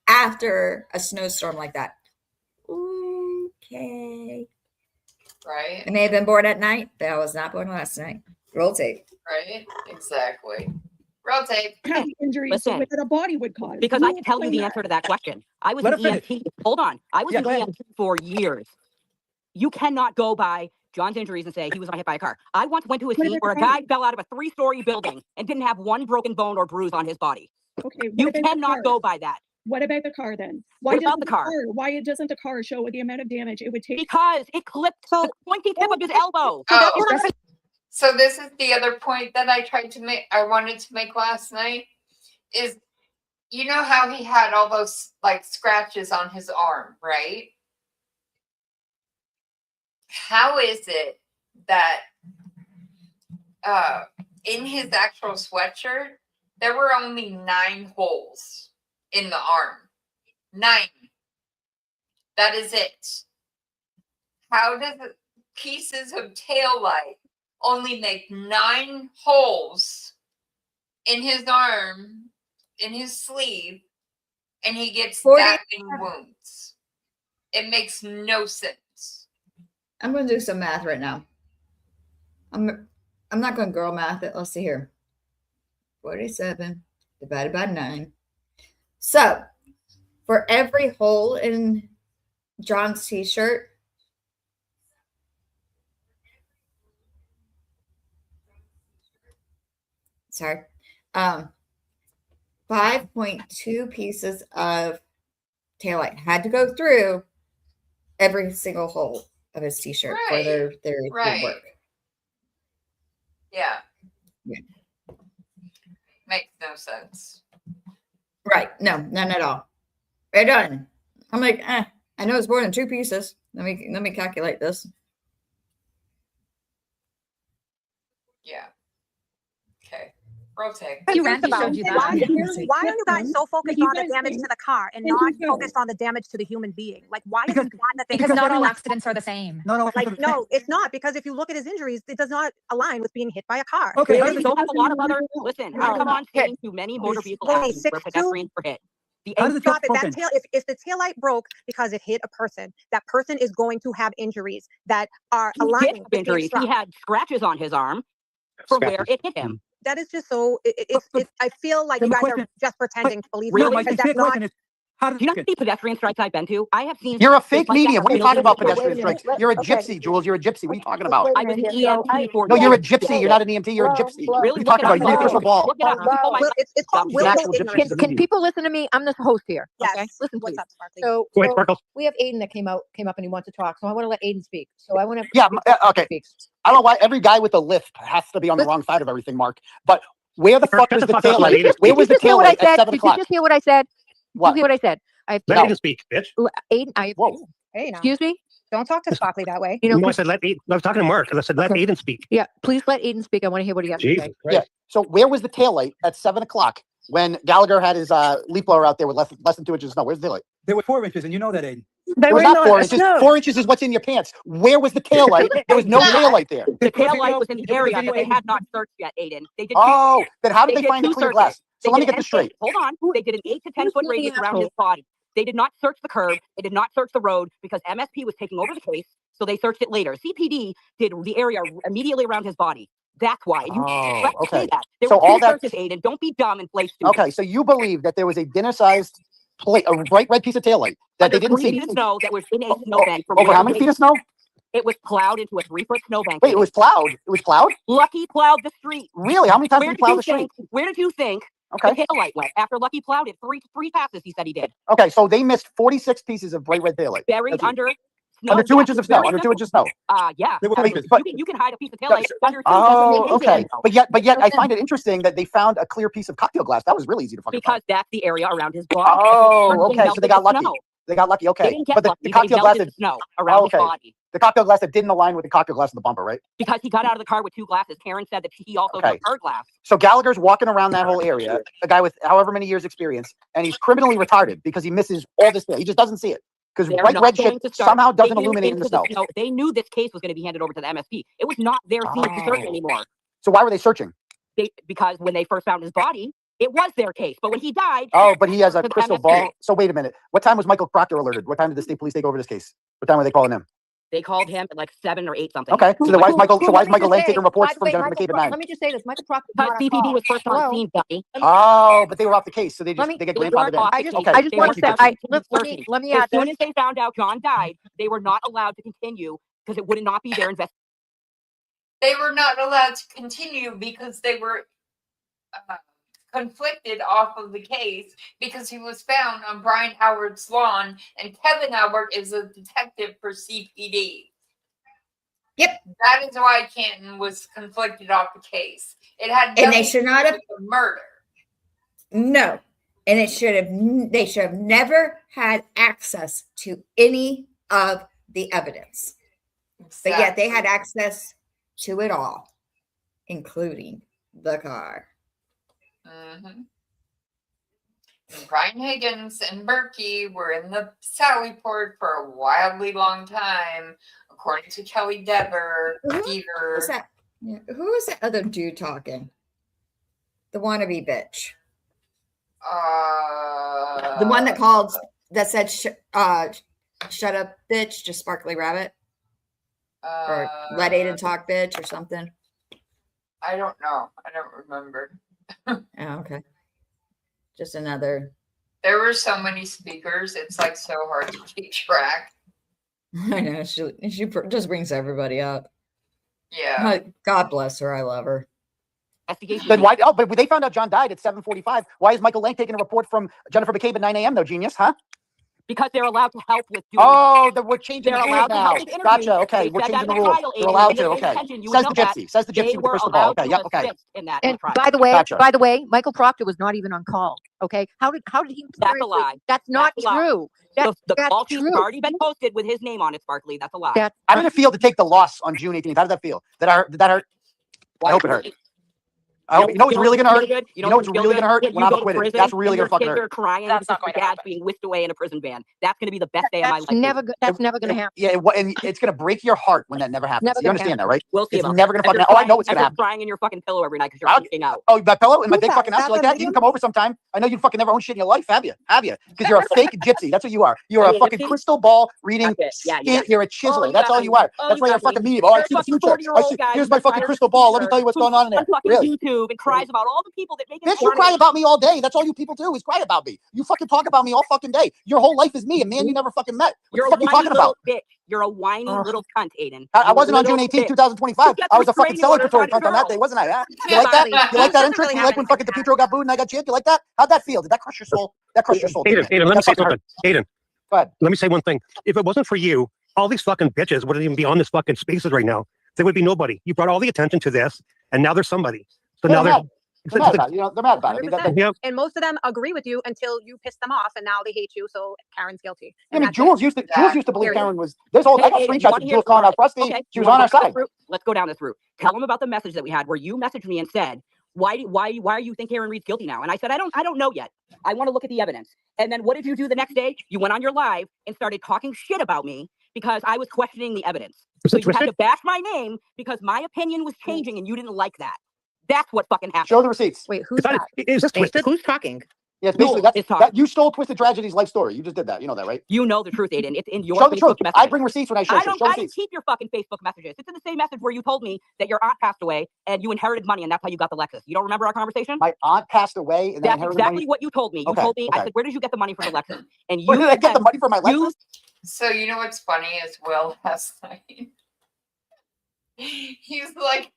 After a snowstorm like that. Okay. Right. I may have been born at night, but I was not born last night. Roll tape. Right. Exactly. Roll tape. Injuries Listen, that a body would cause. because I can tell you the answer to that question. I was an EMT. Hold on. I was an EMT for years. You cannot go by John's injuries and say he was not hit by a car. I once went to a scene where a guy fell out of a 3-story building and didn't have one broken bone or bruise on his body. Okay. You cannot go by that. What about the car then? What about the car? Why doesn't the car show the amount of damage it would take? Because it clipped the pointy tip of his elbow. So this is the other point that I wanted to make last night is, you know how he had all those like scratches on his arm, right? How is it that in his actual sweatshirt, there were only 9 holes in the arm? 9. That is it. How does the pieces of taillight only make 9 holes in his arm, in his sleeve, and he gets that many wounds? It makes no sense. I'm going to do some math right now. I'm not going to girl math it. Let's see here. 47 divided by 9. So, for every hole in John's t-shirt, sorry, 5.2 pieces of taillight had to go through every single hole of his t-shirt for their work. Yeah. Makes no sense. Right. No, none at all. Right on. I'm like, I know it's more than 2 pieces. Let me calculate this. Yeah. Okay. Rotate. Why are you guys so focused on the damage to the car and not focused on the damage to the human being? Like, why isn't that the thing? Because not all accidents are the same. No, it's not, because if you look at his injuries, it does not align with being hit by a car. Okay, we don't have a lot of other. Listen, I come on scene to many motor vehicle accidents where pedestrians were hit. Stop it. If the taillight broke because it hit a person, that person is going to have injuries that are aligning with injuries. He had scratches on his arm from where it hit him. That is just so. I feel like you guys are just pretending to believe Really? because that's not. Do you know how many pedestrian strikes I've been to? I have seen. You're a fake medium. What are you talking about, pedestrian strikes? You're a gypsy, Jules. You're a gypsy. What are you talking about? I was an EMT for. No, you're a gypsy. You're not an EMT. You're a gypsy. Really? What are you talking about? You need a crystal ball. Look it up. It's called willful ignorance. Can people listen to me? I'm the host here. Yes. Okay? Listen, What's please. up, Sparkly? So we have Aiden that came up and he wants to talk. So I want to let Aiden speak. So I want to. Yeah. Okay. I don't know why every guy with a lift has to be on the wrong side of everything, Mark. But where the fuck was the taillight? Where was the taillight at 7 o'clock? Did you just hear what I said? What? Did you hear what I said? I Let Aiden speak, bitch. Aiden, Whoa. Hey, now. excuse me. Don't talk to Sparkly that way. You know, No, I said let Aiden. I was talking to Mark, and I said let Okay. Aiden speak. yeah, please let Aiden speak. I want to hear what he has to Jesus say. Christ. Yeah. So where was the taillight at 7 o'clock when Gallagher had his leaf blower out there with less than 2 inches of snow? Where's the taillight? There were 4 inches, and you know that, Aiden. It was not 4 inches. 4 inches is what's in your pants. Where was the taillight? There was no taillight there. The taillight was in the area that they had not searched yet, Aiden. They did. Oh, then how did they find the two clear searches. glass? So They let me did get this straight. Hold on. They did an 8 to 10 foot radius around his body. They did not search the curb. They did not search the road because MSP was taking over the case. So they searched it later. CPD did the area immediately around his body. That's why. You okay. say that. There So were all two that. searches, Aiden. Don't be dumb and play stupid. Okay, so you believe that there was a dinner-sized plate, a bright red piece of taillight that they didn't 3 see? feet of snow that was in a snowbank. Over how many feet of snow? It was plowed into a 3-foot snowbank. Wait, it was plowed. It was plowed. Lucky plowed the street. Really? How many times did he plow the street? Where did you think Okay. the taillight went? After Lucky plowed it, three passes, he said he did. Okay, so they missed 46 pieces of bright red taillight. Buried under snow. Under 2 inches of snow. Under 2 inches of snow. Yeah. They were Absolutely. but- you can hide a piece of taillight under 2 Oh, inches of okay. snow. But yet, I find it interesting that they found a clear piece of cocktail glass. That was really easy to fucking Because find. that's the area around his body. Oh, Something okay. So they got melted the lucky. snow. They got lucky. They Okay. didn't get But the lucky. They cocktail glass melted that the snow around his body. The cocktail glass that didn't align with the cocktail glass in the bumper, right? Because he got out of the car with 2 glasses. Karen said that he also Okay. took her glass. So Gallagher's walking around that whole area, a guy with however many years experience, and he's criminally retarded because he misses all this stuff. He just doesn't see it. Because They're bright not red going shit to start somehow doesn't digging illuminate in the into snow. They knew this case was going to be handed over to the MSP. It was not their scene to search anymore. So why were they searching? Because when they first found his body, it was their case. But when he died, Oh, but he has a to the crystal MSP. ball. So wait a minute. What time was Michael Proctor alerted? What time did the state police take over this case? What time were they calling him? They called him at like 7 or 8 something. Okay. So then why is Michael? So why is Michael Lang taking reports By the from way, Jennifer Michael McCabe at Pro- 9? Let me just say this. Michael Proctor was Because not on CPD call. was first on Hello? scene, dummy. Oh, but they were off the case, so they Let me- get They grandfathered weren't in. off the I case. just, Okay. I just They want were to say, searching let me As add soon this. as they found out John died, they were not allowed to continue because it would not be their investigation. They were not allowed to continue because they were conflicted off of the case because he was found on Brian Howard's lawn, and Kevin Howard is a detective for CPD. Yep. That is why Canton was conflicted off the case. It had And they nothing should to not do have. with the murder. No. And they should have never had access to any of the evidence. Exactly. But yet they had access to it all, including the car. Mm-hmm. And Brian Higgins and Berkey were in the Sallyport for a wildly long time, according to Kelly Dever. Who's that? Yeah. Who is that other dude talking? The wannabe bitch. The one that called, that said, shut up, bitch, just Sparkly Rabbit. Or let Aiden talk, bitch, or something. I don't know. I don't remember. Oh, okay. Just another. There were so many speakers. It's like so hard to keep track. I know. She just brings everybody up. Yeah. God bless her. I love her. Then why? Oh, but they found out John died at 7:45. Why is Michael Lang taking a report from Jennifer McCabe at 9 a.m. though, genius? Huh? Because they're allowed to help with doing Oh, we're changing They're the allowed rules to now. help with interviews. Gotcha. Okay, They we're said that changing the in the rules. trial, They're Aiden, allowed and to. they Okay. intention, you would Says know the that. gypsy. Says the They gypsy with the were crystal ball. allowed Okay. to Yep. Okay. assist in that. And trial. by the way, Gotcha. Michael Proctor was not even on call. Okay, how did he? That's a lie. That's not That's a lie. true. That's The that's call sheet has true. already been posted with his name on it, Sparkly. That's a lie. How did it feel to take the loss on June 18th? How did that feel? Did that hurt? I hope it hurt. I hope, you know what's really gonna hurt? Good? You know what's really gonna hurt? When When you I'm go to acquitted. prison That's really and gonna your fucking kids are hurt. crying That's because not your going to dad's being whisked away in a prison van. That's going to be the best day of my life. That's never going to happen. Yeah, and it's gonna break your heart when that never happens. Never You gonna understand that, right? We'll see It's about never that. gonna fucking happen. Oh, I know it's gonna happen. You're crying in your fucking pillow every night because you're freaking out. Oh, that pillow and my dick that? fucking out Is that like the that? You video? can come over sometime. I know you fucking never owned shit in your life, have you? Have you? Because you're a fake gypsy. That's what you are. You're a fucking crystal ball reading. Yeah, You're a chiseler. you That's got all me. you are. Oh, That's you why you're a got me. fucking medium. Oh, I You're a see the fucking future. 40-year-old guy Here's who's my a fucking tire crystal ball. Let me teacher tell you what's going on in there. Really? YouTube and cries about all the people that make it. Bitch, you cry about me all day. That's all you people do is cry about me. You fucking talk about me all fucking day. Your whole life is me, a man you never fucking met. What You're the fuck a you whiny talking little about? bitch. You're a whiny little cunt, Aiden. I wasn't on June 18th, 2025. I was a fucking celebratory cunt on that day, wasn't I? Huh? You like that? You like that entrance? You like when fucking DePietro got booed and I got chipped? You like that? How'd that feel? Did that crush your soul? That crushed your soul. Aiden, let me say something. Aiden, go ahead. Let me say one thing. If it wasn't for you, all these fucking bitches wouldn't even be on this fucking spaces right now. There would be nobody. You brought all the attention to this, and now there's somebody. So now They're mad about it. You know, they're mad about it. 100%. And most of them agree with you until you piss them off, and now they hate you. So Karen's guilty. I mean, Jules used to believe Karen was. There's all I got screenshots of Jules calling out Frosty. Okay, She was on our side. Let's go down this route. Tell them about the message that we had where you messaged me and said, why are you think Karen Reed's guilty now? And I said, I don't know yet. I want to look at the evidence. And then what did you do the next day? You went on your live and started talking shit about me because I was questioning the evidence. So you had to bash my name because my opinion was changing and you didn't like that. That's what fucking happened. Show the receipts. Wait, who's that? Is this twisted? Who's talking? Yes, basically that you stole Twisted Tragedy's life story. You just did that. You know that, right? You know the truth, Aiden. It's in your show the truth. messages. I bring receipts when I show. I didn't keep your fucking Facebook messages. It's in the same message where you told me that your aunt passed away and you inherited money and that's how you got the Lexus. You don't remember our conversation? My aunt passed away and that's inherited exactly money? what you told me. You told me. I said, where did you get the money for the Lexus? And you where did I get the money for my Lexus? So you know what's funny is Will last night. He's like,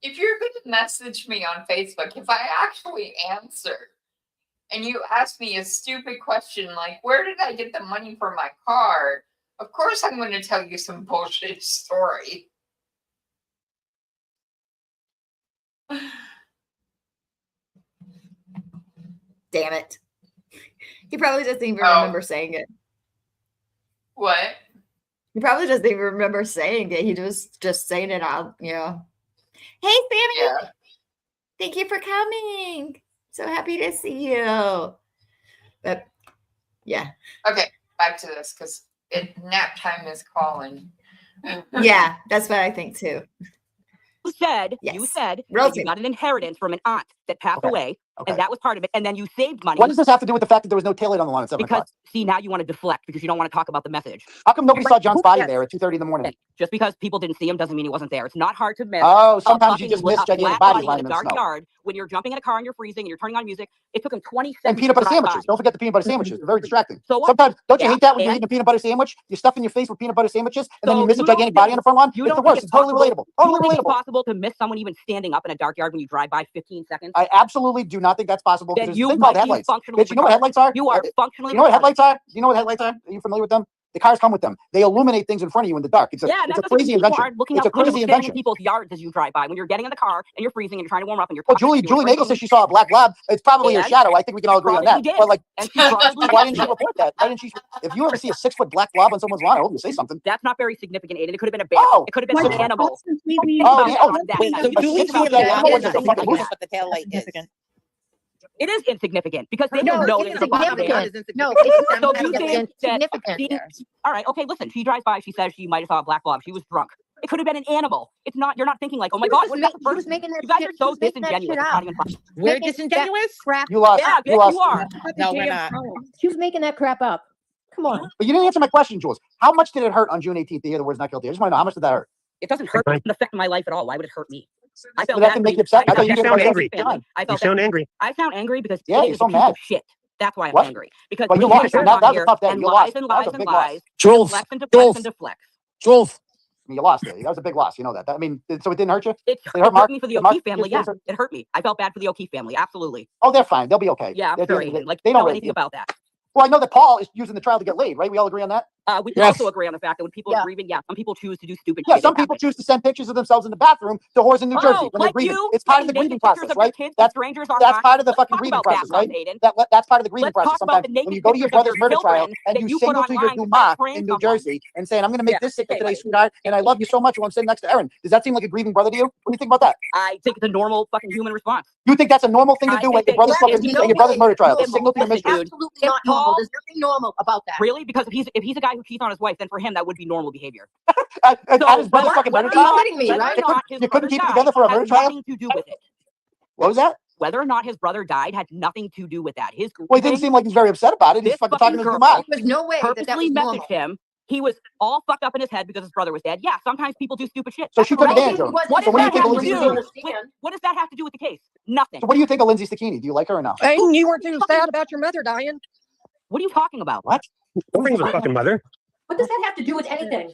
if you're going to message me on Facebook, if I actually answer and you ask me a stupid question like, where did I get the money for my car? Of course I'm going to tell you some bullshit story. Damn it. He probably doesn't even remember saying it. What? He probably doesn't even remember saying it. He was just saying it out, you know. Hey, Sammy. Yeah. Thank you for coming. So happy to see you. But yeah. Okay, back to this because nap time is calling. Yeah, that's what I think too. You said that you got an inheritance from an aunt that passed away, and that was part of it. And then you saved money. What does this have to do with the fact that there was no taillight on the line at 7 o'clock? See, now you want to deflect because you don't want to talk about the message. How come nobody saw John's body there at 2:30 in the morning? Just because people didn't see him doesn't mean he wasn't there. It's not hard to miss. Oh, sometimes you just miss gigantic bodies lying in the dark snow. yard when you're jumping in a car and you're freezing and you're turning on music. It took him 20 seconds. And peanut butter to drive sandwiches. by. Don't forget the peanut butter sandwiches. They're very distracting. So what? Sometimes, don't you Yeah, hate that when you're and- eating a peanut butter sandwich? You stuff in your face with peanut butter sandwiches, and then So you miss a you don't gigantic body think- on the front lawn? You It's the don't worst. think It's totally relatable. You Totally don't think it's relatable. possible to miss someone even standing up in a dark yard when you drive by 15 seconds? I absolutely do not think that's possible. Then There's you a thing called might be headlights. functionally Bitch, you know what headlights are? You are functionally You know what retarded. headlights are? You know what headlights are? Are you familiar with them? The cars come with them. They illuminate things in front of you in the dark. It's a crazy invention. It's a crazy standing in invention. people's yards as you drive by when you're getting in the car and you're freezing and you're trying to warm up and you're Well, talking Julie to Nagel says she saw a black lab. It's probably a And shadow. I think we can all agree on that. probably did. But like, And she probably why did. didn't she report that? Why didn't she? If you ever see a 6-foot black blob on someone's lawn, I hope you say something. That's not very significant, Aiden. It could have been a bear. Oh, It could have been an animal. Wait, so Julie Think about seemed that. not Animal was a insignificant fucking moose. what the tail light is. It is insignificant because they No, don't know it's that it's a fucking bear. insignificant. No, it's So you think that insignificant there. all right, okay, listen, she drives by, she says she might have saw a black blob. She was drunk. It could have been an animal. It's not, you're not thinking like, oh my God, what is that He was person? making that You guys shit- are so he was making that disingenuous. shit It's up. not even funny. We're Making that disingenuous? crap. You lost. Yeah, You bitch, lost. you are. No, we're not. She was making that crap up. Come on. But you didn't answer my question, Jules. How much did it hurt on June 18th to hear the words not guilty? I just want to know how much did that hurt? It doesn't hurt me. It doesn't affect my life at all. Why would it hurt me? I felt But that bad can for make you upset. I thought you You were sound going angry. to John. I You felt sound bad. angry. I sound angry because Yeah, it you're is so a piece mad. of shit. That's why I'm What? angry. Because Well, you he lost. gets That on was a here tough day. and You lies lost. and That lies was a and big lies. loss. Jules, Deflects and deflects and deflects. Jules. I mean, you lost it. That was a big loss. You know that. I mean, so it didn't hurt you? It Did it hurt hurt Mark? me for the Did Mark O'Keefe family. get Yeah, hurt? it hurt me. I felt bad for the O'Keefe family. Absolutely. Oh, they're fine. They'll be okay. Yeah, I'm At the sure. end of the Aiden. day, Like, they you don't know really. anything about that? Well, I know that Paul is using the trial to get laid, right? We all agree on that? We Yes. also agree on the fact that when people are grieving, some people choose to do stupid Yeah, shit. some It people happens. choose to send pictures of themselves in the bathroom to whores in New Jersey when they're like grieving. you, It's part of the sending grieving naked pictures process, of your right? kids That's to strangers are that's fine. part of the Let's fucking talk grieving about that process, stuff, right? Aiden. That's part of the grieving Let's process talk about sometimes. the When naked you go to your pictures of brother's your murder trial children and that you you put signal to your online to Duma frame in New someone. Jersey and saying, I'm going to make Yeah, this signal okay, today, wait. sweetheart, and I love you so much when I'm sitting next to Erin. Does that seem like a grieving brother to you? What do you think about that? I think it's a normal fucking human response. You think that's a normal thing to do at your brother's fucking at your brother's murder trial? To signal to your mistress. Absolutely not normal. There's nothing normal about that. Really? Because if he's a guy who cheats on his wife, then for him that would be normal behavior. At his brother's fucking murder trial? You couldn't keep it together for a murder trial? Nothing to do with it. What was that? Whether or not his brother died had nothing to do with that. His Well, it didn't seem like he's very upset about it. He's this fucking talking to his girl Duma. There's no way that purposely was normal. messaged him. He was all fucked up in his head because his brother was dead. Yeah, sometimes people do stupid shit. So That's she took irrelevant. advantage of him. What So does what do you that think have of to Lindsay do? Stakini? What does that have to do with the case? Nothing. So what do you think of Lindsay Stakini? Do you like her or no? And you were too sad about your mother dying. What are you talking about? What? Don't bring up a fucking mother. What does that have to do with anything?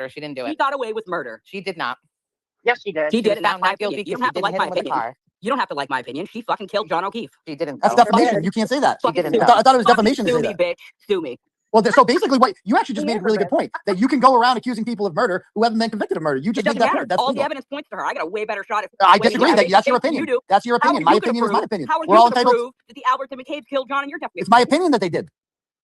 murder. She didn't do She it. got away with murder. She did not. Yes, she did. She did, and that's my opinion. You don't have to like my with a opinion. car. You don't have to like my opinion. She fucking killed John O'Keefe. She didn't. That's though. defamation. You can't say that. She didn't. I thought it was defamation to Sue say me, that. bitch. Sue me. Well, so basically, what you actually just made a really good point that you can go around accusing people of murder who haven't been convicted of murder. You It just doesn't made that matter. point. That's All the legal. evidence points to her. I got a way better shot. I disagree. That's your opinion. You do. That's your opinion. My opinion is my opinion. How are We're you all going to entitled. prove that the Alberts and McCabe's killed John in your definition? It's my opinion that they did.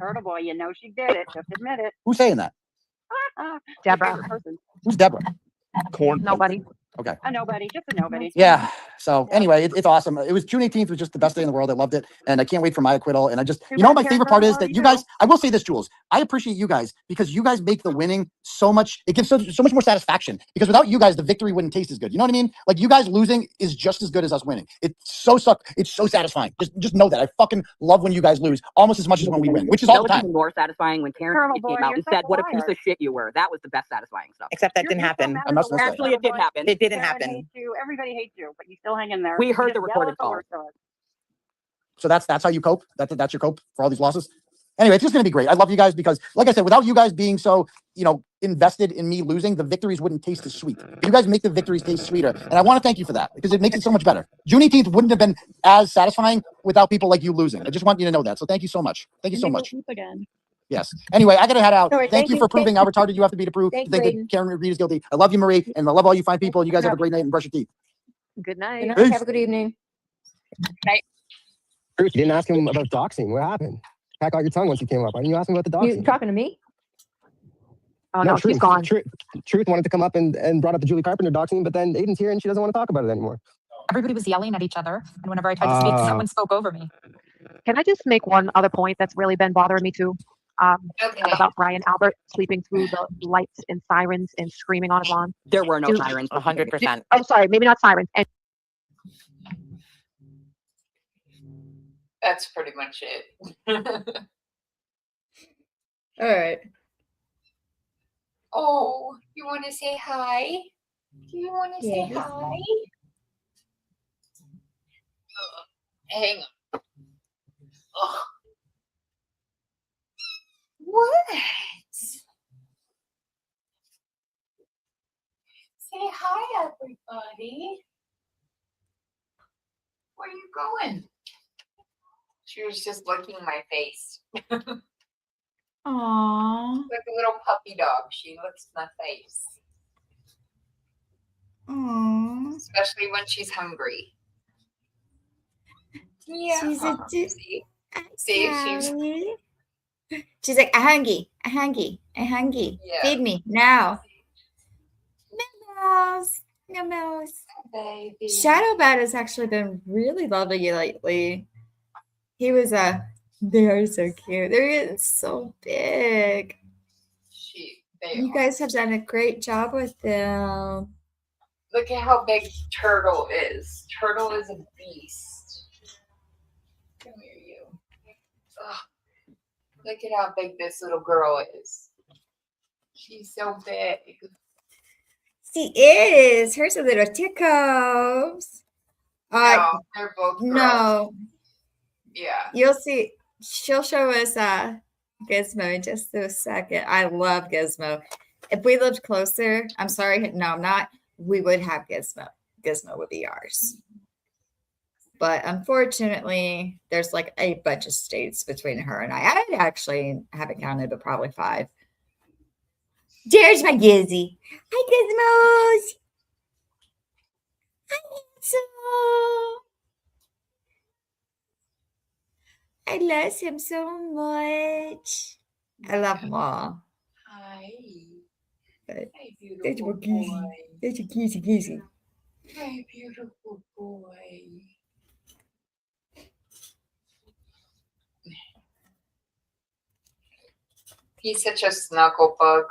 Turtle boy, you know she did it. Just admit it. Who's saying that? Deborah. Deborah. Person. Who's Deborah? Corn. Nobody. Okay. A nobody. Just a nobody. Yeah. So anyway, it's awesome. It was June 18th was just the best day in the world. I loved it. And I can't wait for my acquittal. And I just, Too you know, bad what my Karen favorite part doesn't is that already you know. guys, I will say this, Jules, I appreciate you guys because you guys make the winning so much, it gives so much more satisfaction because without you guys, the victory wouldn't taste as good. You know what I mean? Like you guys losing is just as good as us winning. It's so satisfying. Just know that. I fucking love when you guys lose almost as much as when we win, which is You all know the what's time. even more satisfying when Karen Turtle Reed boy, came out you're and such said a what a piece liar. of shit you were. That was the best satisfying stuff. Except that You're didn't so happen. mad I'm as not a supposed to. liar, Actually, Turtle it did boy. happen. It didn't Karen happen. hates you. Everybody hates you, but you still hang in there. We You heard just the yell recorded at the call. worst of us. So that's how you cope. That's your cope for all these losses. Anyway, it's just going to be great. I love you guys because, like I said, without you guys being so, invested in me losing, the victories wouldn't taste as sweet. You guys make the victories taste sweeter. And I want to thank you for that because it makes it so much better. Juneteenth wouldn't have been as satisfying without people like you losing. I just want you to know that. So thank you so much. Thank you so much. Again. Yes. Anyway, I got to head out. All right, Thank you for proving how retarded you have to be to prove Thank to think you, that Karen Reed is guilty. I love you, Marie, and I love all you fine people. You guys have a great night and brush your teeth. Good night. Good night. Peace. Have a good evening. Truth, you didn't ask him about doxing. What happened? Crack out your tongue once you came up. Why didn't you ask him about the doxing? You talking to me? Oh no, she's gone. Truth wanted to come up and brought up the Julie Carpenter doxing, but then Aiden's here and she doesn't want to talk about it anymore. Everybody was yelling at each other, and whenever I tried to speak, someone spoke over me. Can I just make one other point that's really been bothering me too? About Brian Albert sleeping through the lights and sirens and screaming on his lawn. There were no sirens. 100%. Oh, sorry, maybe not sirens. And That's pretty much it. All right. Oh, you want to say hi? Do you want to say Yes. hi? Hang on. Ugh. What? Say hi, everybody. Where are you going? She was just licking my face. Aww. Like a little puppy dog. She licks my face. Aww. Especially when she's hungry. Yeah. She's a See, she's like, I'm hungry. Yeah. Feed me now. No mouse. Baby. Shadow Bat has actually been really lovely lately. He was they are so cute. They're getting so big. You guys have done a great job with them. Look at how big Turtle is. Turtle is a beast. Come here, you. Ugh. Look at how big this little girl is. She's so big. She is. Hers are little tickles. No, they're both girls. No. Yeah. You'll see. She'll show us Gizmo in just a second. I love Gizmo. If we lived closer, I'm sorry. No, I'm not. We would have Gizmo. Gizmo would be ours. But unfortunately, there's like a bunch of states between her and I actually haven't counted, but probably 5. There's my Gizzy. Hi, Gizmos. Hi, Gizmo. I love him so much. I love them all. Hi. But Hey, there's beautiful my Gizzy. boy. There's a Gizzy. Hey, beautiful boy. He's such a snuggle bug.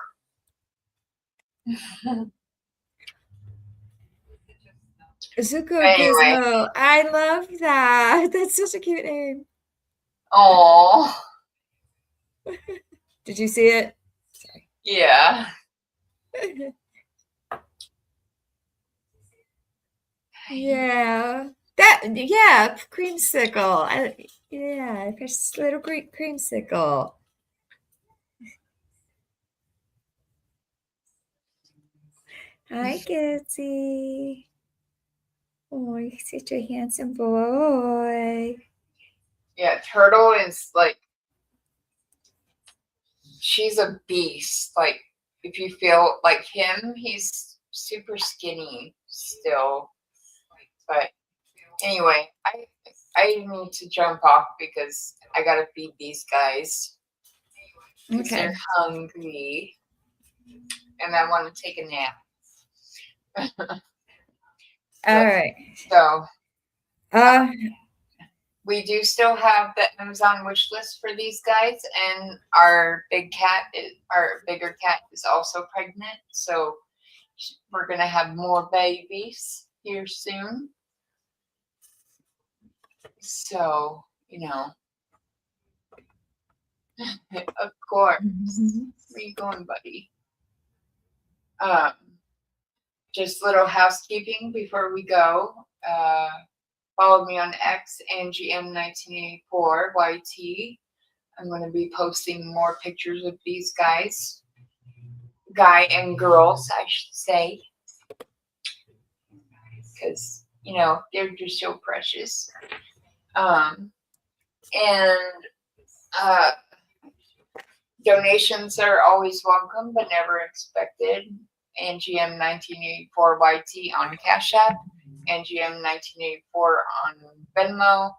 Zuko Anyway. Gizmo. I love that. That's such a cute name. Oh. Did you see it? Yeah. Yeah. Creamsicle. Precious little creamsicle. Hi, Gizzy. Oh, you're such a handsome boy. Yeah, Turtle is like, she's a beast. Like, if you feel like him, he's super skinny still. But anyway, I need to jump off because I gotta feed these guys. Because Okay. they're hungry. And I want to take a nap. All right. So, we do still have the Amazon wish list for these guys, and our bigger cat is also pregnant. So we're gonna have more babies here soon. So, of course. Where you going, buddy? Just little housekeeping before we go. Follow me on X, AngieM1984 YT. I'm going to be posting more pictures of these guys. Guy and girls, I should say. Because, you know, they're just so precious. Donations are always welcome, but never expected. NGM 1984YT on Cash App, NGM 1984 on Venmo.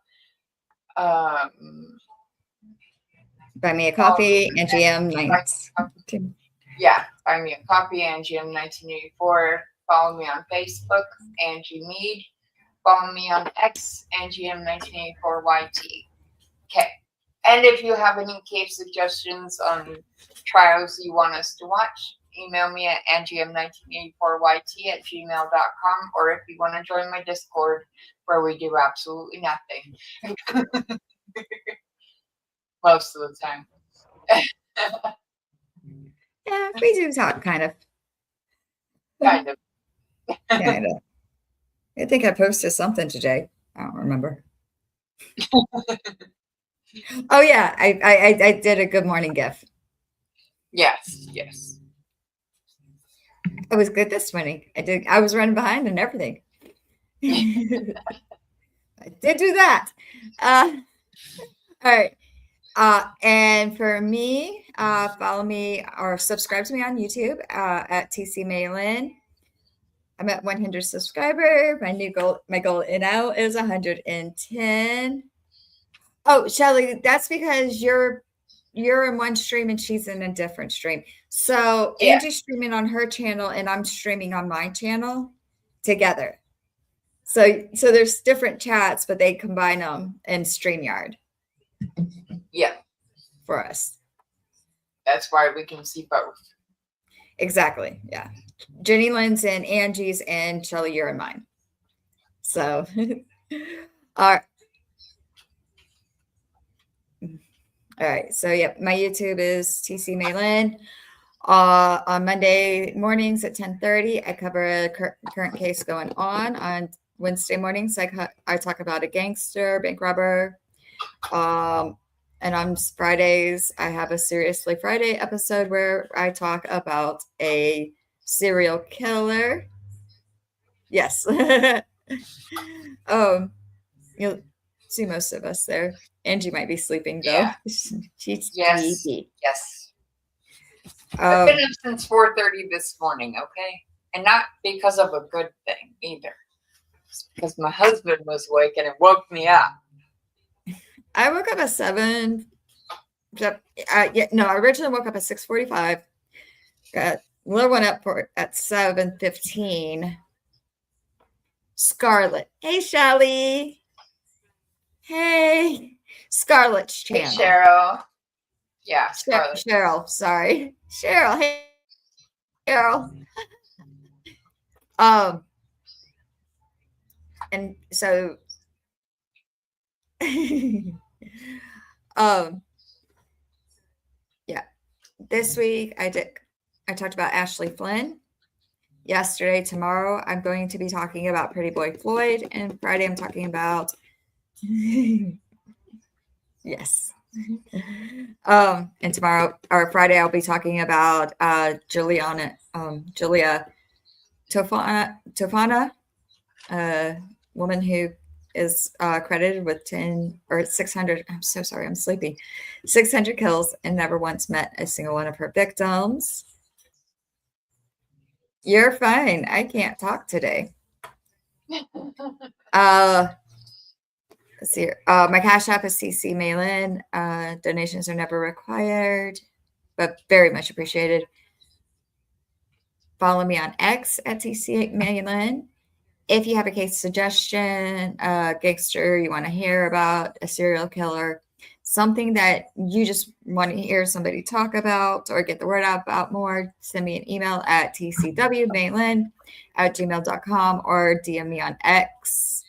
Buy me a coffee, NGM 19. Yeah, buy me a coffee, NGM 1984. Follow me on Facebook, Angie Mead. Follow me on X, NGM 1984YT. Okay. And if you have any case suggestions on trials you want us to watch, email me at ngm1984yt@gmail.com, or if you want to join my Discord, where we do absolutely nothing. Most of the time. Yeah, we do talk, kind of. Kind of. Kind of. I think I posted something today. I don't remember. Oh yeah, I did a good morning gif. Yes, yes. It was good this morning. I was running behind and everything. I did do that. All right. And for me, follow me or subscribe to me on YouTube at TC Malin. I'm at 100 subscriber. My goal now is 110. Oh, Shelly, that's because you're in one stream and she's in a different stream. So Yeah. Angie's streaming on her channel and I'm streaming on my channel together. So there's different chats, but they combine them in StreamYard. Yeah. For us. That's why we can see both. Exactly. Yeah. Jenny Lynn's and Angie's and Shelly, you're in mine. So all right. So yeah, my YouTube is TC Malin. On Monday mornings at 10:30, I cover a current case going on. On Wednesday mornings, I talk about a gangster, bank robber. And on Fridays, I have a Seriously Friday episode where I talk about a serial killer. Yes. You'll see most of us there. Angie might be sleeping though. Yeah. She's sleepy. Yes. I've been up since 4:30 this morning, okay? And not because of a good thing either. It's because my husband was awake and it woke me up. I woke up at 7. I originally woke up at 6:45. Got little one up at 7:15. Scarlett. Hey, Shelly. Hey. Scarlett's channel. Hey, Cheryl. Yeah, Scarlett. Cheryl. Sorry. Cheryl. Hey, Cheryl. And so yeah, this week I talked about Ashley Flynn. Yesterday, tomorrow I'm going to be talking about Pretty Boy Floyd, and Friday I'm talking about yes. And tomorrow or Friday I'll be talking about Julia Tofana, woman who is credited with 10 or 600. I'm so sorry, I'm sleepy. 600 kills and never once met a single one of her victims. You're fine. I can't talk today. Let's see here. My Cash App is CC Malin. Donations are never required, but very much appreciated. Follow me on X at TC Malin. If you have a case suggestion, a gangster you want to hear about, a serial killer, something that you just want to hear somebody talk about or get the word out about more, send me an email at tcwmalin@gmail.com or DM me on X.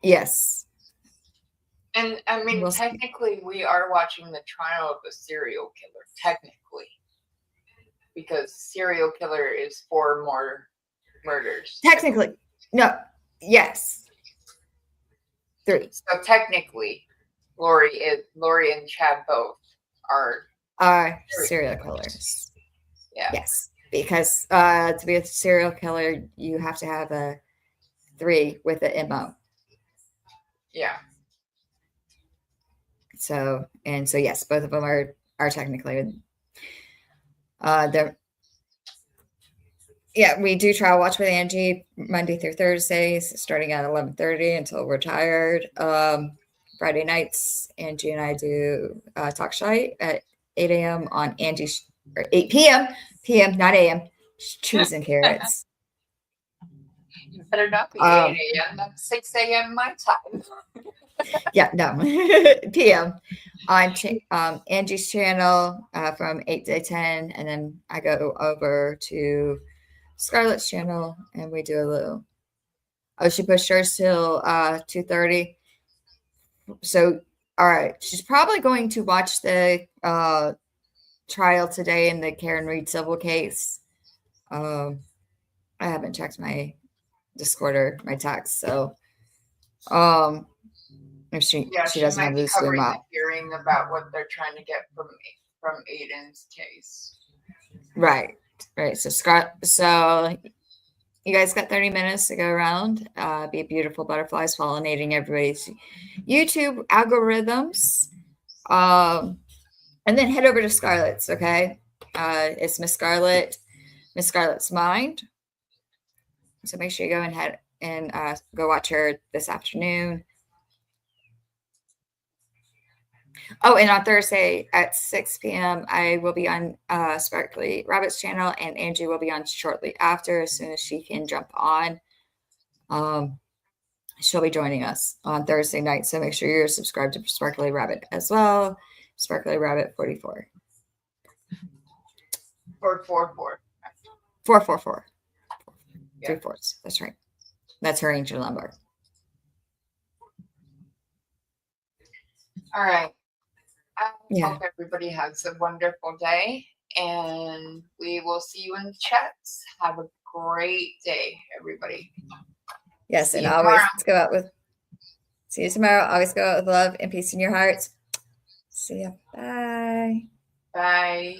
Yes. And I mean, technically, we are watching the trial of a serial killer, technically. Because serial killer is 4 more murders. Technically. No. Yes. 3. So technically, Lori and Chad both are serial killers. Yeah. Yes, because to be a serial killer, you have to have a 3 with the MO. Yeah. So yes, both of them are technically they're. Yeah, we do Trial Watch with Angie Monday through Thursdays, starting at 11:30 until we're tired. Friday nights, Angie and I do Talk Shy at 8 a.m. on Angie's, or 8 p.m. not a.m. Cheese and carrots. You better not be 8 a.m. That's 6 a.m. my time. Yeah, no. PM on Angie's channel from 8 to 10, and then I go over to Scarlett's channel and we do a little. Oh, she pushed hers till 2:30. So, all right, she's probably going to watch the trial today in the Karen Reed civil case. I haven't checked my Discord or my text, so if she doesn't might have be the Zoom covering the up. hearing about what they're trying to get from Aiden's case. Right. So you guys got 30 minutes to go around, be beautiful butterflies pollinating everybody's YouTube algorithms, and then head over to Scarlett's. Okay, it's Miss Scarlett's Mind. So make sure you go and head and go watch her this afternoon. Oh, and on Thursday at 6 p.m., I will be on Sparkly Rabbit's channel, and Angie will be on shortly after, as soon as she can jump on. She'll be joining us on Thursday night, so make sure you're subscribed to Sparkly Rabbit as well. Sparkly Rabbit 44. 444. 444. Yeah. 3 fourths. That's right. That's her angel number. All right. I Yeah. hope everybody has a wonderful day, and we will see you in the chats. Have a great day, everybody. Yes, See and you always tomorrow. go out with. See you tomorrow. Always go out with love and peace in your hearts. See ya. Bye. Bye.